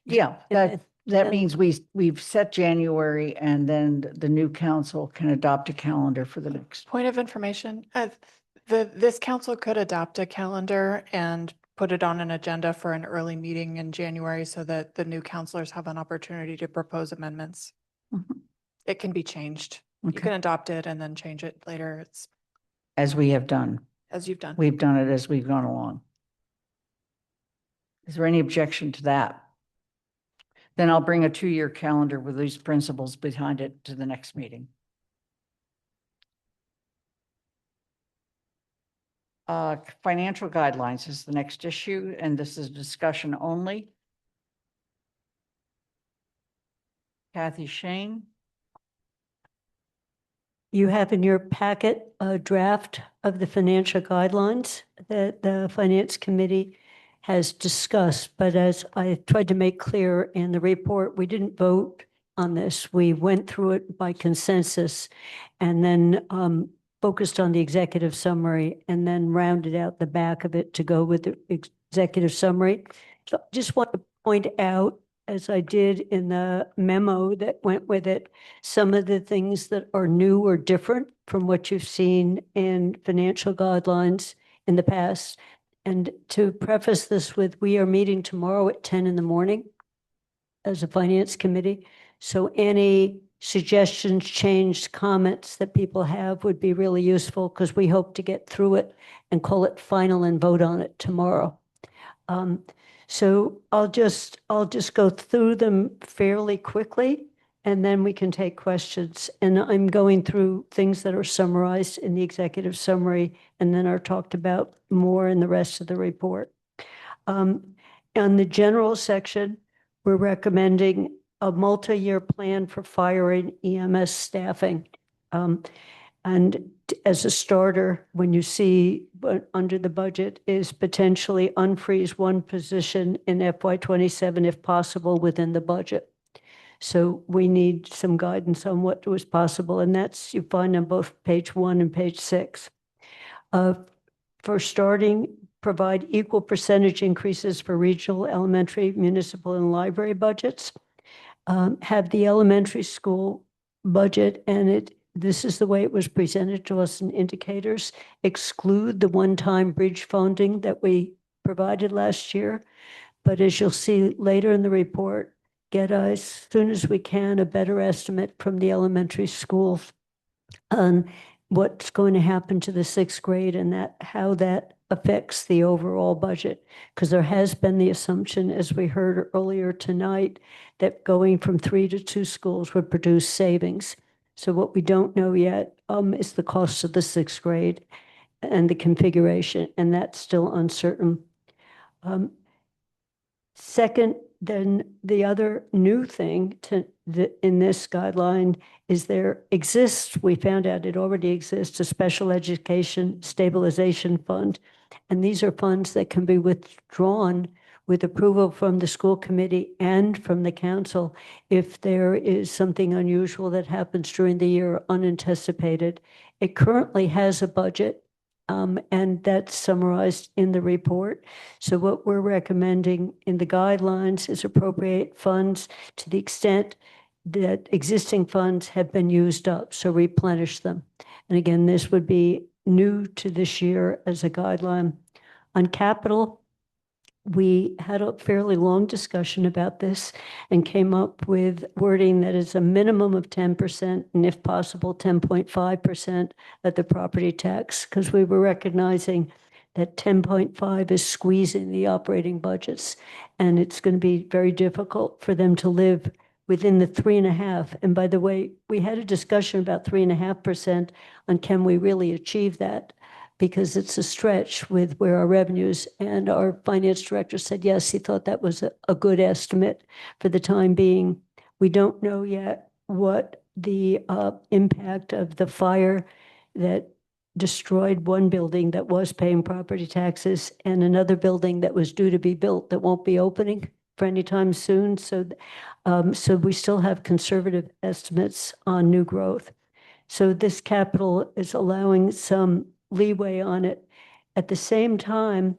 Yeah, And that means we've set January, and then the new council can adopt a calendar for the next. Point of information, this council could adopt a calendar and put it on an agenda for an early meeting in January so that the new councilors have an opportunity to propose amendments. Mhm. It can be changed. You Okay. can adopt it and then change it later. It's As we have done. as you've done. We've done it as we've gone along. Is there any objection to that? Then I'll bring a 2-year calendar with these principles behind it to the next meeting. Financial guidelines is the next issue, and this is discussion only. Kathy Shane. You have in your packet a draft of the financial guidelines that the Finance Committee has discussed. But as I tried to make clear in the report, we didn't vote on this. We went through it by consensus and then focused on the executive summary and then rounded out the back of it to go with the executive summary. So just want to point out, as I did in the memo that went with it, some of the things that are new or different from what you've seen in financial guidelines in the past. And to preface this with, we are meeting tomorrow at 10 in the morning as a finance committee. So any suggestions, changed comments that people have would be really useful, because we hope to get through it and call it final and vote on it tomorrow. So I'll just go through them fairly quickly, and then we can take questions. And I'm going through things that are summarized in the executive summary and then are talked about more in the rest of the report. On the general section, we're recommending a multi-year plan for fire and EMS staffing. And as a starter, when you see under the budget is potentially unfreeze one position in FY27 if possible within the budget. So we need some guidance on what was possible, and that's you find on both page 1 and page 6. For starting, provide equal percentage increases for regional, elementary, municipal, and library budgets. Have the elementary school budget, and this is the way it was presented to us in indicators, exclude the one-time bridge funding that we provided last year. But as you'll see later in the report, get as soon as we can a better estimate from the elementary schools on what's going to happen to the 6th grade and how that affects the overall budget. Because there has been the assumption, as we heard earlier tonight, that going from 3 to 2 schools would produce savings. So what we don't know yet is the cost of the 6th grade and the configuration, and that's still uncertain. Second, then the other new thing in this guideline is there exists, we found out it already exists, a special education stabilization fund. And these are funds that can be withdrawn with approval from the school committee and from the council if there is something unusual that happens during the year, unanticipated. It currently has a budget, and that's summarized in the report. So what we're recommending in the guidelines is appropriate funds to the extent that existing funds have been used up, so replenish them. And again, this would be new to this year as a guideline. On capital, we had a fairly long discussion about this and came up with wording that is a minimum of 10% and if possible 10.5% of the property tax, because we were recognizing that 10.5 is squeezing the operating budgets and it's going to be very difficult for them to live within the 3.5. And by the way, we had a discussion about 3.5% on can we really achieve that? Because it's a stretch with where our revenues, and our finance director said, yes, he thought that was a good estimate for the time being. We don't know yet what the impact of the fire that destroyed one building that was paying property taxes and another building that was due to be built that won't be opening for any time soon. So we still have conservative estimates on new growth. So this capital is allowing some leeway on it. At the same time,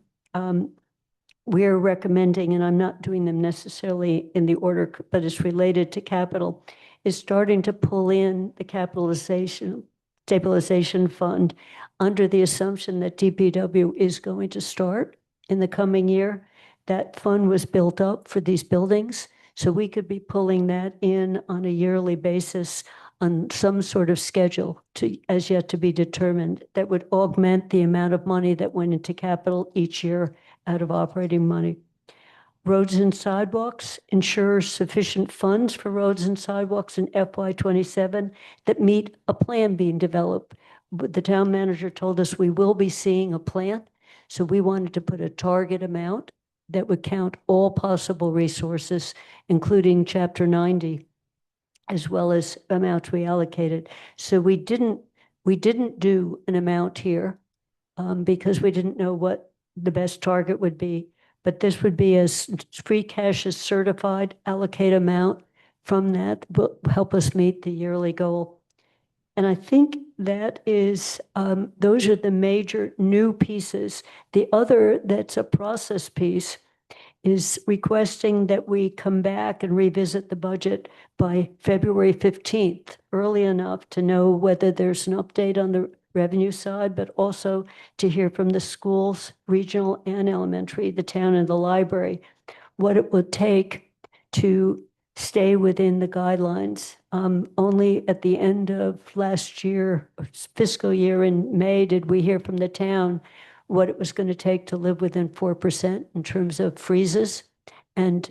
we're recommending, and I'm not doing them necessarily in the order, but it's related to capital, is starting to pull in the stabilization fund under the assumption that DPW is going to start in the coming year. That fund was built up for these buildings, so we could be pulling that in on a yearly basis on some sort of schedule as yet to be determined that would augment the amount of money that went into capital each year out of operating money. Roads and sidewalks ensure sufficient funds for roads and sidewalks in FY27 that meet a plan being developed. The town manager told us we will be seeing a plan, so we wanted to put a target amount that would count all possible resources, including Chapter 90, as well as amounts we allocated. So we didn't do an amount here because we didn't know what the best target would be. But this would be as free cash is certified, allocate amount from that will help us meet the yearly goal. And I think that is, those are the major new pieces. The other that's a process piece is requesting that we come back and revisit the budget by February 15th, early enough to know whether there's an update on the revenue side, but also to hear from the schools, regional and elementary, the town and the library, what it would take to stay within the guidelines. Only at the end of last year, fiscal year in May, did we hear from the town what it was going to take to live within 4% in terms of freezes. And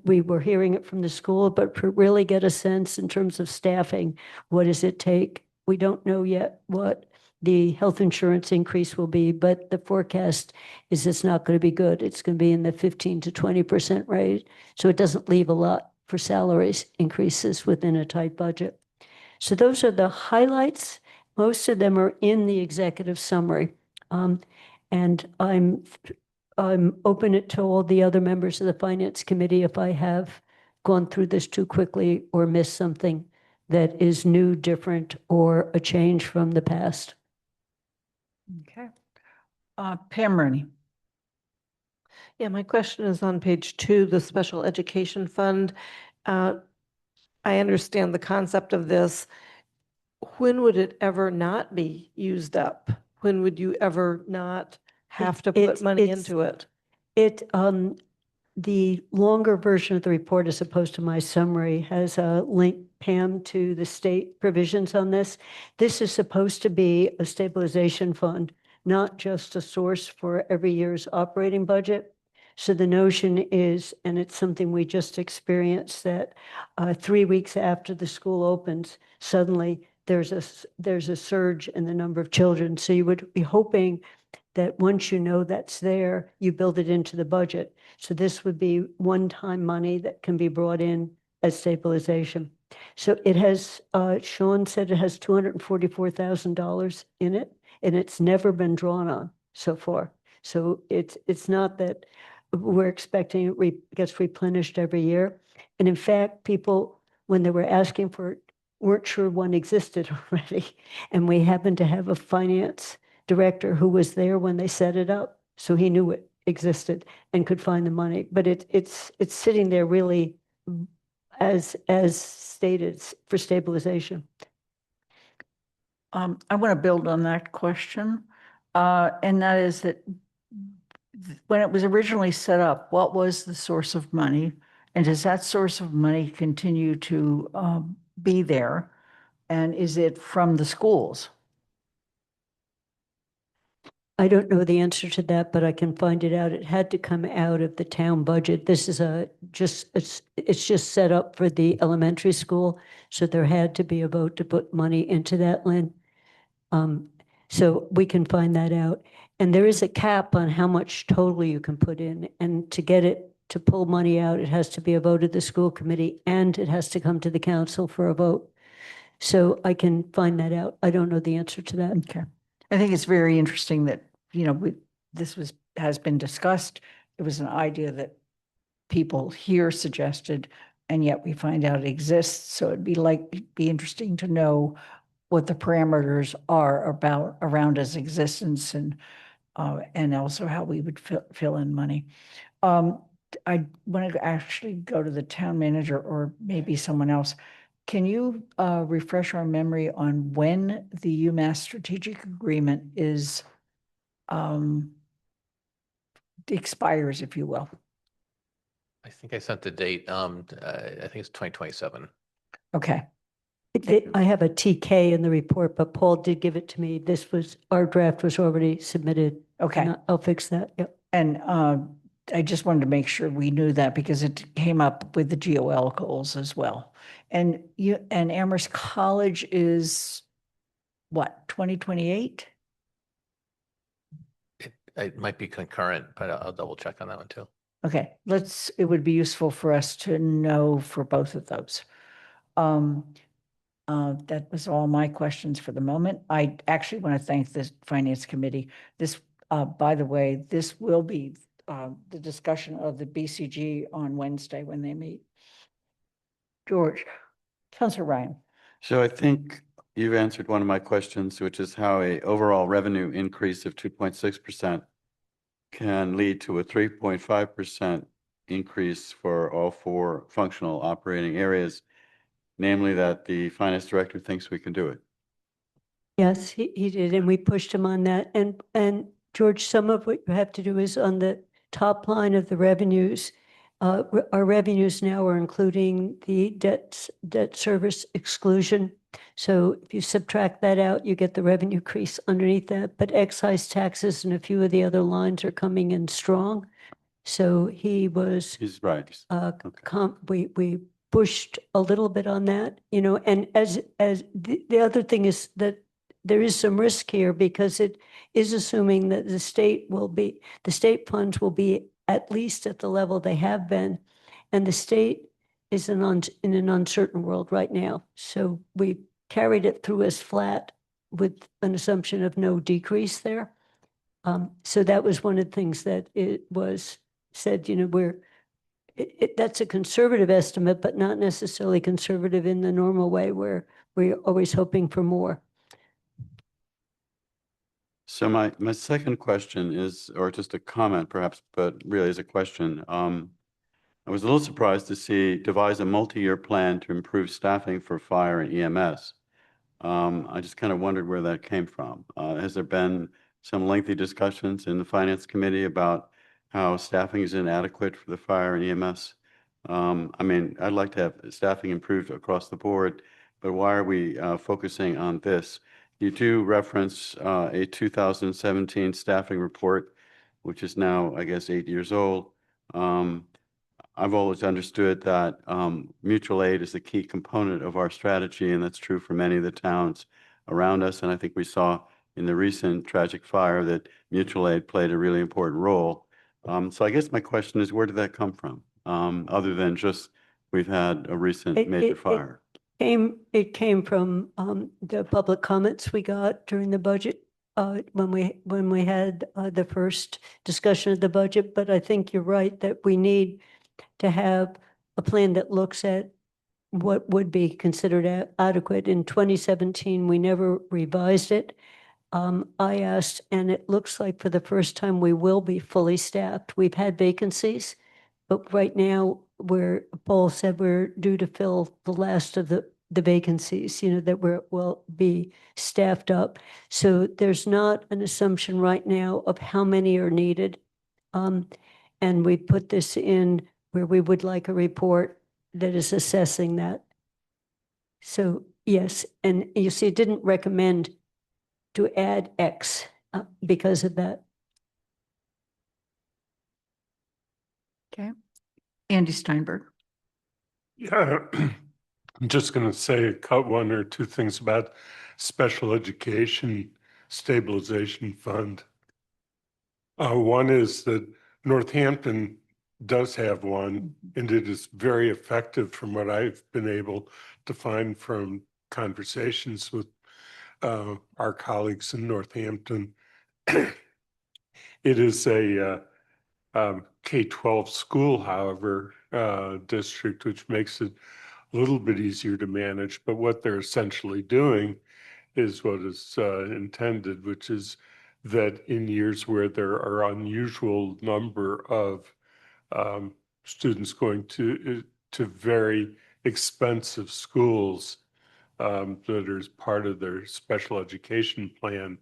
we were hearing it from the school, but to really get a sense in terms of staffing, what does it take? We don't know yet what the health insurance increase will be, but the forecast is it's not going to be good. It's going to be in the 15 to 20% rate. So it doesn't leave a lot for salaries increases within a tight budget. So those are the highlights. Most of them are in the executive summary. And I'm open it to all the other members of the Finance Committee if I have gone through this too quickly or missed something that is new, different, or a change from the past. Okay. Pam Rooney. Yeah, my question is on page 2, the Special Education Fund. I understand the concept of this. When would it ever not be used up? When would you ever not have to put money into it? The longer version of the report, as opposed to my summary, has a link, Pam, to the state provisions on this. This is supposed to be a stabilization fund, not just a source for every year's operating budget. So the notion is, and it's something we just experienced, that 3 weeks after the school opens, suddenly there's a surge in the number of children. So you would be hoping that once you know that's there, you build it into the budget. So this would be one-time money that can be brought in as stabilization. So it has, Sean said it has $244,000 in it, and it's never been drawn on so far. So it's not that we're expecting it gets replenished every year. And in fact, people, when they were asking for it, weren't sure one existed already. And we happened to have a finance director who was there when they set it up. So he knew it existed and could find the money. But it's sitting there really as stated for stabilization. I want to build on that question. And that is that when it was originally set up, what was the source of money? And does that source of money continue to be there? And is it from the schools? I don't know the answer to that, but I can find it out. It had to come out of the town budget. This is it's just set up for the elementary school. So there had to be a vote to put money into that, Lynn. So we can find that out. And there is a cap on how much total you can put in. And to get it to pull money out, it has to be a vote of the school committee and it has to come to the council for a vote. So I can find that out. I don't know the answer to that. Okay. I think it's very interesting that, this has been discussed. It was an idea that people here suggested, and yet we find out it exists. So it'd be interesting to know what the parameters are around its existence and also how we would fill in money. I want to actually go to the town manager or maybe someone else. Can you refresh our memory on when the UMass strategic agreement is expires, if you will? I think I sent the date. I think it's 2027. Okay. I have a TK in the report, but Paul did give it to me. Our draft was already submitted. Okay. And I'll fix that. Yep. And I just wanted to make sure we knew that because it came up with the GOL goals as well. And Amherst College is what, 2028? It might be concurrent, but I'll double check on that one too. Okay, it would be useful for us to know for both of those. That was all my questions for the moment. I actually want to thank the Finance Committee. This, by the way, this will be the discussion of the BCG on Wednesday when they meet. George, Councilor Ryan. So I think you've answered one of my questions, which is how a overall revenue increase of 2.6% can lead to a 3.5% increase for all four functional operating areas, namely that the finance director thinks we can do it. Yes, he did, and we pushed him on that. And George, some of what you have to do is on the top line of the revenues. Our revenues now are including the debt service exclusion. So if you subtract that out, you get the revenue increase underneath that. But excise taxes and a few of the other lines are coming in strong. So He's right. We pushed a little bit on that, and as the other thing is that there is some risk here because it is assuming that the state funds will be at least at the level they have been. And the state is in an uncertain world right now. So we carried it through as flat with an assumption of no decrease there. So that was one of the things that it was said, that's a conservative estimate, but not necessarily conservative in the normal way where we're always hoping for more. So my second question is, or just a comment perhaps, but really is a question. I was a little surprised to see devise a multi-year plan to improve staffing for fire and EMS. I just kind of wondered where that came from. Has there been some lengthy discussions in the Finance Committee about how staffing is inadequate for the fire and EMS? I mean, I'd like to have staffing improved across the board, but why are we focusing on this? You do reference a 2017 staffing report, which is now, I guess, 8 years old. I've always understood that mutual aid is a key component of our strategy, and that's true for many of the towns around us. And I think we saw in the recent tragic fire that mutual aid played a really important role. So I guess my question is, where did that come from? Other than just we've had a recent major fire. It came from the public comments we got during the budget when we had the first discussion of the budget. But I think you're right that we need to have a plan that looks at what would be considered adequate. In 2017, we never revised it. I asked, and it looks like for the first time we will be fully staffed. We've had vacancies, but right now Paul said we're due to fill the last of the vacancies, that we'll be staffed up. So there's not an assumption right now of how many are needed. And we put this in where we would like a report that is assessing that. So yes, and you see, it didn't recommend to add X because of that. Okay. Andy Steinberg. Yeah, I'm just going to say one or two things about Special Education Stabilization Fund. One is that Northampton does have one, and it is very effective from what I've been able to find from conversations with our colleagues in Northampton. It is a K-12 school, however, district, which makes it a little bit easier to manage. But what they're essentially doing is what is intended, which is that in years where there are unusual number of students going to very expensive schools that are part of their special education plan,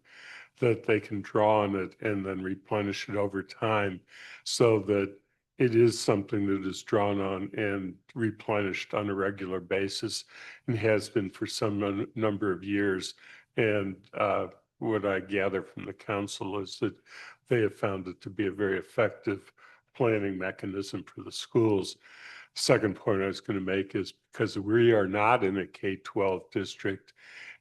that they can draw on it and then replenish it over time, so that it is something that is drawn on and replenished on a regular basis and has been for some number of years. And what I gather from the council is that they have found it to be a very effective planning mechanism for the schools. Second point I was going to make is because we are not in a K-12 district,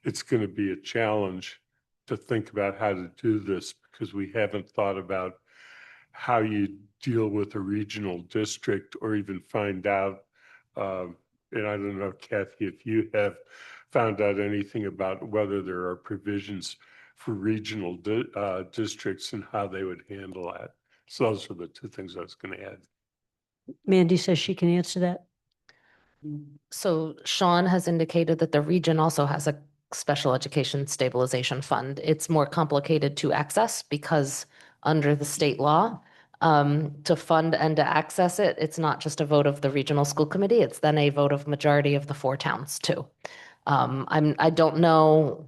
it's going to be a challenge to think about how to do this, because we haven't thought about how you deal with a regional district or even find out. And I don't know, Kathy, if you have found out anything about whether there are provisions for regional districts and how they would handle that. So those are the two things I was going to add. Mandy says she can answer that. So Sean has indicated that the region also has a special education stabilization fund. It's more complicated to access because under the state law, to fund and to access it, it's not just a vote of the regional school committee, it's then a vote of majority of the 4 towns too. I don't know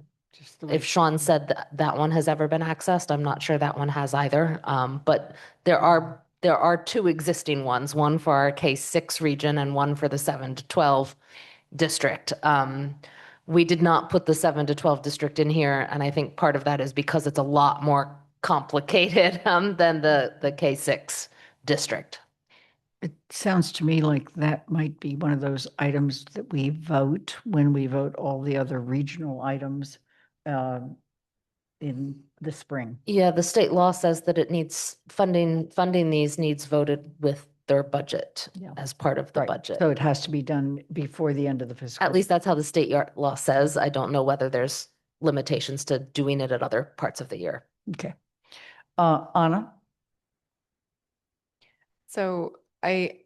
if Sean said that one has ever been accessed. I'm not sure that one has either. But there are 2 existing ones, one for our K-6 region and one for the 7 to 12 district. We did not put the 7 to 12 district in here, and I think part of that is because it's a lot more complicated than the K-6 district. It sounds to me like that might be one of those items that we vote when we vote all the other regional items in the spring. Yeah, the state law says that it needs funding these needs voted with their budget as part of the budget. So it has to be done before the end of the fiscal. At least that's how the state law says. I don't know whether there's limitations to doing it at other parts of the year. Okay. Anna? So I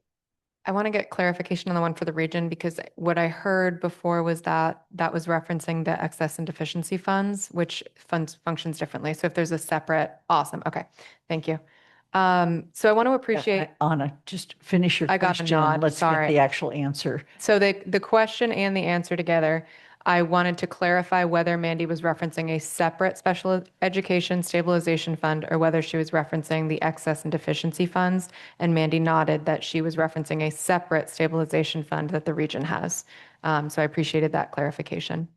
want to get clarification on the one for the region, because what I heard before was that was referencing the excess and deficiency funds, which functions differently. So if there's a separate, awesome. Okay. Thank you. So I want to appreciate. Anna, just finish your question. I got a nod. Let's Sorry. get the actual answer. So the question and the answer together, I wanted to clarify whether Mandy was referencing a separate special education stabilization fund or whether she was referencing the excess and deficiency funds. And Mandy nodded that she was referencing a separate stabilization fund that the region has. So I appreciated that clarification.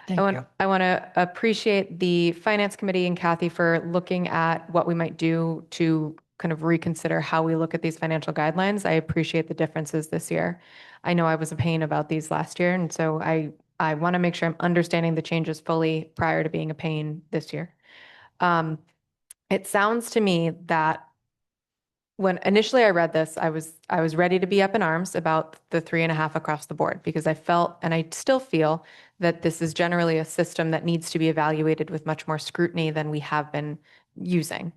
I want to appreciate the Finance Committee and Kathy for looking at what we might do to kind of reconsider how we look at these financial guidelines. I appreciate the differences this year. I know I was a pain about these last year, and so I I want to make sure I'm understanding the changes fully prior to being a pain this year. It sounds to me that when initially I read this, I was ready to be up in arms about the 3.5 across the board because I felt, and I still feel, that this is generally a system that needs to be evaluated with much more scrutiny than we have been using.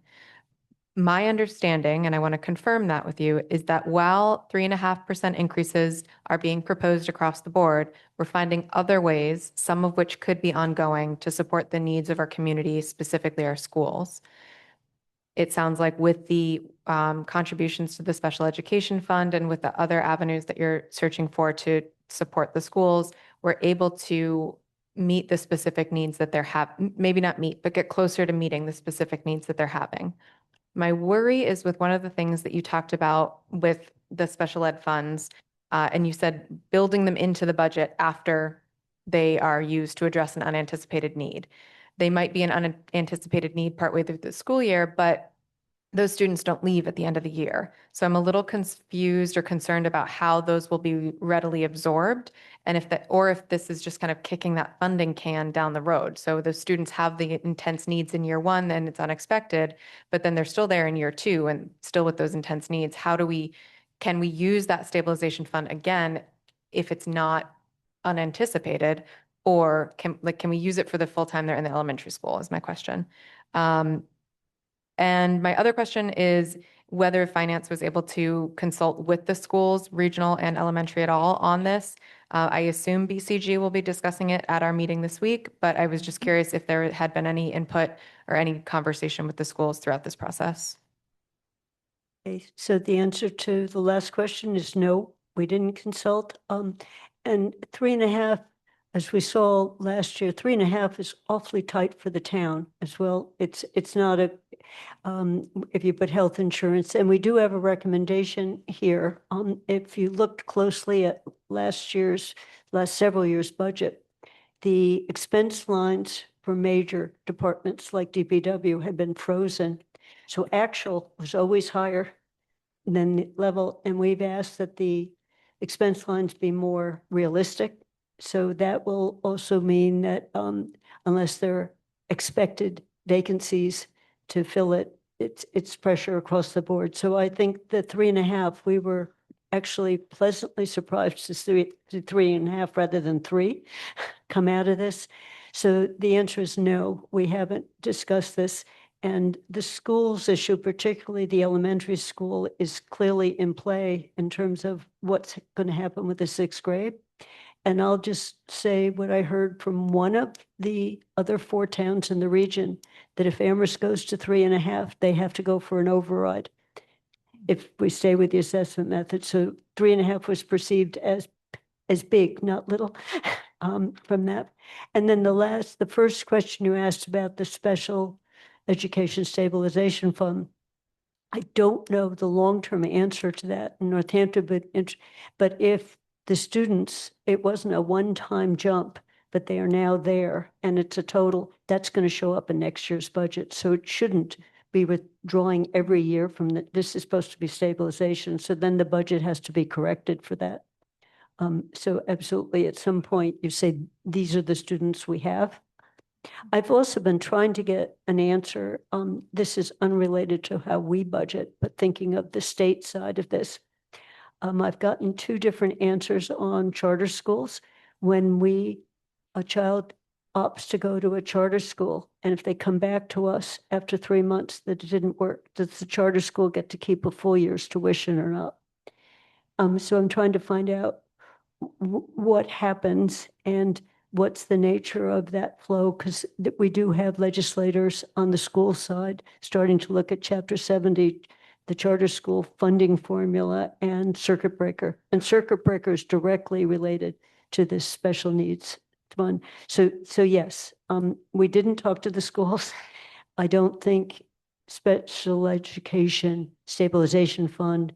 My understanding, and I want to confirm that with you, is that while 3.5% increases are being proposed across the board, we're finding other ways, some of which could be ongoing, to support the needs of our community, specifically our schools. It sounds like with the contributions to the special education fund and with the other avenues that you're searching for to support the schools, we're able to meet the specific needs that they're having, maybe not meet, but get closer to meeting the specific needs that they're having. My worry is with one of the things that you talked about with the special ed funds, and you said building them into the budget after they are used to address an unanticipated need. They might be an unanticipated need partway through the school year, but those students don't leave at the end of the year. So I'm a little confused or concerned about how those will be readily absorbed, and if this is just kind of kicking that funding can down the road. So the students have the intense needs in year one and it's unexpected, but then they're still there in year two and still with those intense needs. Can we use that stabilization fund again if it's not unanticipated, or can we use it for the full time they're in the elementary school is my question. And my other question is whether finance was able to consult with the schools, regional and elementary at all on this. I assume BCG will be discussing it at our meeting this week, but I was just curious if there had been any input or any conversation with the schools throughout this process. Okay, so the answer to the last question is no, we didn't consult. And 3.5, as we saw last year, 3.5 is awfully tight for the town as well. It's not if you put health insurance, and we do have a recommendation here. If you looked closely at last several years' budget, the expense lines for major departments like DPW had been frozen. So actual was always higher than the level, and we've asked that the expense lines be more realistic. So that will also mean that unless there are expected vacancies to fill it, it's pressure across the board. So I think the 3.5, we were actually pleasantly surprised to see 3.5 rather than 3 come out of this. So the answer is no, we haven't discussed this. And the schools issue, particularly the elementary school, is clearly in play in terms of what's going to happen with the 6th grade. And I'll just say what I heard from one of the other 4 towns in the region, that if Amherst goes to 3.5, they have to go for an override if we stay with the assessment method. So 3.5 was perceived as big, not little, from that. And then the first question you asked about the special education stabilization fund, I don't know the long-term answer to that in Northampton, but if the students, it wasn't a one-time jump, but they are now there and it's a total, that's going to show up in next year's budget. So it shouldn't be withdrawing every year from this is supposed to be stabilization. So then the budget has to be corrected for that. So absolutely, at some point you say, these are the students we have. I've also been trying to get an answer. This is unrelated to how we budget, but thinking of the state side of this. I've gotten 2 different answers on charter schools. When a child opts to go to a charter school, and if they come back to us after 3 months that it didn't work, does the charter school get to keep a full year's tuition or not? So I'm trying to find out what happens and what's the nature of that flow, because we do have legislators on the school side starting to look at Chapter 70, the charter school funding formula, and circuit breaker. And circuit breaker is directly related to this special needs fund. So yes, we didn't talk to the schools. I don't think special education stabilization fund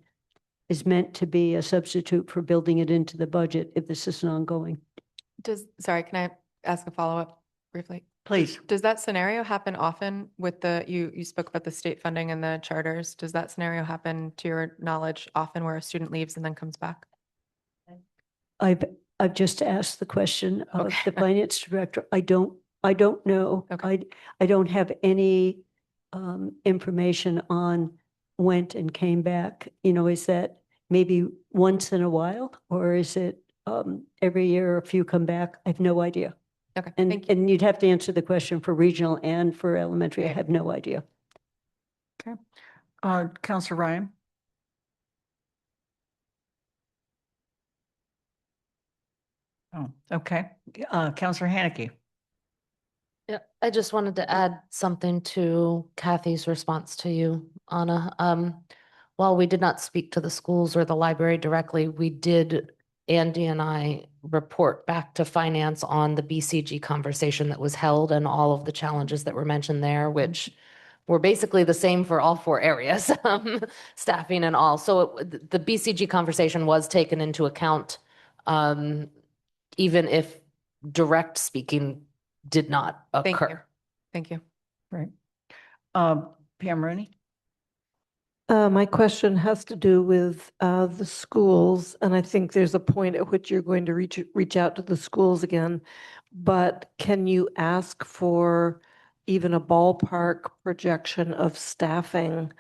is meant to be a substitute for building it into the budget if this is an ongoing. Sorry, can I ask a follow-up briefly? Please. Does that scenario happen often with you spoke about the state funding and the charters? Does that scenario happen to your knowledge often where a student leaves and then comes back? I've just asked the question of Okay. the finance director. I don't know. Okay. I don't have any information on went and came back. You know, is that maybe once in a while, or is it every year a few come back? I have no idea. Okay, And thank you. and you'd have to answer the question for regional and for elementary. I Yeah. have no idea. Okay. Counselor Ryan? Oh, okay. Counselor Haneke? Yeah, I just wanted to add something to Kathy's response to you, Anna. While we did not speak to the schools or the library directly, we did, Andy and I, report back to finance on the BCG conversation that was held and all of the challenges that were mentioned there, which were basically the same for all four areas, staffing and all. So the BCG conversation was taken into account, even if direct speaking did not Thank you. occur. Thank you. Right. Pam Rooney? My question has to do with the schools, and I think there's a point at which you're going to reach out to the schools again. But can you ask for even a ballpark projection of staffing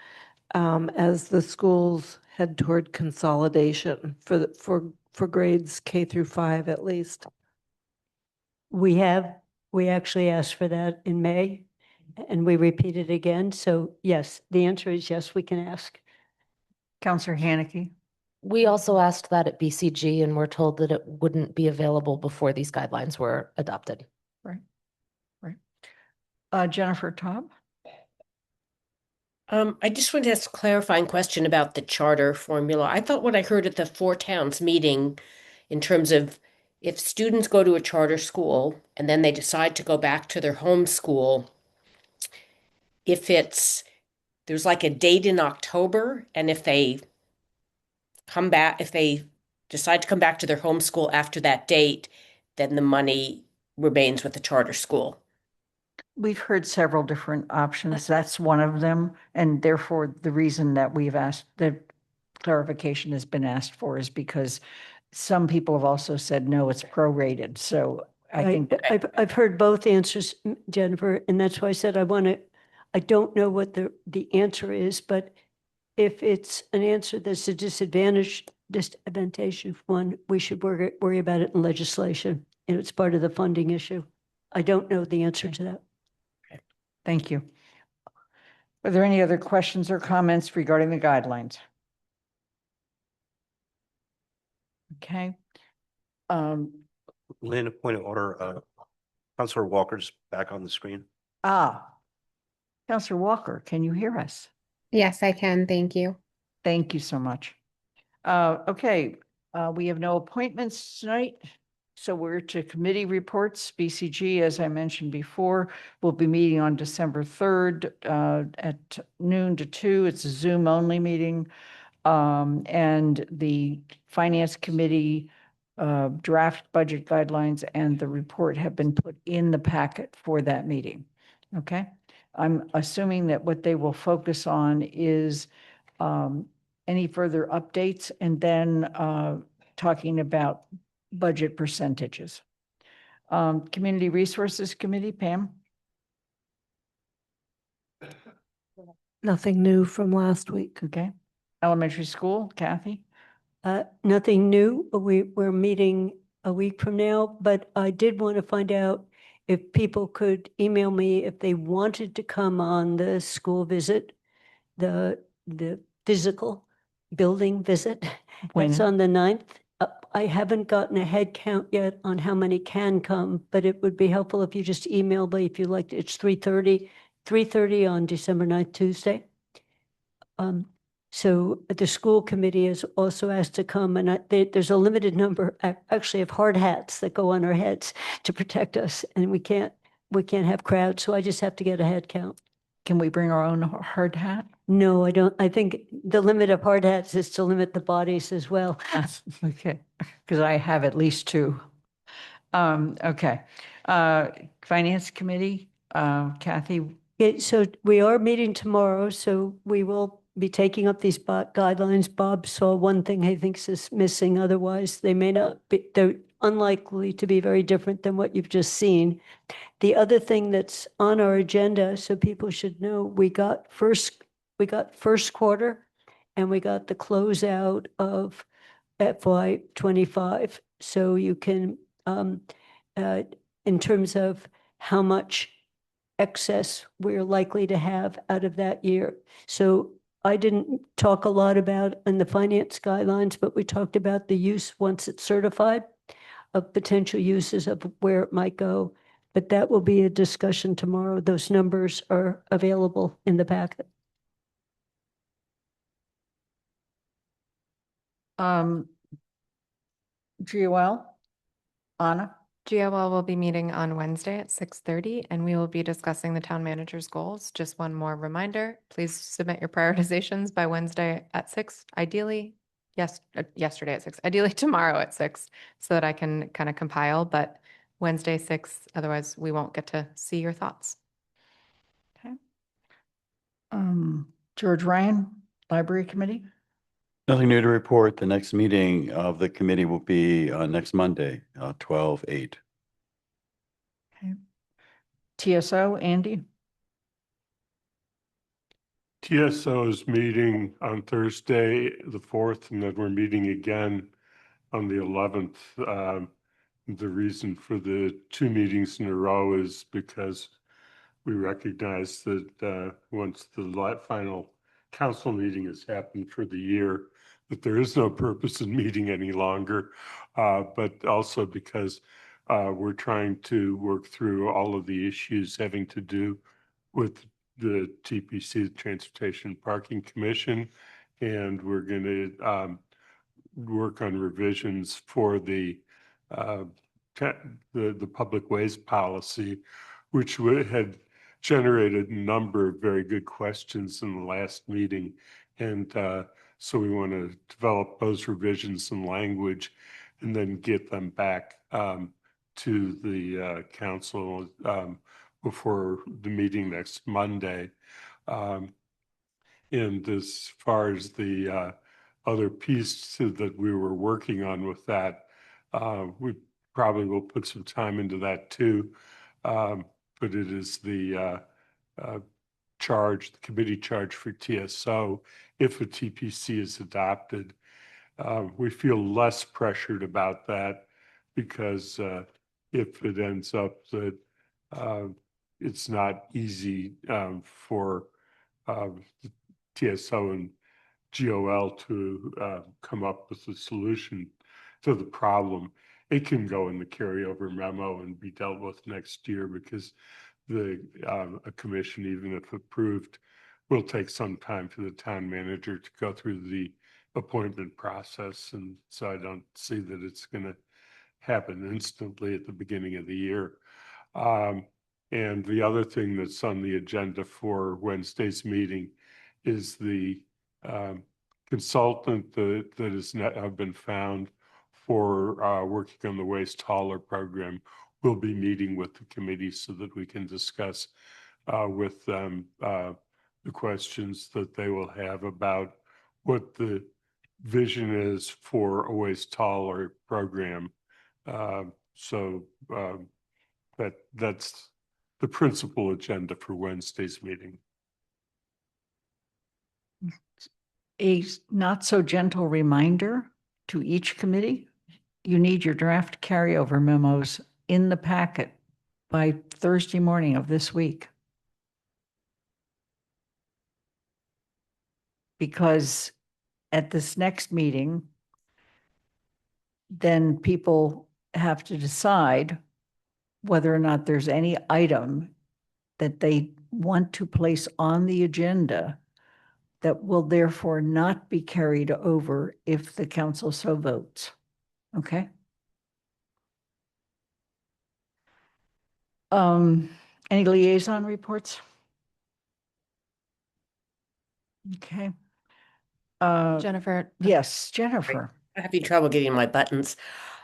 as the schools head toward consolidation for grades K through 5 at least? We actually asked for that in May, and we repeated again. So yes, the answer is yes, we can ask. Counselor Haneke? We also asked that at BCG and were told that it wouldn't be available before these guidelines were adopted. Right. Right. Jennifer Taub? I just wanted to ask a clarifying question about the charter formula. I thought what I heard at the Four Towns meeting in terms of if students go to a charter school and then they decide to go back to their home school, there's like a date in October, and if they decide to come back to their home school after that date, then the money remains with the charter school. We've heard several different options. That's one of them. And therefore, the reason that we've asked, the clarification has been asked for is because some people have also said, no, it's prorated. So I think I've heard both answers, Jennifer, and that's why I said I don't know what the answer is, but if it's an answer that's a disadvantageous one, we should worry about it in legislation. And it's part of the funding issue. I don't know the answer to that. Thank you. Are there any other questions or comments regarding the guidelines? Okay. Lynn, a point of order, Councilor Walker's back on the screen. Counselor Walker, can you hear us? Yes, I can. Thank you. Thank you so much. Okay, we have no appointments tonight. So we're to committee reports. BCG, as I mentioned before, will be meeting on December 3rd at noon to 2. It's a Zoom only meeting. And the Finance Committee draft budget guidelines and the report have been put in the packet for that meeting. Okay. I'm assuming that what they will focus on is any further updates and then talking about budget percentages. Community Resources Committee, Pam? Nothing new from last week. Okay. Elementary School, Kathy? Nothing new. We're meeting a week from now, but I did want to find out if people could email me if they wanted to come on the school visit, the physical building visit. When? That's on the 9th. I haven't gotten a head count yet on how many can come, but it would be helpful if you just email me if you like. It's 3:30 on December 9th, Tuesday. So the school committee is also asked to come, and there's a limited number actually of hard hats that go on our heads to protect us, and we can't have crowds, so I just have to get a head count. Can we bring our own hard hat? No, I don't. I think the limit of hard hats is to limit the bodies as well. Okay, because I have at least 2. Okay. Finance Committee, Kathy? Yeah, so we are meeting tomorrow, so we will be taking up these guidelines. Bob saw one thing he thinks is missing. Otherwise, they may not be, unlikely to be very different than what you've just seen. The other thing that's on our agenda, so people should know, we got first quarter and we got the closeout of FY '25. So you can, in terms of how much excess we're likely to have out of that year. So I didn't talk a lot about in the finance guidelines, but we talked about the use once it's certified of potential uses of where it might go. But that will be a discussion tomorrow. Those numbers are available in the packet. GOL, Anna? GOL will be meeting on Wednesday at 6:30, and we will be discussing the town manager's goals. Just one more reminder, please submit your prioritizations by Wednesday at 6, ideally, yesterday at 6, ideally tomorrow at 6, so that I can kind of compile, but Wednesday 6, otherwise we won't get to see your thoughts. Okay. George Ryan, Library Committee? Nothing new to report. The next meeting of the committee will be next Monday, 12/8. Okay. TSO, Andy? TSO is meeting on Thursday, the 4th, and then we're meeting again on the 11th. The reason for the 2 meetings in a row is because we recognize that once the final council meeting has happened for the year, that there is no purpose in meeting any longer, but also because we're trying to work through all of the issues having to do with the TPC, the Transportation Parking Commission, and we're going to work on revisions for the public ways policy, which had generated a number of very good questions in the last meeting. And so we want to develop those revisions in language and then get them back to the council before the meeting next Monday. And as far as the other piece that we were working on with that, we probably will put some time into that too. But it is the committee charge for TSO. If a TPC is adopted, we feel less pressured about that because if it ends up that it's not easy for TSO and GOL to come up with a solution to the problem, it can go in the carryover memo and be dealt with next year because a commission, even if approved, will take some time for the town manager to go through the appointment process. And so I don't see that it's going to happen instantly at the beginning of the year. And the other thing that's on the agenda for Wednesday's meeting is the consultant that has been found for working on the waste hauler program will be meeting with the committee so that we can discuss with them the questions that they will have about what the vision is for a waste hauler program. So that's the principal agenda for Wednesday's meeting. A not so gentle reminder to each committee, you need your draft carryover memos in the packet by Thursday morning of this week. Because at this next meeting, then people have to decide whether or not there's any item that they want to place on the agenda that will therefore not be carried over if the council so votes. Okay? Any liaison reports? Okay. Jennifer? Yes, Jennifer. I'm having trouble getting my buttons.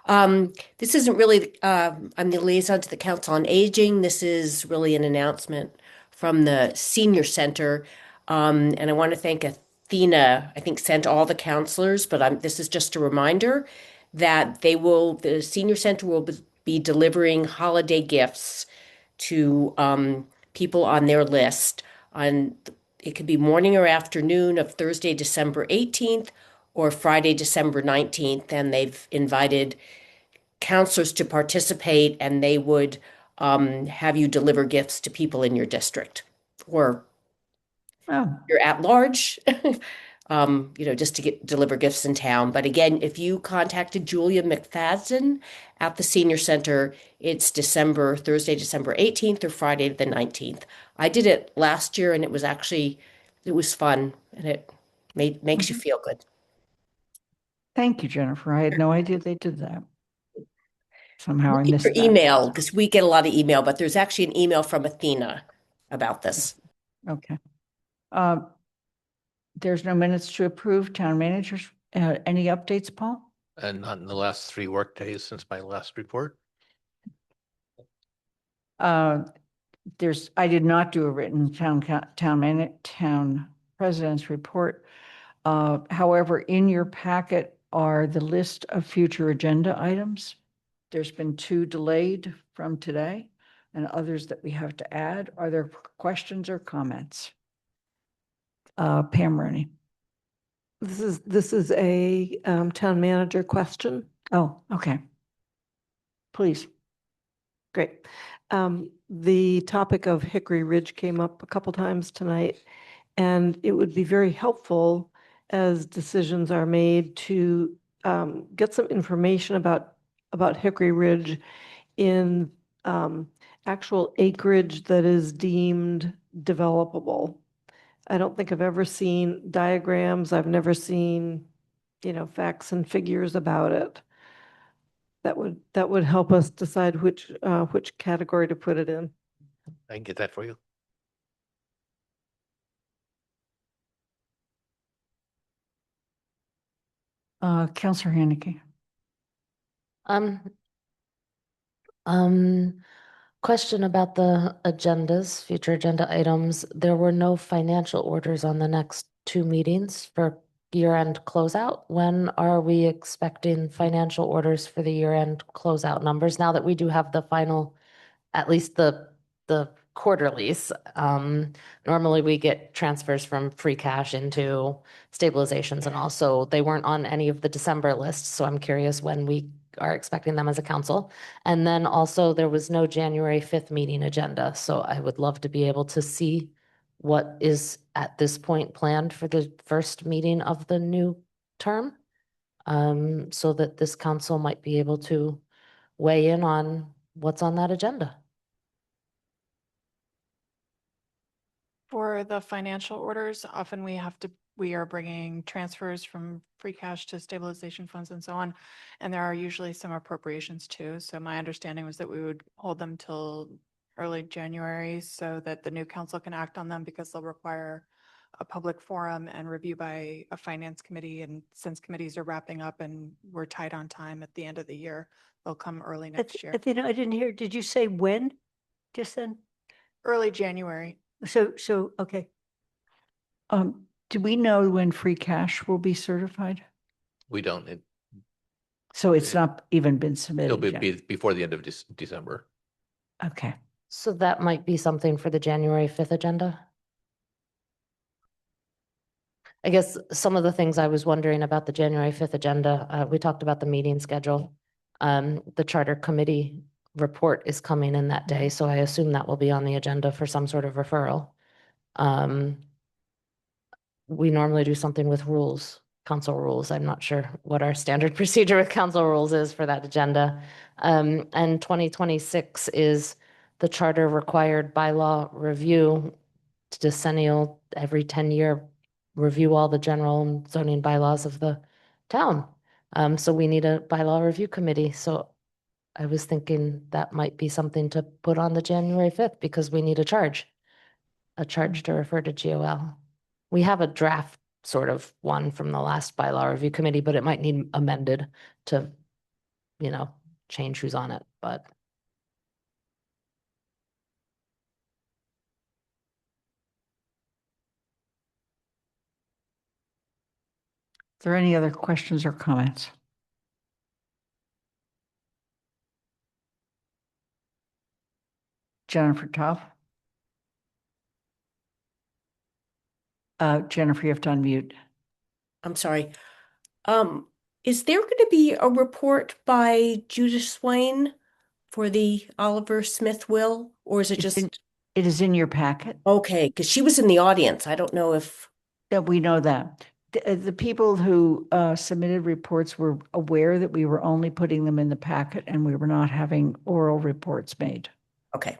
This isn't really, I'm the liaison to the Council on Aging. This is really an announcement from the Senior Center. And I want to thank Athena, I think sent all the counselors, but this is just a reminder. that the senior center will be delivering holiday gifts to people on their list on it could be morning or afternoon of Thursday, December 18th or Friday, December 19th. And they've invited counselors to participate, and they would have you deliver gifts to people in your district or you're at large, just to deliver gifts in town. But again, if you contacted Julia McFadden at the senior center, it's Thursday, December 18th or Friday the 19th. I did it last year and it was fun and it makes you feel good. Thank you, Jennifer. I had no idea they did that. Somehow I missed For that. email, because we get a lot of email, but there's actually an email from Athena about this. Okay. There's no minutes to approve. Town managers, any updates, Paul? And not in the last 3 work days since my last report. I did not do a written town president's report. However, in your packet are the list of future agenda items. There's been 2 delayed from today and others that we have to add. Are there questions or comments? Pam Rooney. This is a town manager question. Oh, okay. Please. Great. The topic of Hickory Ridge came up a couple times tonight, and it would be very helpful as decisions are made to get some information about Hickory Ridge in actual acreage that is deemed developable. I don't think I've ever seen diagrams. I've never seen, facts and figures about it. That would help us decide which category to put it in. I can get that for you. Counselor Haneke. Question about the agendas, future agenda items. There were no financial orders on the next 2 meetings for year-end closeout. When are we expecting financial orders for the year-end closeout numbers? Now that we do have the final, at least the quarterlies. Normally we get transfers from free cash into stabilizations, and also they weren't on any of the December lists. So I'm curious when we are expecting them as a council. And then also there was no January 5th meeting agenda. So I would love to be able to see what is at this point planned for the first meeting of the new term. So that this council might be able to weigh in on what's on that agenda. For the financial orders, often we are bringing transfers from free cash to stabilization funds and so on. And there are usually some appropriations too. So my understanding was that we would hold them till early January so that the new council can act on them, because they'll require a public forum and review by a finance committee. And since committees are wrapping up and we're tight on time at the end of the year, they'll come early next year. Athena, I didn't hear, did you say when? Just then? Early January. So, okay. Do we know when free cash will be certified? We don't. So it's not even been submitted It'll yet? be before the end of December. Okay. So that might be something for the January 5th agenda. I guess some of the things I was wondering about the January 5th agenda, we talked about the meeting schedule. The charter committee report is coming in that day, so I assume that will be on the agenda for some sort of referral. We normally do something with rules, council rules. I'm not sure what our standard procedure with council rules is for that agenda. And 2026 is the charter required bylaw review, decennial, every 10-year review all the general and zoning bylaws of the town. So we need a bylaw review committee. So I was thinking that might be something to put on the January 5th, because we need a charge to refer to GOL. We have a draft sort of one from the last bylaw review committee, but it might need amended to, change who's on it, but. Are there any other questions or comments? Jennifer Toff. Jennifer, you have to unmute. I'm sorry. Is there going to be a report by Judith Swain for the Oliver Smith will, or is it It's just in- It is in your packet. okay? Because she was in the audience. I don't know if That we know that. The people who submitted reports were aware that we were only putting them in the packet and we were not having oral reports made. okay.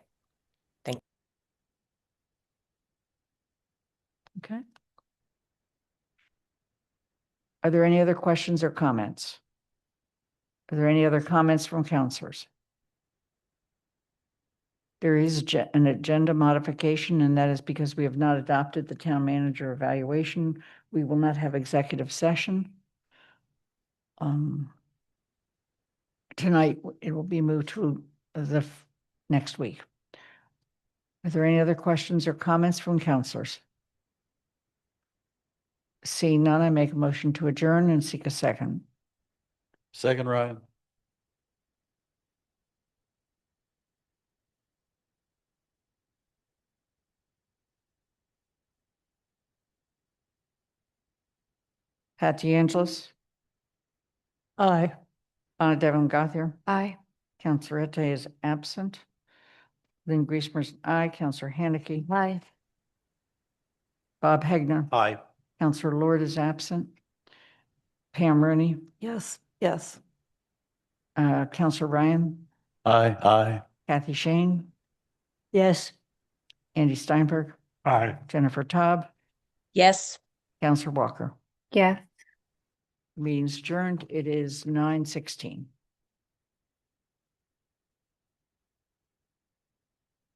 Okay. Are there any other questions or comments? Are there any other comments from counselors? There is an agenda modification, and that is because we have not adopted the town manager evaluation. We will not have executive session. Tonight, it will be moved to the next week. Are there any other questions or comments from counselors? Seeing none, I make a motion to adjourn and seek a second. Second, Ryan. Pat DeAngelis, Aye. Anna Devon Gothier, Aye. Counselor Ette is absent. Lynn Griesmer's aye. Counselor Haneke. Aye. Bob Hegner. Aye. Counselor Lord is absent. Pam Rooney. Yes, yes. Counselor Ryan. Aye, aye. Kathy Shane. Yes. Andy Steinberg. Aye. Jennifer Taub. Yes. Counselor Walker. Yeah. Meeting's adjourned. It is 9:16.